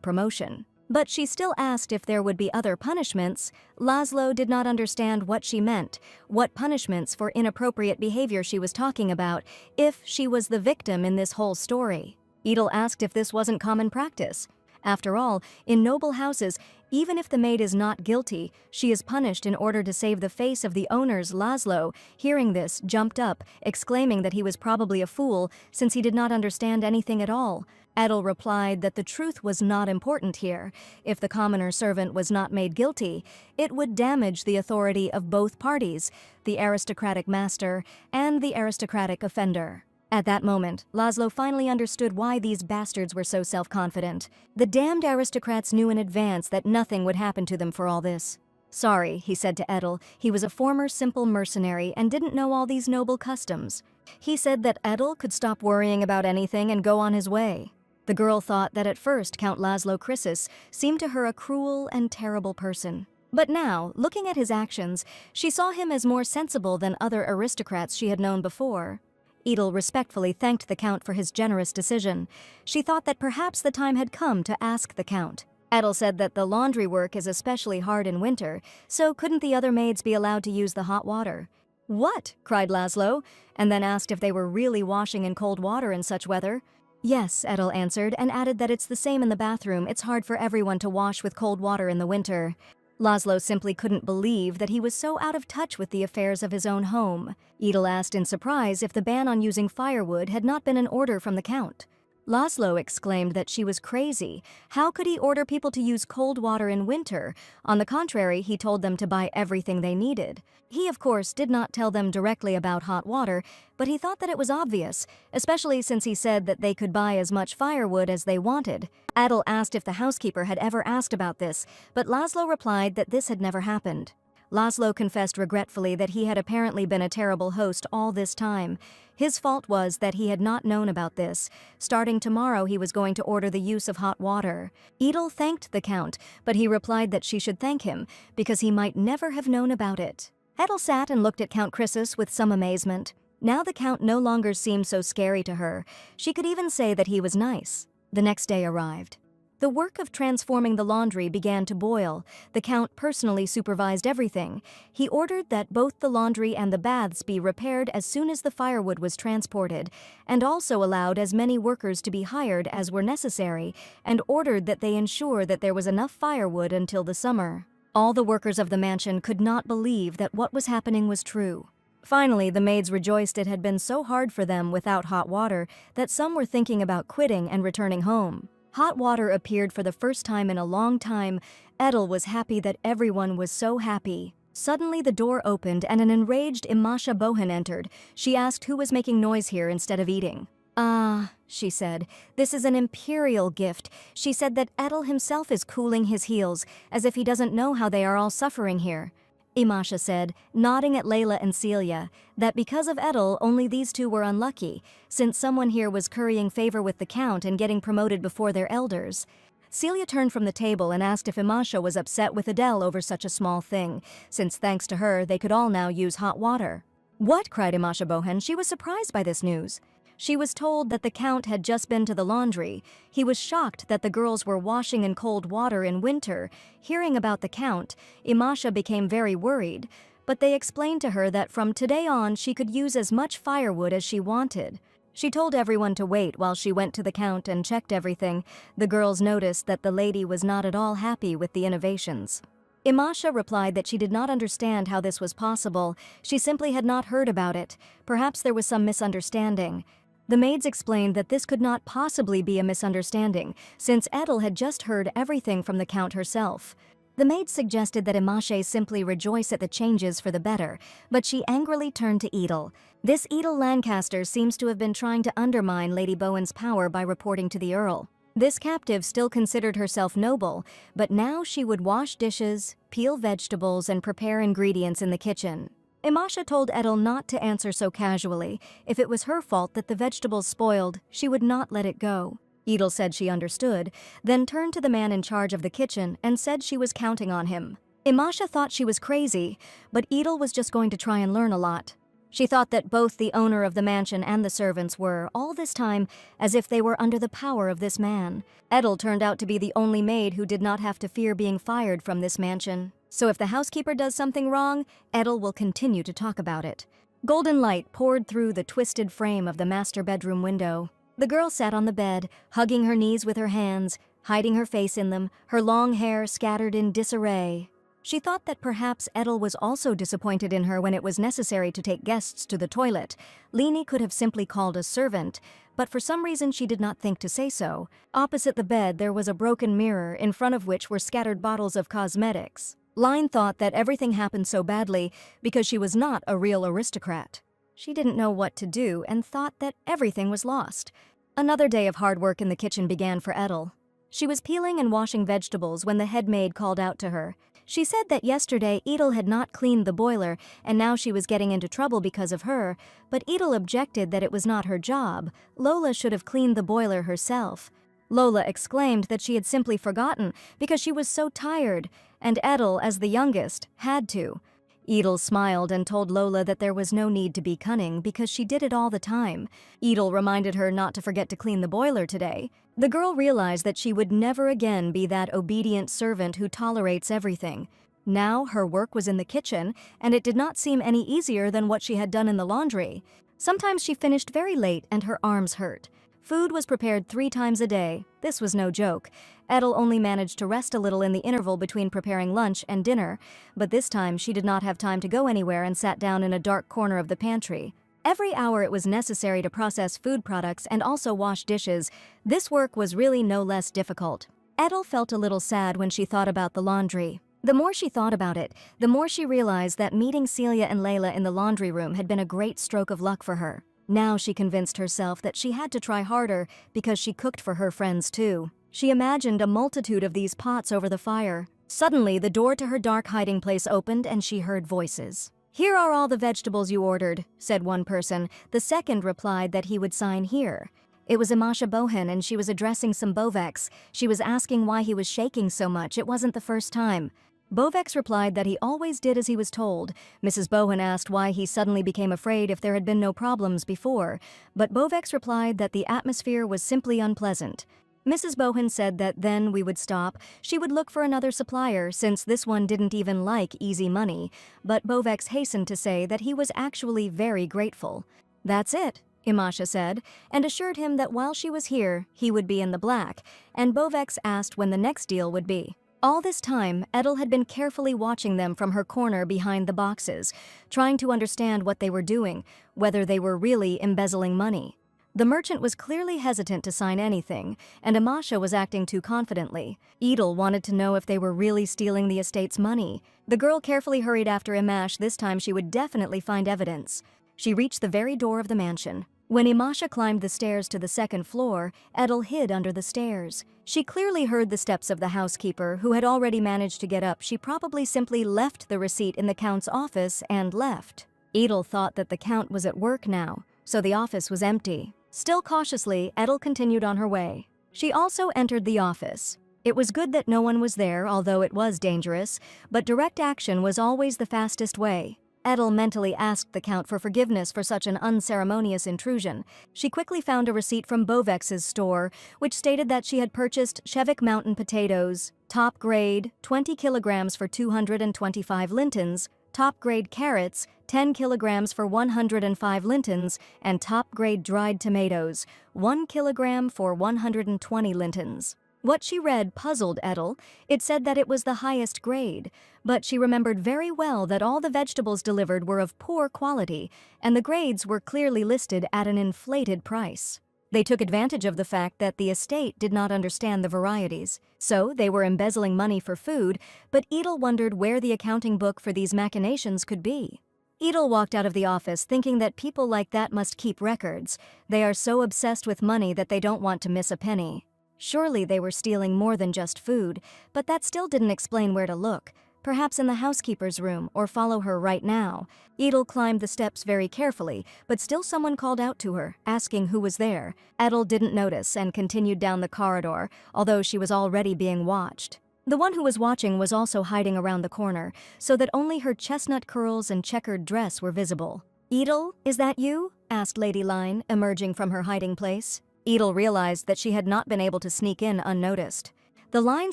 promotion. But she still asked if there would be other punishments. Laszlo did not understand what she meant, what punishments for inappropriate behavior she was talking about, if she was the victim in this whole story. Edel asked if this wasn't common practice. After all, in noble houses, even if the maid is not guilty, she is punished in order to save the face of the owners. Laszlo, hearing this, jumped up, exclaiming that he was probably a fool since he did not understand anything at all. Edel replied that the truth was not important here. If the commoner servant was not made guilty, it would damage the authority of both parties, the aristocratic master and the aristocratic offender. At that moment, Laszlo finally understood why these bastards were so self-confident. The damned aristocrats knew in advance that nothing would happen to them for all this. Sorry, he said to Edel. He was a former simple mercenary and didn't know all these noble customs. He said that Edel could stop worrying about anything and go on his way. The girl thought that at first Count Laszlo Chrysis seemed to her a cruel and terrible person. But now, looking at his actions, she saw him as more sensible than other aristocrats she had known before. Edel respectfully thanked the Count for his generous decision. She thought that perhaps the time had come to ask the Count. Edel said that the laundry work is especially hard in winter, so couldn't the other maids be allowed to use the hot water? "What?" cried Laszlo, and then asked if they were really washing in cold water in such weather. "Yes," Edel answered, and added that it's the same in the bathroom. It's hard for everyone to wash with cold water in the winter. Laszlo simply couldn't believe that he was so out of touch with the affairs of his own home. Edel asked in surprise if the ban on using firewood had not been an order from the Count. Laszlo exclaimed that she was crazy. How could he order people to use cold water in winter? On the contrary, he told them to buy everything they needed. He, of course, did not tell them directly about hot water, but he thought that it was obvious, especially since he said that they could buy as much firewood as they wanted. Edel asked if the housekeeper had ever asked about this, but Laszlo replied that this had never happened. Laszlo confessed regretfully that he had apparently been a terrible host all this time. His fault was that he had not known about this. Starting tomorrow, he was going to order the use of hot water. Edel thanked the Count, but he replied that she should thank him, because he might never have known about it. Edel sat and looked at Count Chrysis with some amazement. Now the Count no longer seemed so scary to her. She could even say that he was nice. The next day arrived. The work of transforming the laundry began to boil. The Count personally supervised everything. He ordered that both the laundry and the baths be repaired as soon as the firewood was transported, and also allowed as many workers to be hired as were necessary, and ordered that they ensure that there was enough firewood until the summer. All the workers of the mansion could not believe that what was happening was true. Finally, the maids rejoiced it had been so hard for them without hot water that some were thinking about quitting and returning home. Hot water appeared for the first time in a long time. Edel was happy that everyone was so happy. Suddenly the door opened and an enraged Imasha Bohan entered. She asked who was making noise here instead of eating. "Ah," she said, "this is an imperial gift." She said that Edel himself is cooling his heels, as if he doesn't know how they are all suffering here. Imasha said, nodding at Layla and Celia, that because of Edel, only these two were unlucky, since someone here was currying favor with the Count and getting promoted before their elders. Celia turned from the table and asked if Imasha was upset with Edel over such a small thing, since thanks to her, they could all now use hot water. "What?" cried Imasha Bohan. She was surprised by this news. She was told that the Count had just been to the laundry. He was shocked that the girls were washing in cold water in winter. Hearing about the Count, Imasha became very worried, but they explained to her that from today on she could use as much firewood as she wanted. She told everyone to wait while she went to the Count and checked everything. The girls noticed that the lady was not at all happy with the innovations. Imasha replied that she did not understand how this was possible. She simply had not heard about it. Perhaps there was some misunderstanding. The maids explained that this could not possibly be a misunderstanding, since Edel had just heard everything from the Count herself. The maids suggested that Imashe simply rejoice at the changes for the better, but she angrily turned to Edel. This Edel Lancaster seems to have been trying to undermine Lady Bowen's power by reporting to the Earl. This captive still considered herself noble, but now she would wash dishes, peel vegetables, and prepare ingredients in the kitchen. Imasha told Edel not to answer so casually. If it was her fault that the vegetables spoiled, she would not let it go. Edel said she understood, then turned to the man in charge of the kitchen and said she was counting on him. Imasha thought she was crazy, but Edel was just going to try and learn a lot. She thought that both the owner of the mansion and the servants were, all this time, as if they were under the power of this man. Edel turned out to be the only maid who did not have to fear being fired from this mansion. So if the housekeeper does something wrong, Edel will continue to talk about it. Golden light poured through the twisted frame of the master bedroom window. The girl sat on the bed, hugging her knees with her hands, hiding her face in them, her long hair scattered in disarray. She thought that perhaps Edel was also disappointed in her when it was necessary to take guests to the toilet. Lini could have simply called a servant, but for some reason she did not think to say so. Opposite the bed there was a broken mirror, in front of which were scattered bottles of cosmetics. Line thought that everything happened so badly because she was not a real aristocrat. She didn't know what to do and thought that everything was lost. Another day of hard work in the kitchen began for Edel. She was peeling and washing vegetables when the head maid called out to her. She said that yesterday Edel had not cleaned the boiler and now she was getting into trouble because of her, but Edel objected that it was not her job. Lola should have cleaned the boiler herself. Lola exclaimed that she had simply forgotten because she was so tired, and Edel, as the youngest, had to. Edel smiled and told Lola that there was no need to be cunning because she did it all the time. Edel reminded her not to forget to clean the boiler today. The girl realized that she would never again be that obedient servant who tolerates everything. Now her work was in the kitchen, and it did not seem any easier than what she had done in the laundry. Sometimes she finished very late and her arms hurt. Food was prepared 3 times a day. This was no joke. Edel only managed to rest a little in the interval between preparing lunch and dinner, but this time she did not have time to go anywhere and sat down in a dark corner of the pantry. Every hour it was necessary to process food products and also wash dishes. This work was really no less difficult. Edel felt a little sad when she thought about the laundry. The more she thought about it, the more she realized that meeting Celia and Layla in the laundry room had been a great stroke of luck for her. Now she convinced herself that she had to try harder because she cooked for her friends too. She imagined a multitude of these pots over the fire. Suddenly, the door to her dark hiding place opened and she heard voices. "Here are all the vegetables you ordered," said one person. The second replied that he would sign here. It was Imasha Bohan and she was addressing some Bovex. She was asking why he was shaking so much. It wasn't the first time. Bovex replied that he always did as he was told. Mrs. Bohan asked why he suddenly became afraid if there had been no problems before, but Bovex replied that the atmosphere was simply unpleasant. Mrs. Bohan said that then we would stop. She would look for another supplier since this one didn't even like easy money, but Bovex hastened to say that he was actually very grateful. "That's it," Imasha said, and assured him that while she was here, he would be in the black, and Bovex asked when the next deal would be. All this time, Edel had been carefully watching them from her corner behind the boxes, trying to understand what they were doing, whether they were really embezzling money. The merchant was clearly hesitant to sign anything, and Imasha was acting too confidently. Edel wanted to know if they were really stealing the estate's money. The girl carefully hurried after Imash. This time she would definitely find evidence. She reached the very door of the mansion. When Imasha climbed the stairs to the second floor, Edel hid under the stairs. She clearly heard the steps of the housekeeper, who had already managed to get up. She probably simply left the receipt in the count's office and left. Edel thought that the count was at work now, so the office was empty. Still cautiously, Edel continued on her way. She also entered the office. It was good that no one was there, although it was dangerous, but direct action was always the fastest way. Edel mentally asked the Count for forgiveness for such an unceremonious intrusion. She quickly found a receipt from Bovex's store, which stated that she had purchased Shevik Mountain potatoes, top grade, 20 kilograms for 225 lintons, top grade carrots, 10 kilograms for 105 lintons, and top grade dried tomatoes, 1 kilogram for 120 lintons. What she read puzzled Edel. It said that it was the highest grade, but she remembered very well that all the vegetables delivered were of poor quality, and the grades were clearly listed at an inflated price. They took advantage of the fact that the estate did not understand the varieties, so they were embezzling money for food, but Edel wondered where the accounting book for these machinations could be. Edel walked out of the office thinking that people like that must keep records. They are so obsessed with money that they don't want to miss a penny. Surely they were stealing more than just food, but that still didn't explain where to look. Perhaps in the housekeeper's room, or follow her right now. Edel climbed the steps very carefully, but still someone called out to her, asking who was there. Edel didn't notice and continued down the corridor, although she was already being watched. The one who was watching was also hiding around the corner, so that only her chestnut curls and checkered dress were visible. "Edel, is that you?" asked Lady Line, emerging from her hiding place. Edel realized that she had not been able to sneak in unnoticed. The line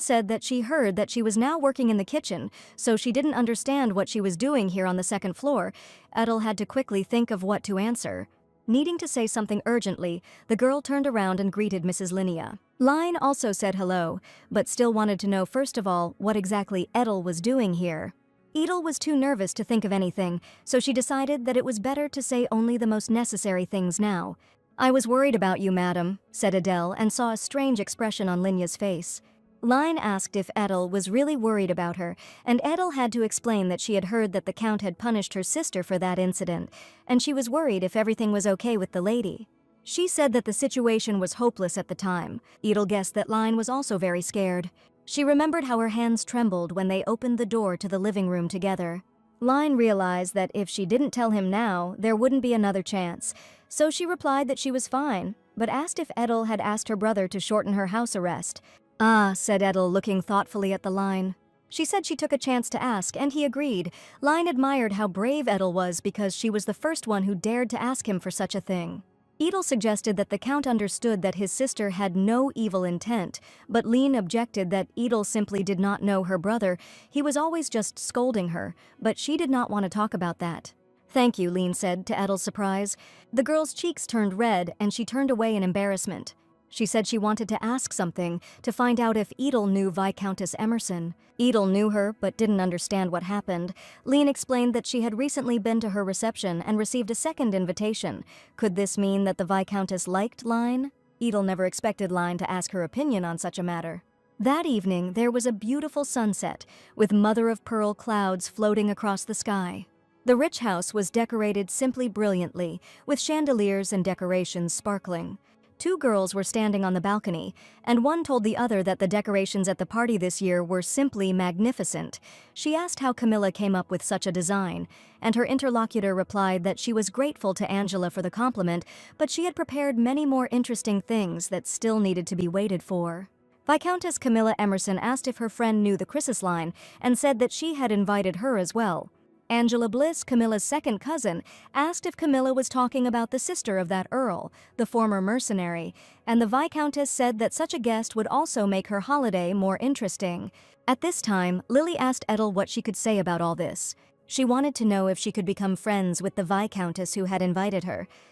said that she heard that she was now working in the kitchen, so she didn't understand what she was doing here on the second floor. Edel had to quickly think of what to answer. Needing to say something urgently, the girl turned around and greeted Mrs. Linnea. Line also said hello, but still wanted to know first of all what exactly Edel was doing here. Edel was too nervous to think of anything, so she decided that it was better to say only the most necessary things now. "I was worried about you, madam," said Adele, and saw a strange expression on Linya's face. Line asked if Edel was really worried about her, and Edel had to explain that she had heard that the Count had punished her sister for that incident, and she was worried if everything was okay with the lady. She said that the situation was hopeless at the time. Edel guessed that Line was also very scared. She remembered how her hands trembled when they opened the door to the living room together. Line realized that if she didn't tell him now, there wouldn't be another chance. So she replied that she was fine, but asked if Edel had asked her brother to shorten her house arrest. "Ah," said Edel, looking thoughtfully at the Line. She said she took a chance to ask, and he agreed. Line admired how brave Edel was because she was the first one who dared to ask him for such a thing. Edel suggested that the Count understood that his sister had no evil intent, but Line objected that Edel simply did not know her brother. He was always just scolding her, but she did not want to talk about that. "Thank you," Line said, to Edel's surprise. The girl's cheeks turned red, and she turned away in embarrassment. She said she wanted to ask something, to find out if Edel knew Viscountess Emerson. Edel knew her, but didn't understand what happened. Line explained that she had recently been to her reception and received a second invitation. Could this mean that the Viscountess liked Line? Edel never expected Line to ask her opinion on such a matter. That evening, there was a beautiful sunset, with mother-of-pearl clouds floating across the sky. The rich house was decorated simply brilliantly, with chandeliers and decorations sparkling. Two girls were standing on the balcony, and one told the other that the decorations at the party this year were simply magnificent. She asked how Camilla came up with such a design, and her interlocutor replied that she was grateful to Angela for the compliment, but she had prepared many more interesting things that still needed to be waited for. Viscountess Camilla Emerson asked if her friend knew the Chrysis line, and said that she had invited her as well. Angela Bliss, Camilla's second cousin, asked if Camilla was talking about the sister of that earl, the former mercenary, and the Viscountess said that such a guest would also make her holiday more interesting. At this time, Lily asked Edel what she could say about all this. She wanted to know if she could become friends with the Viscountess who had invited her.